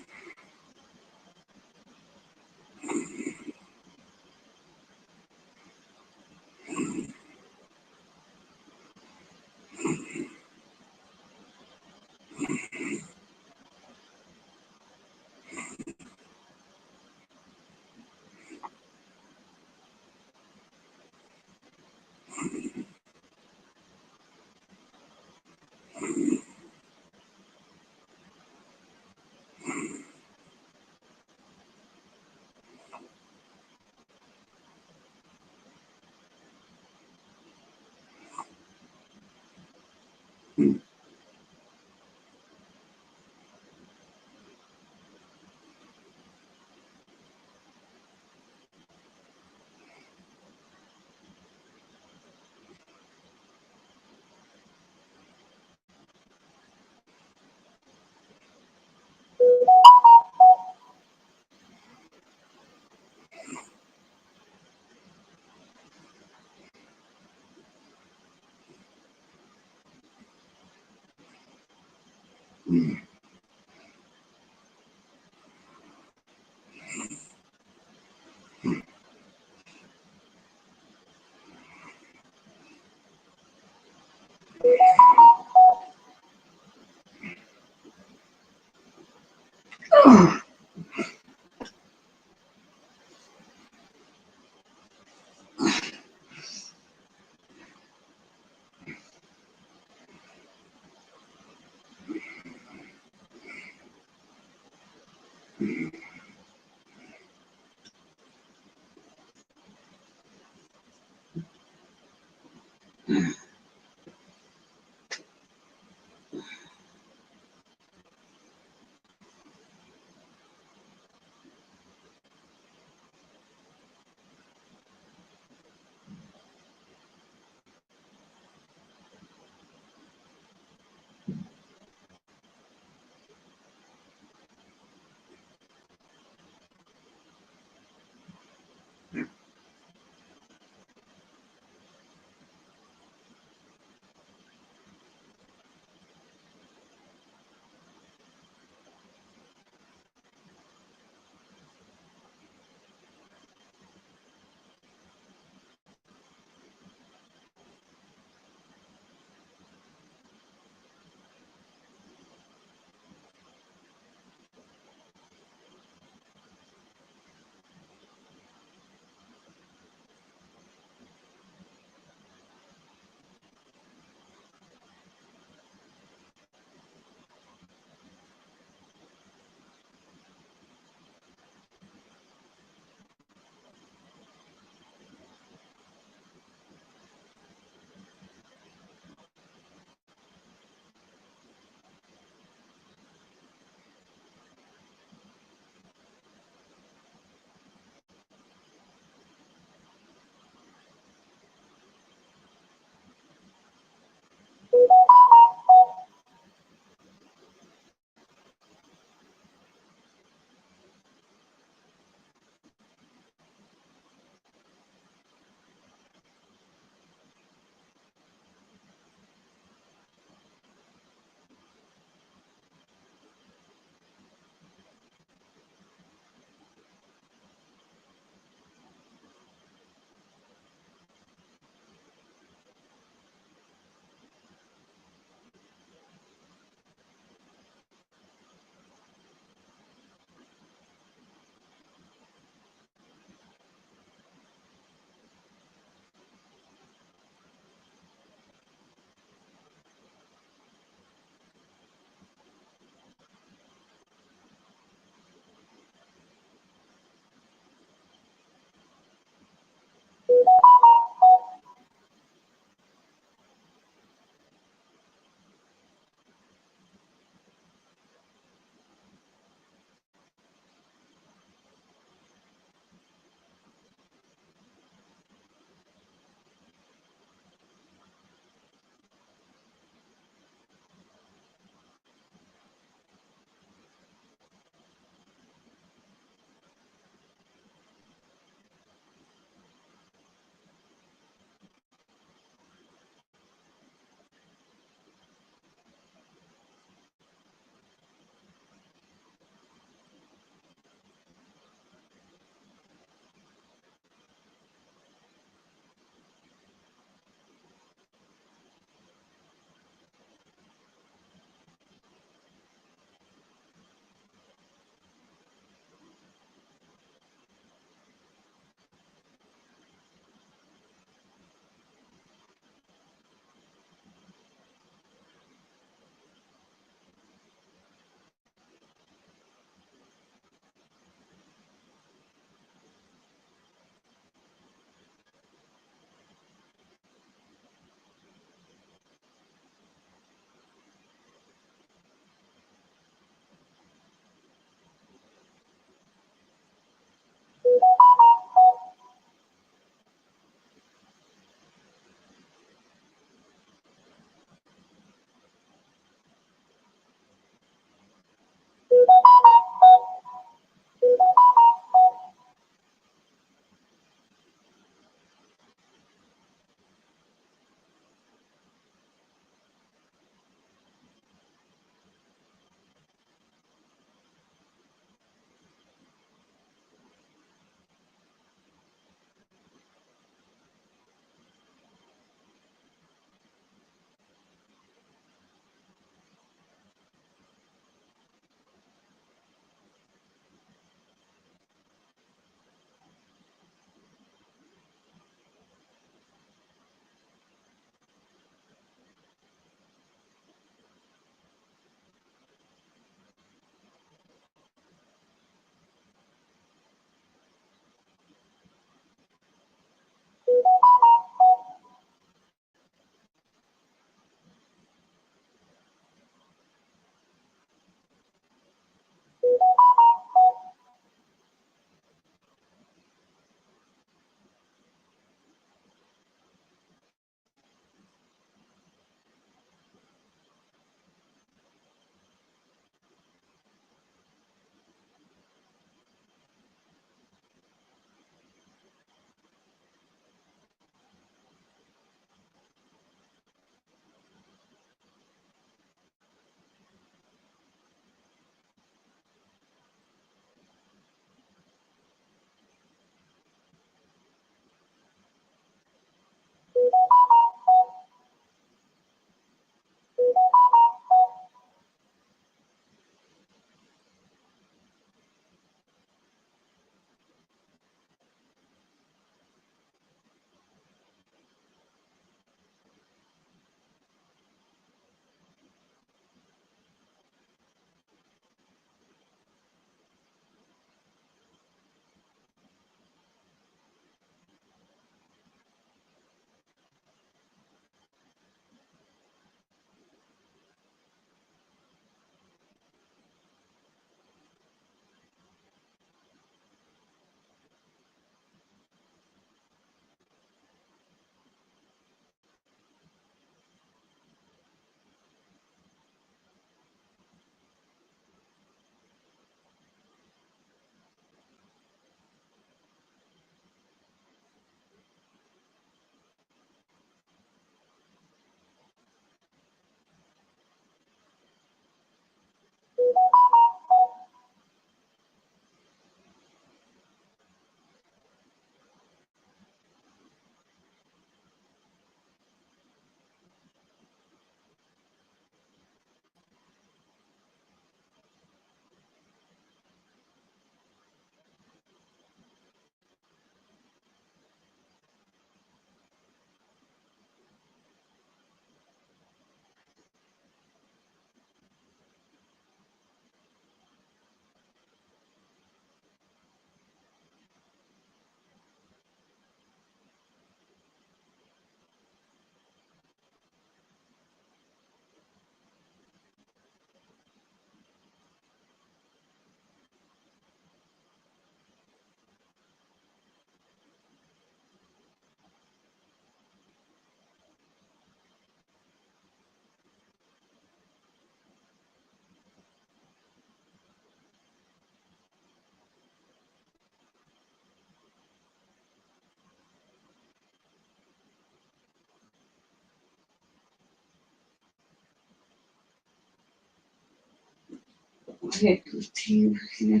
head with tears, yeah.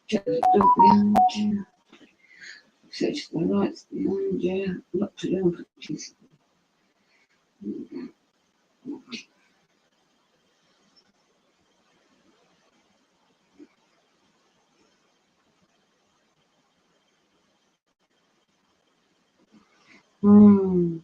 Shut the door behind you. Search the lights behind you. Lock the door. Hmm.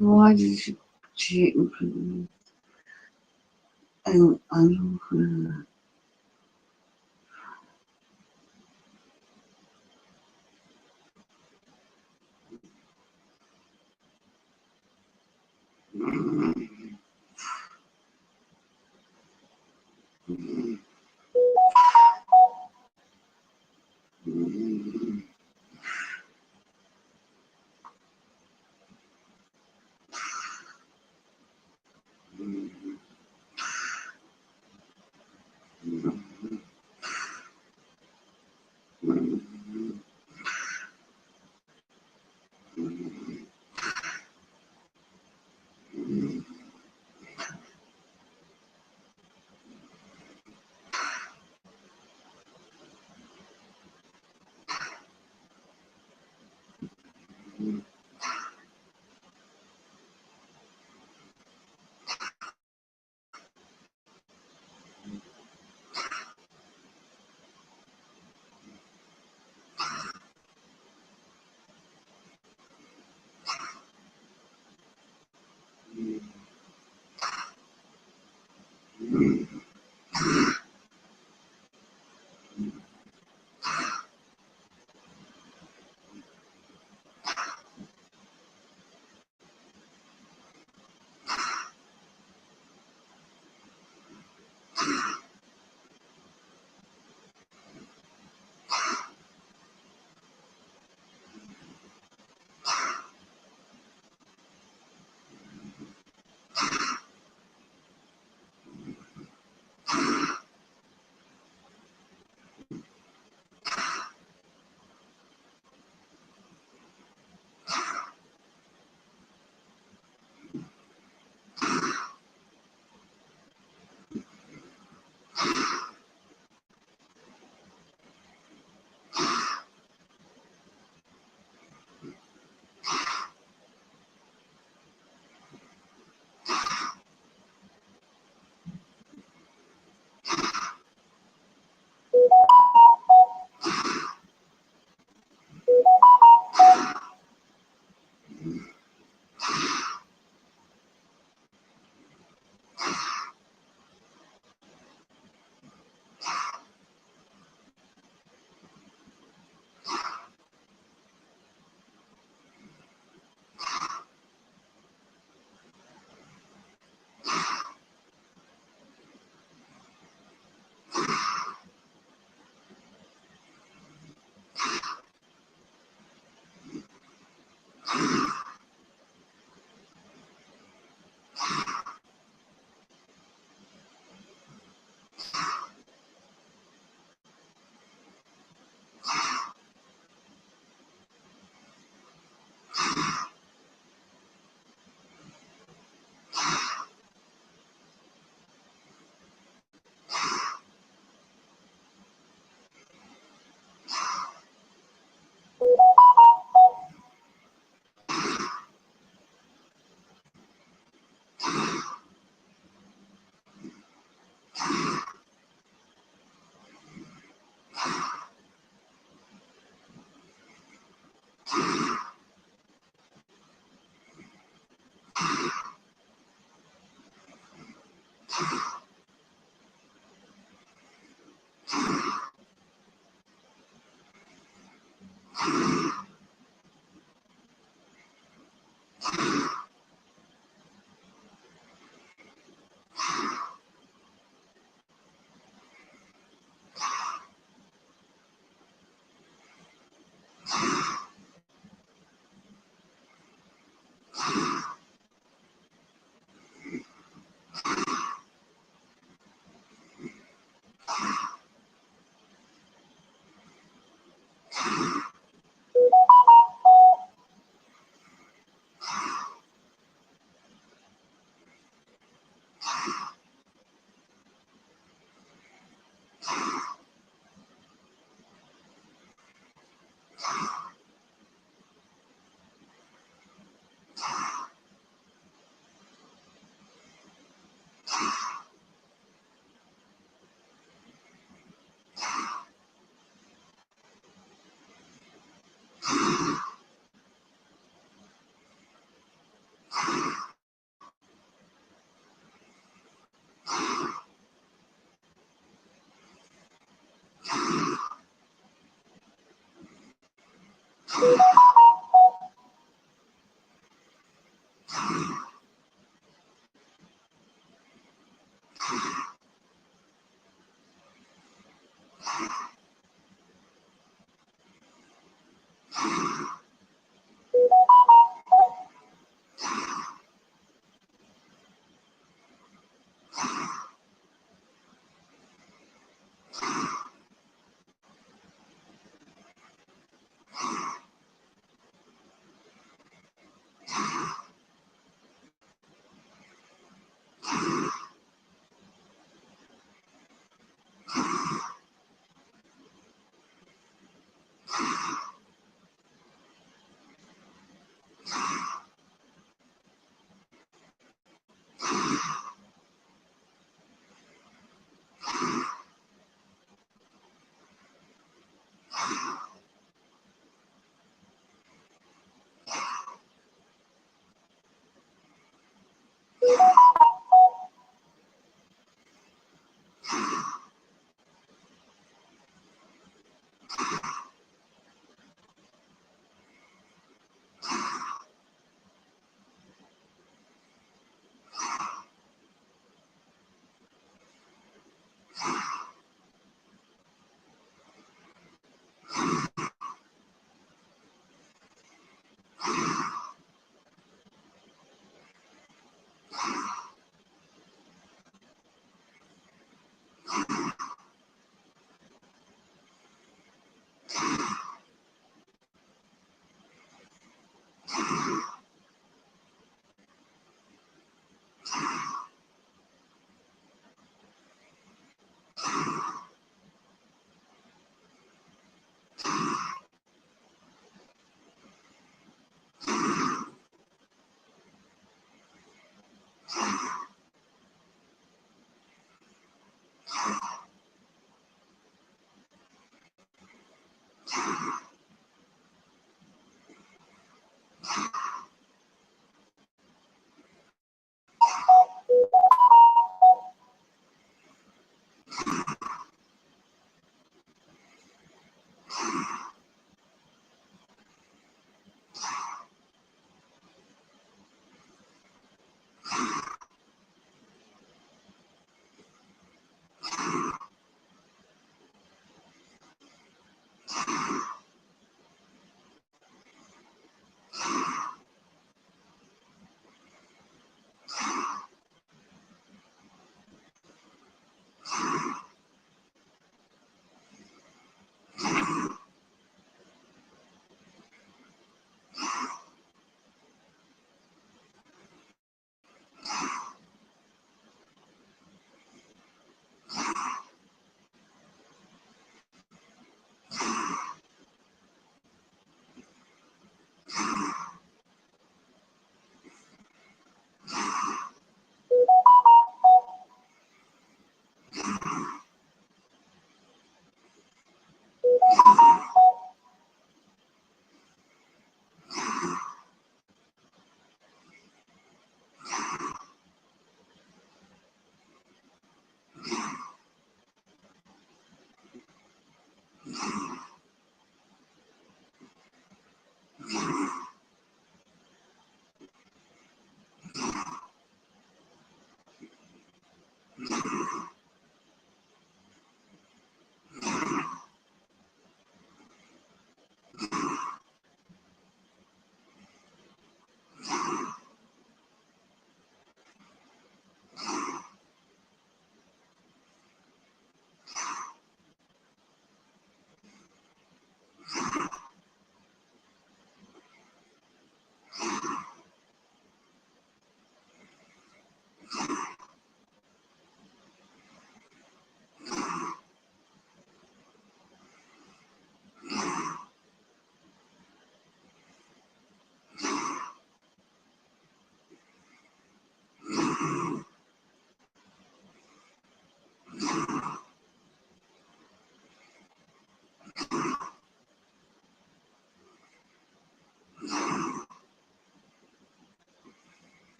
Why did you cheat?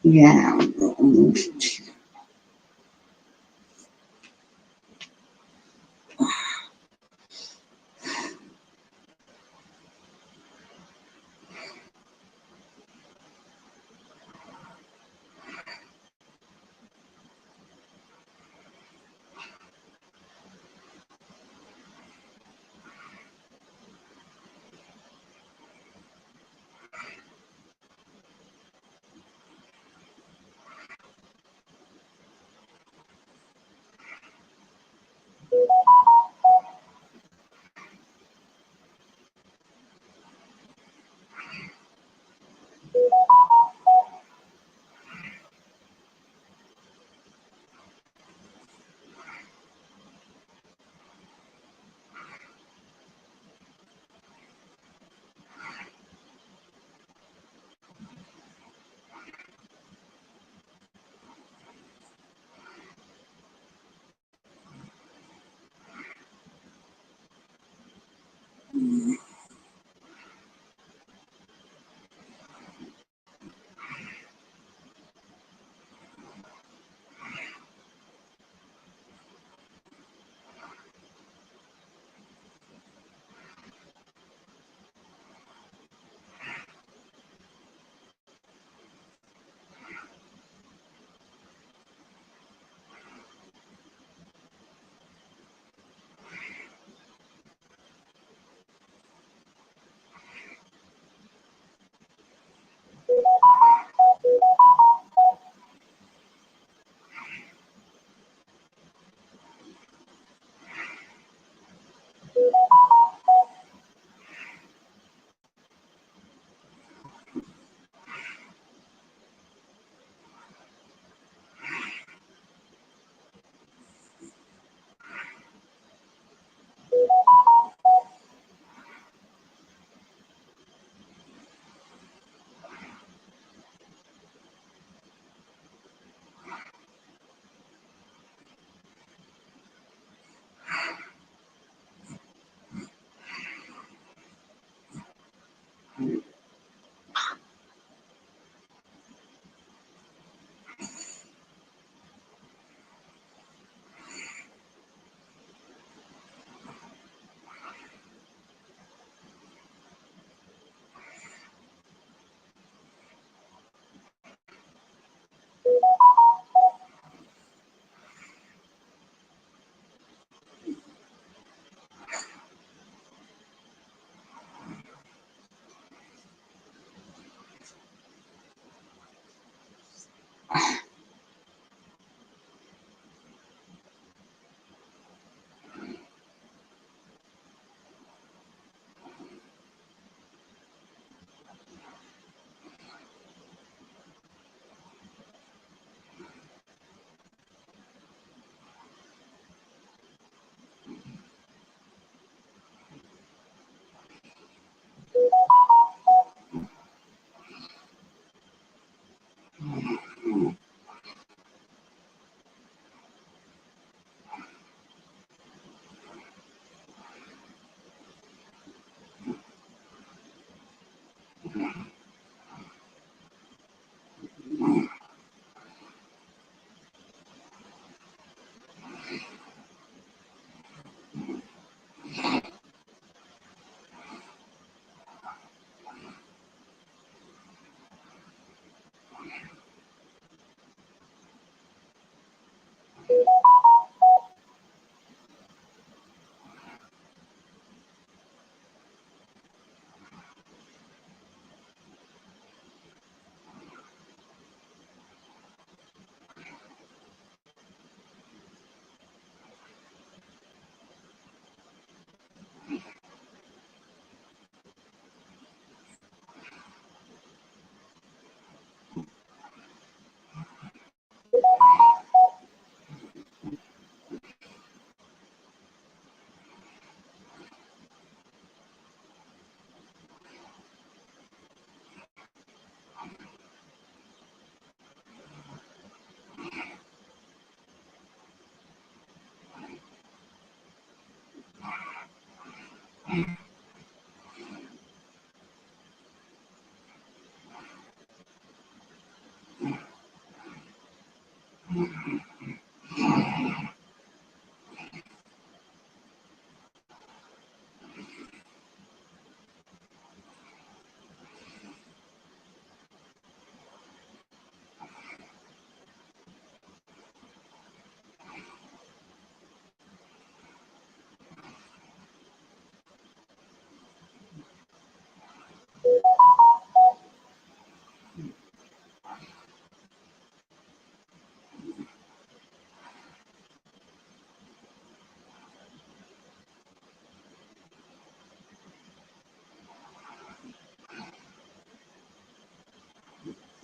Yeah.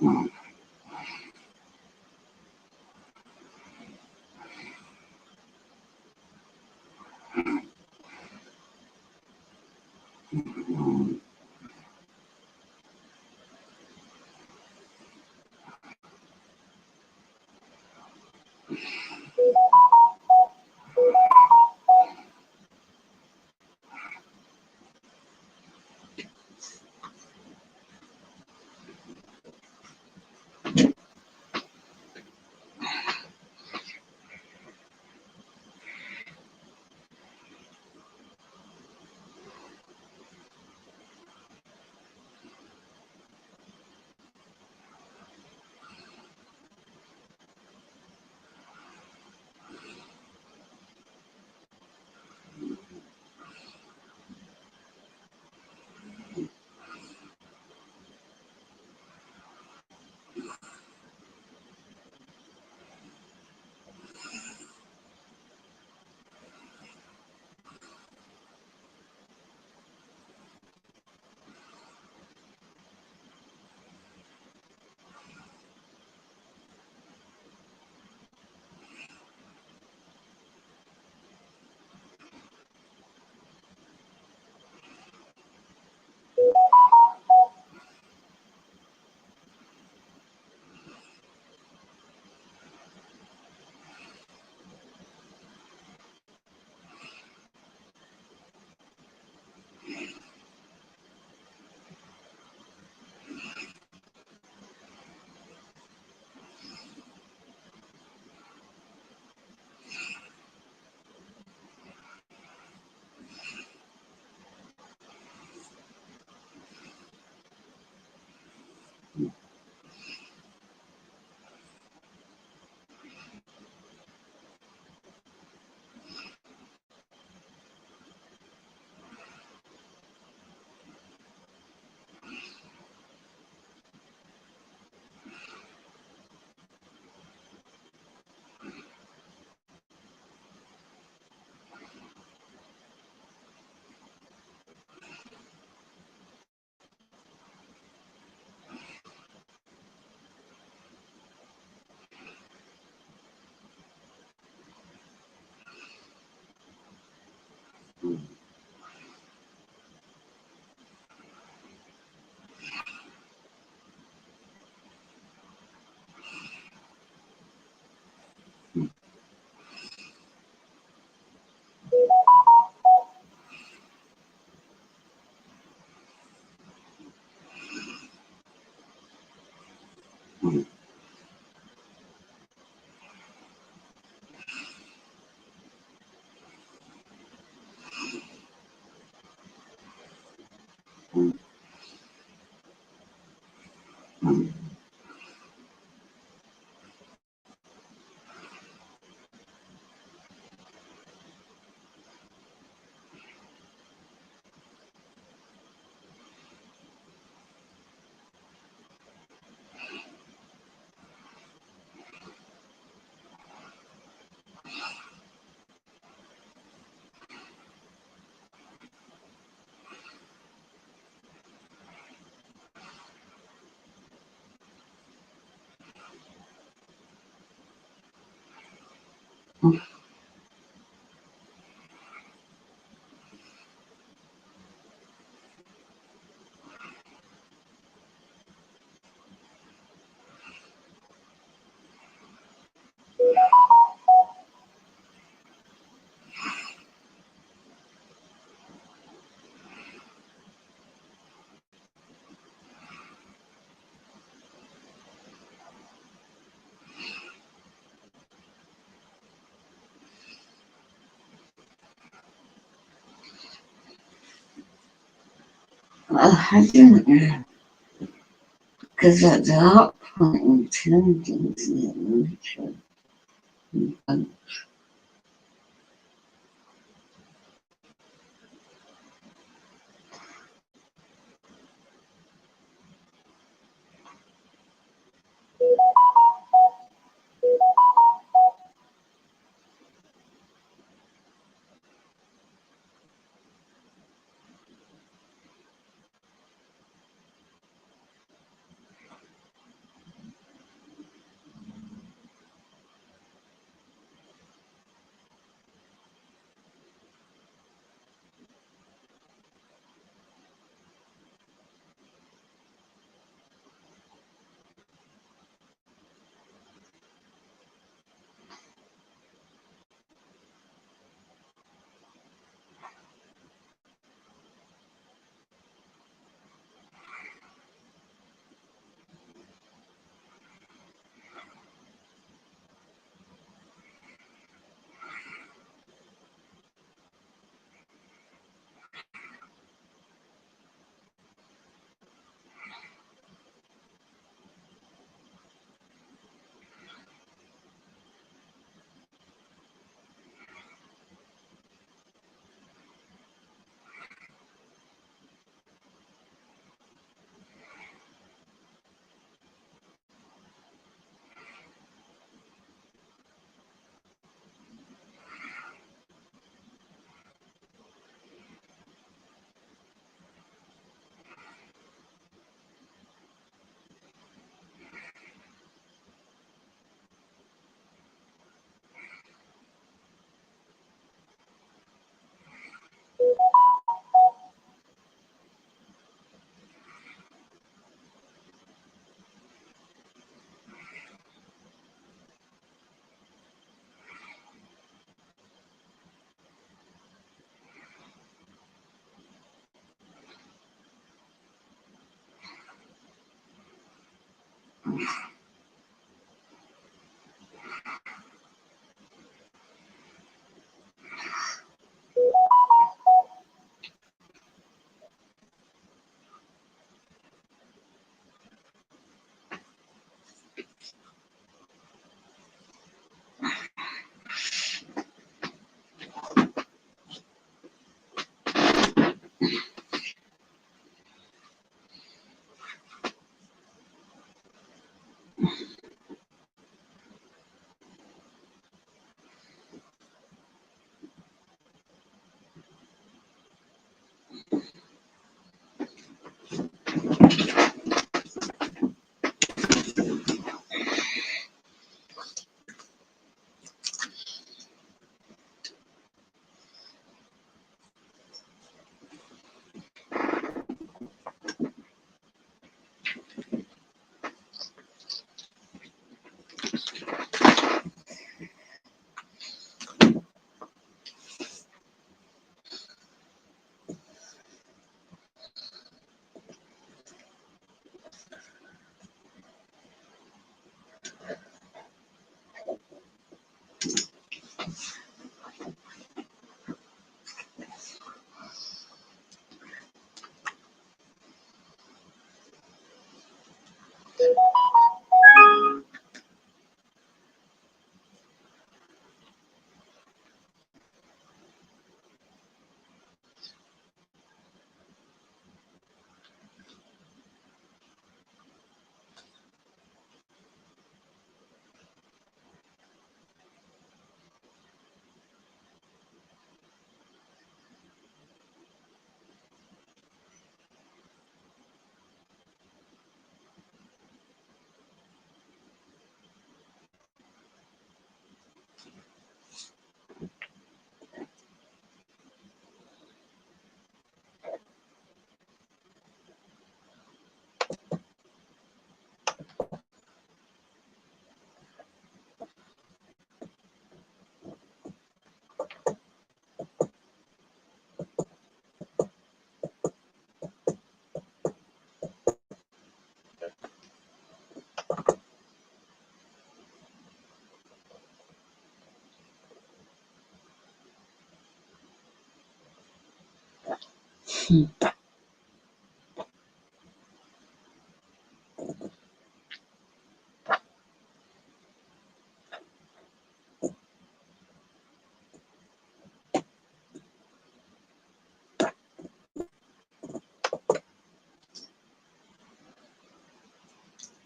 I don't know. Because at that point, we turned into the illusion.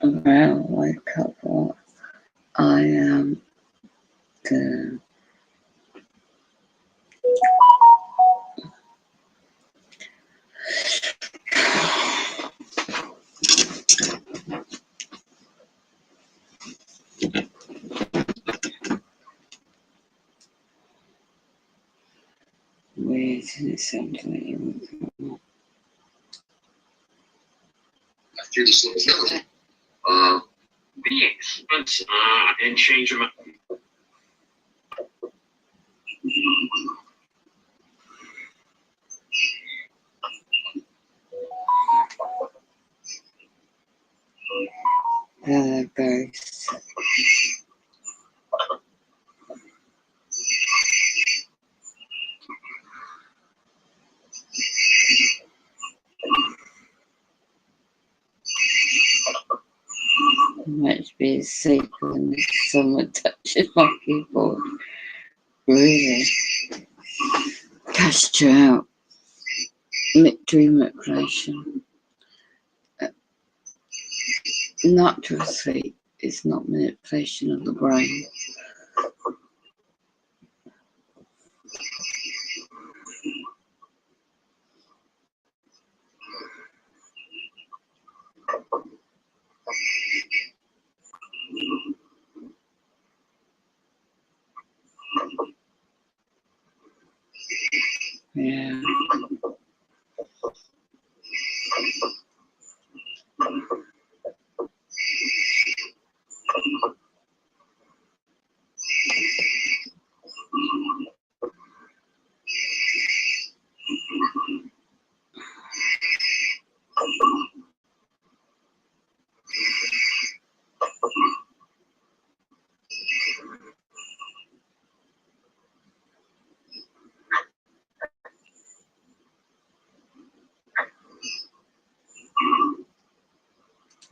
Well, wake up what I am the weird and it sounds like you Through the beings and change them. ghosts. Might be a secret and someone touches my keyboard. Really? Cast you out. Dream recreation. Natural sleep is not manipulation of the brain. Yeah.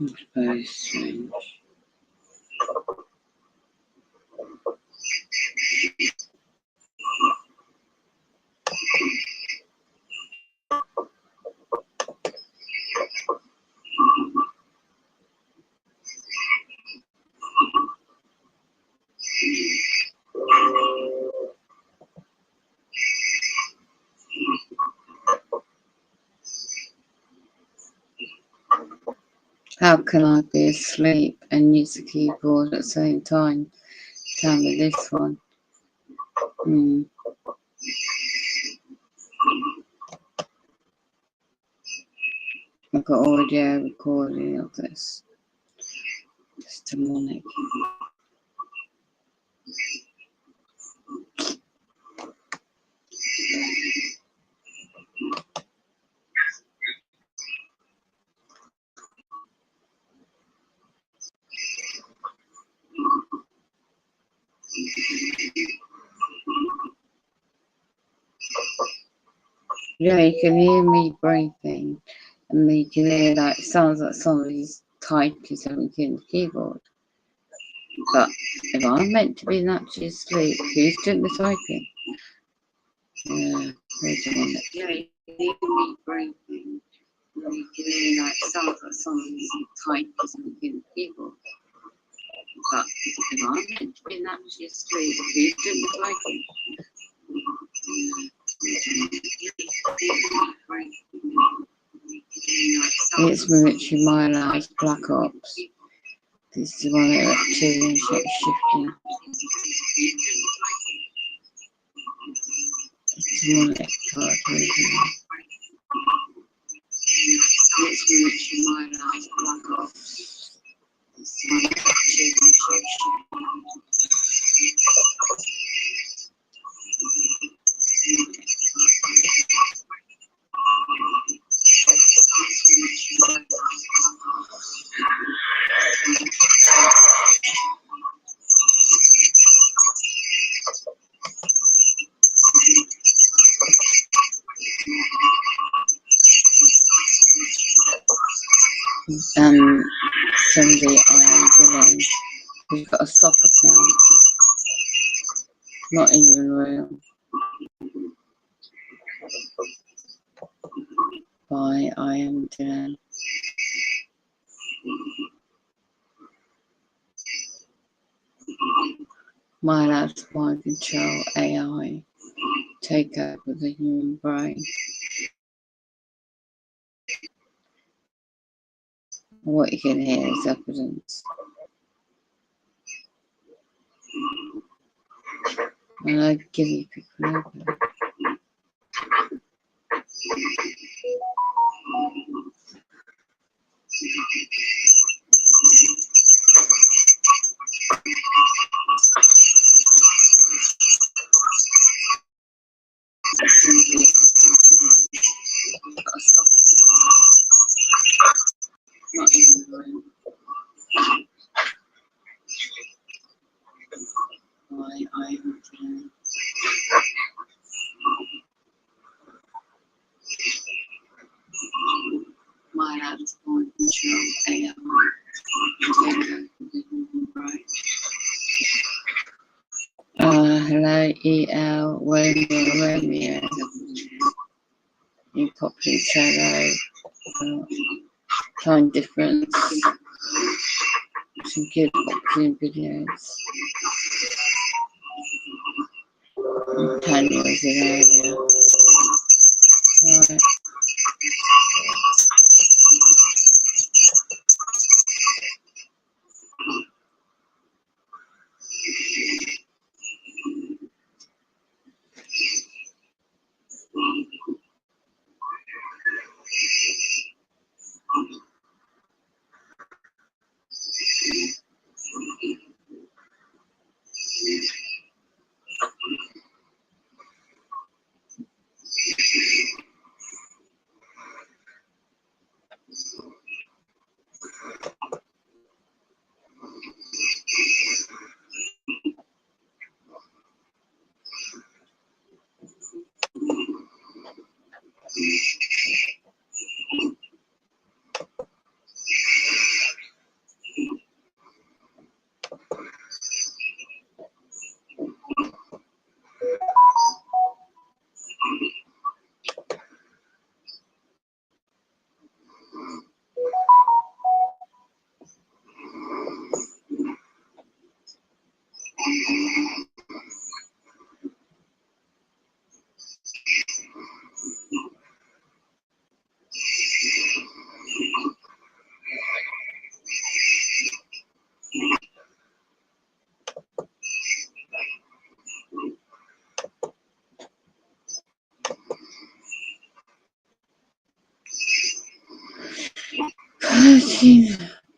It's very strange. How can I be asleep and use the keyboard at the same time? Tell me this one. I've got audio recording of this. It's demonic. Yeah, you can hear me breathing, and you can hear that it sounds like somebody's typing something in the keyboard. But if I'm meant to be naturally asleep, who's doing the typing? Yeah, wait a minute. Yeah, you can hear me breathing, and you can hear that it sounds like somebody's typing something in the keyboard. But if I'm meant to be naturally asleep, who's doing the typing? It's military mileage Black Ops. This is one of the shifting. It's demonic part It's military mileage Black Ops. It's one of the shifting. Somebody I am doing who's got a sock account. Not even real. By I am doing. My lab's mind control AI take over the human brain. What you can hear is evidence. And I give you people over. Not even real. Why I am doing. My lab's mind control AI take over the human brain. Hello, EL, Romeo. You probably say hello. Time difference. Some good boxing videos. Tanya was in earlier. Right.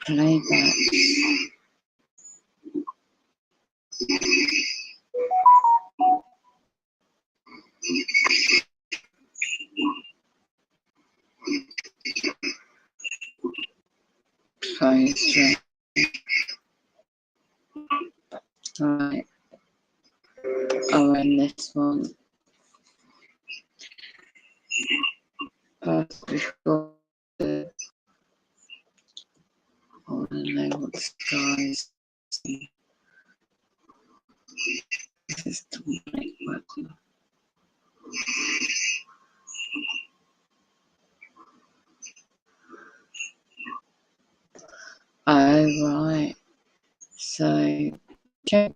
Playback. Close. Right. I'll run this one. Before I want to know what the skies. This is the right button. Oh, right. So, check.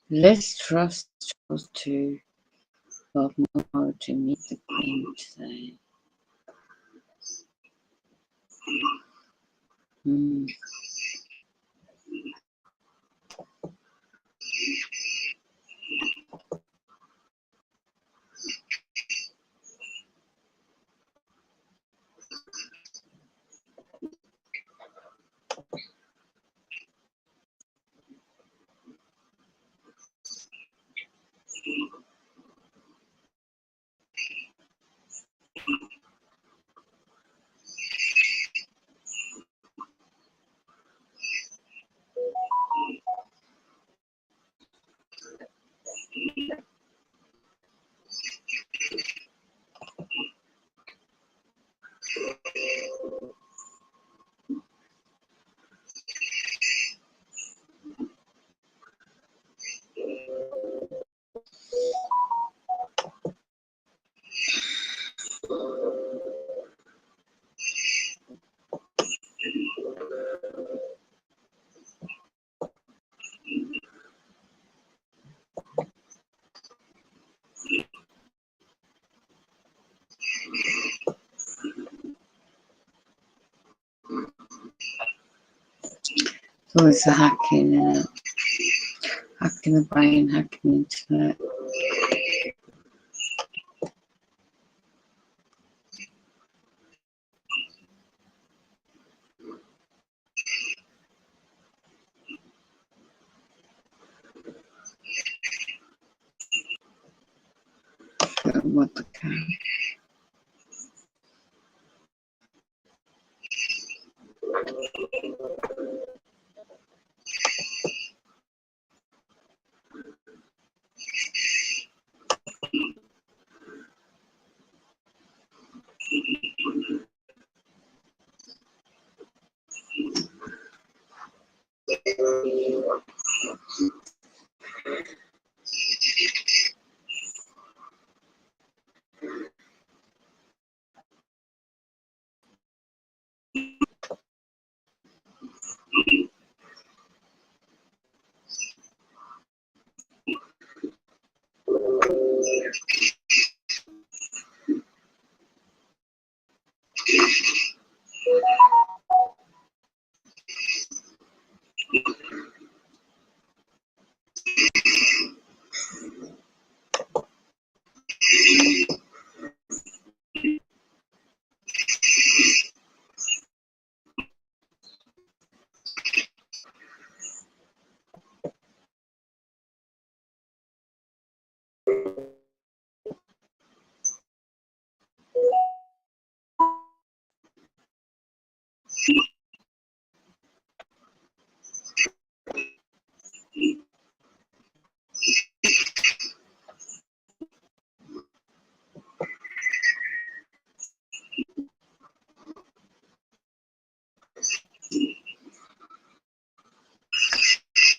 Liz Truss chose to Bob Mueller to meet the Queen today. So it's a hacking, hacking the brain, hacking the internet. What the cow?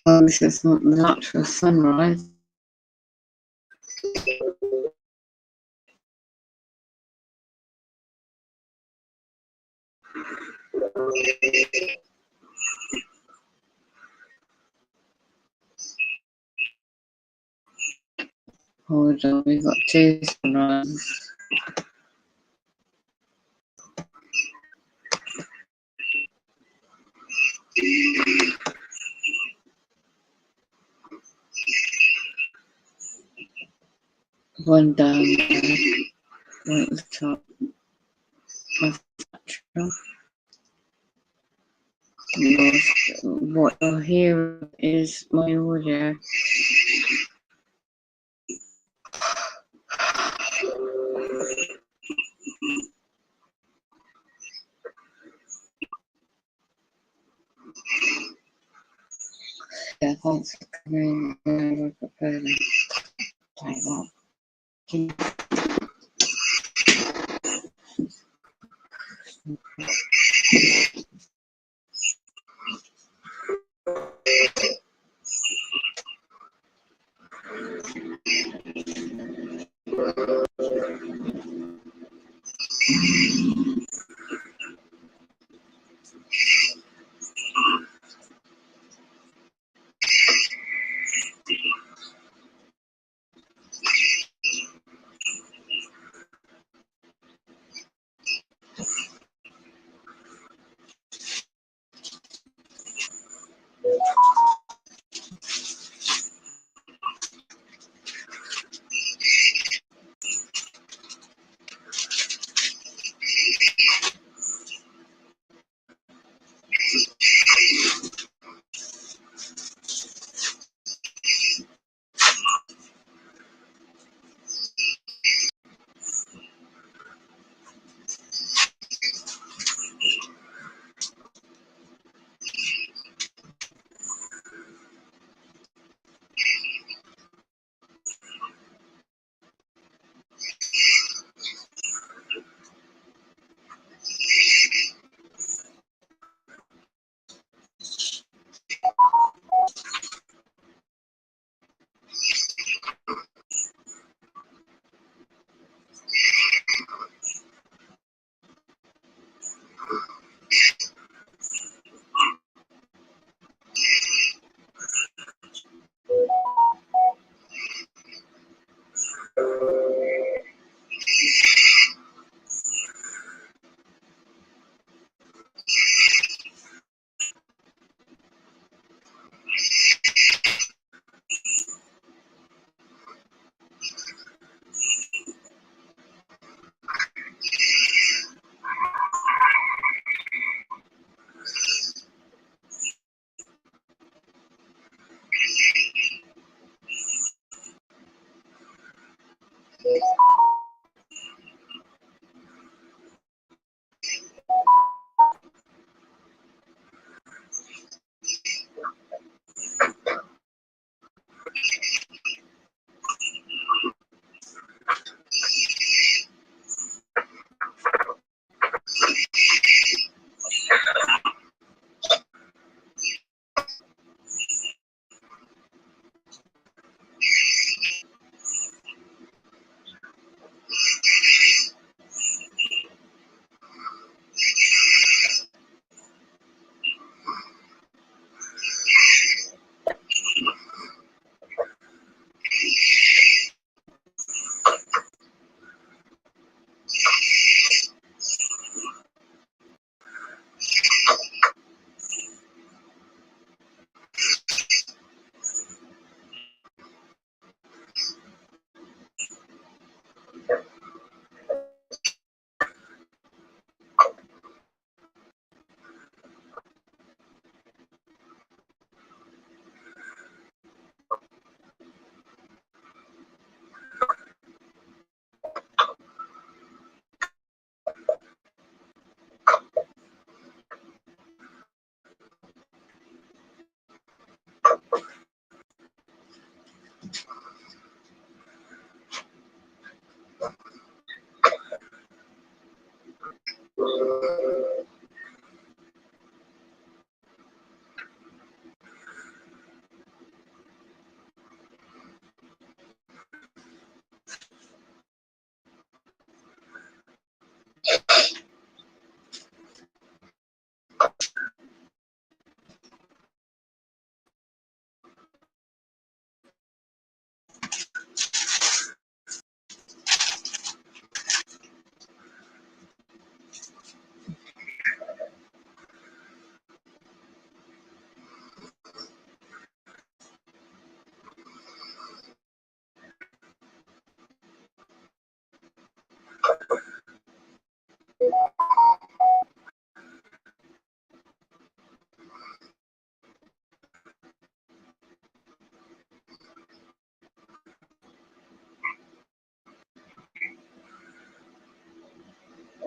Well, this is not the natural sunrise. Hold on, we've got two sunrises. One down there, right at the top of the factory. What you're hearing is my audio. Yeah, thanks for coming. Take that.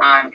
time.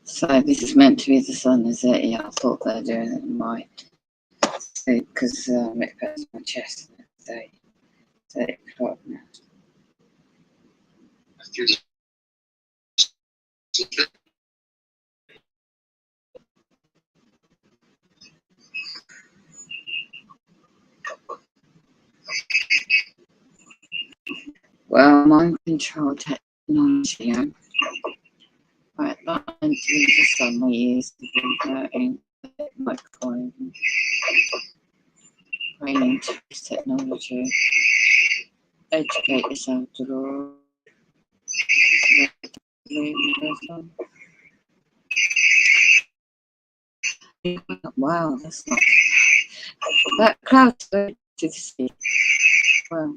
So this is meant to be the sun, is it? Yeah, I thought they're doing it right. So, because it hurts my chest. So, 8 o'clock now. Well, mind control technology. Right, that meant to be the sun we use to be microwave. Training technology. Educate yourself to the Wow, that's not that close to the sea. Wow.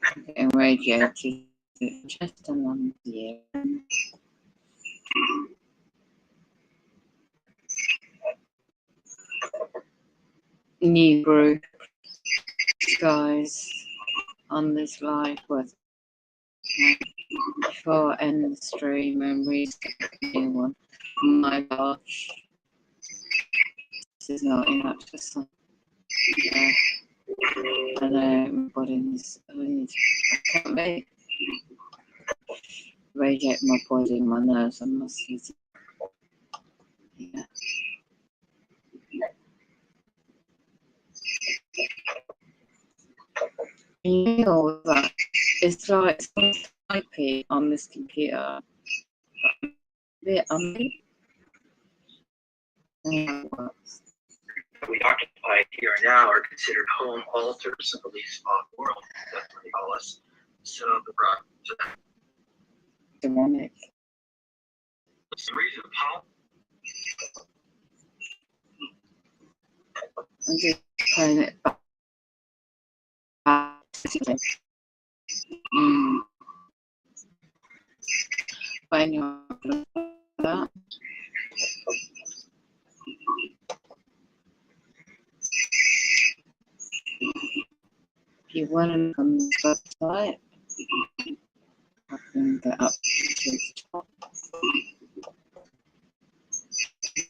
I'm getting radiated just along the end. New group guys on this live with before I end the stream and restart a new one. Oh my gosh, this is not enough for some. Yeah, I know my body needs. I can't be radiate my body and my nerves. I must use it. Yeah. You know that it's like someone's typing on this computer. Bit on me. We occupy here and now are considered home altars of the least off-world. That's what they call us. So the demonic. What's the reason, Paul? I'm just playing it back. When you're that. If you want to come to the website, I can get up to the top.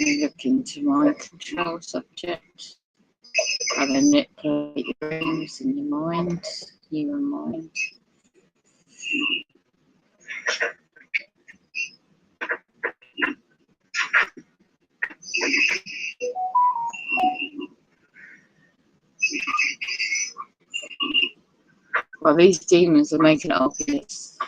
Look into my control subject. Have a manipulate your dreams in your mind, human mind. Well, these demons are making it obvious.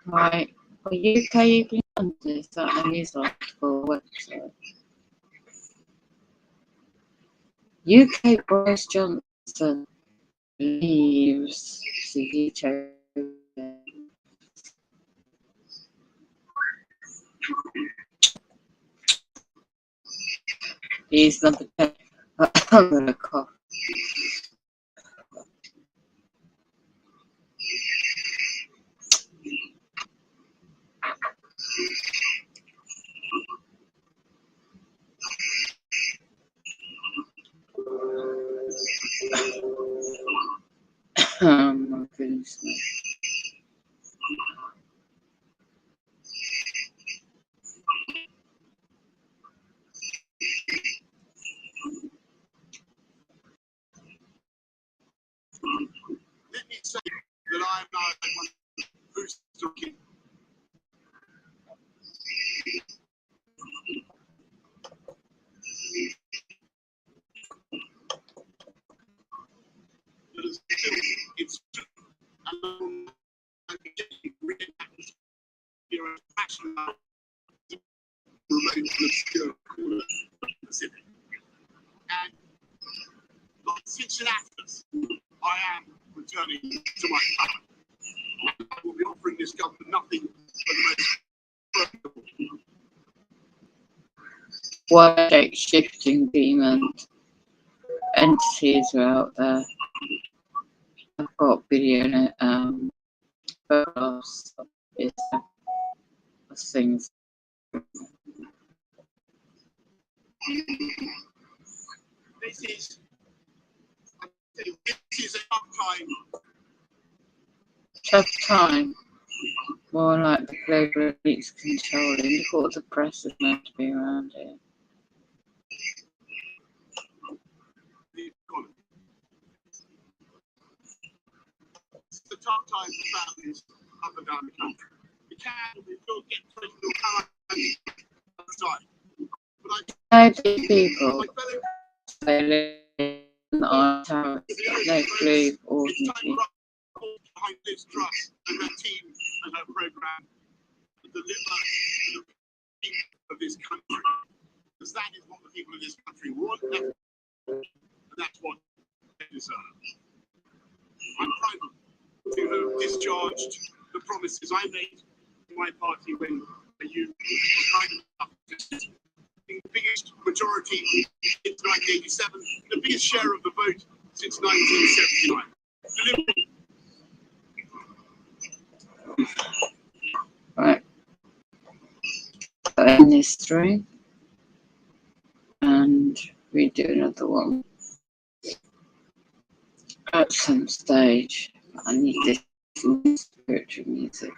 Right, well, UK Evening London, is that a news article website? UK Boris Johnson leaves veto. He's not the I'm gonna cough. Oh my goodness me. Let me say that I am not one who's talking. It's and like Cincinnatus, I am returning to my family. I will be offering this government nothing but the most. What shape-shifting demon entities are out there? I've got video photographs of things. This is a tough time. Tough time. More like the global elites controlling. Look what the press is meant to be around here. It's the tough times for families up and down the country. We will get political power outside. How do people they live on towers, no clue, ordinary. Behind Liz Truss and her team and her program to deliver the people of this country. because that is what the people of this country want, and that's what they deserve. I'm proud to have discharged the promises I made to my party when you were kind enough to the biggest majority since 1987, the biggest share of the vote since 1979. Right. End this three. And we do another one at some stage. I need this spiritual music.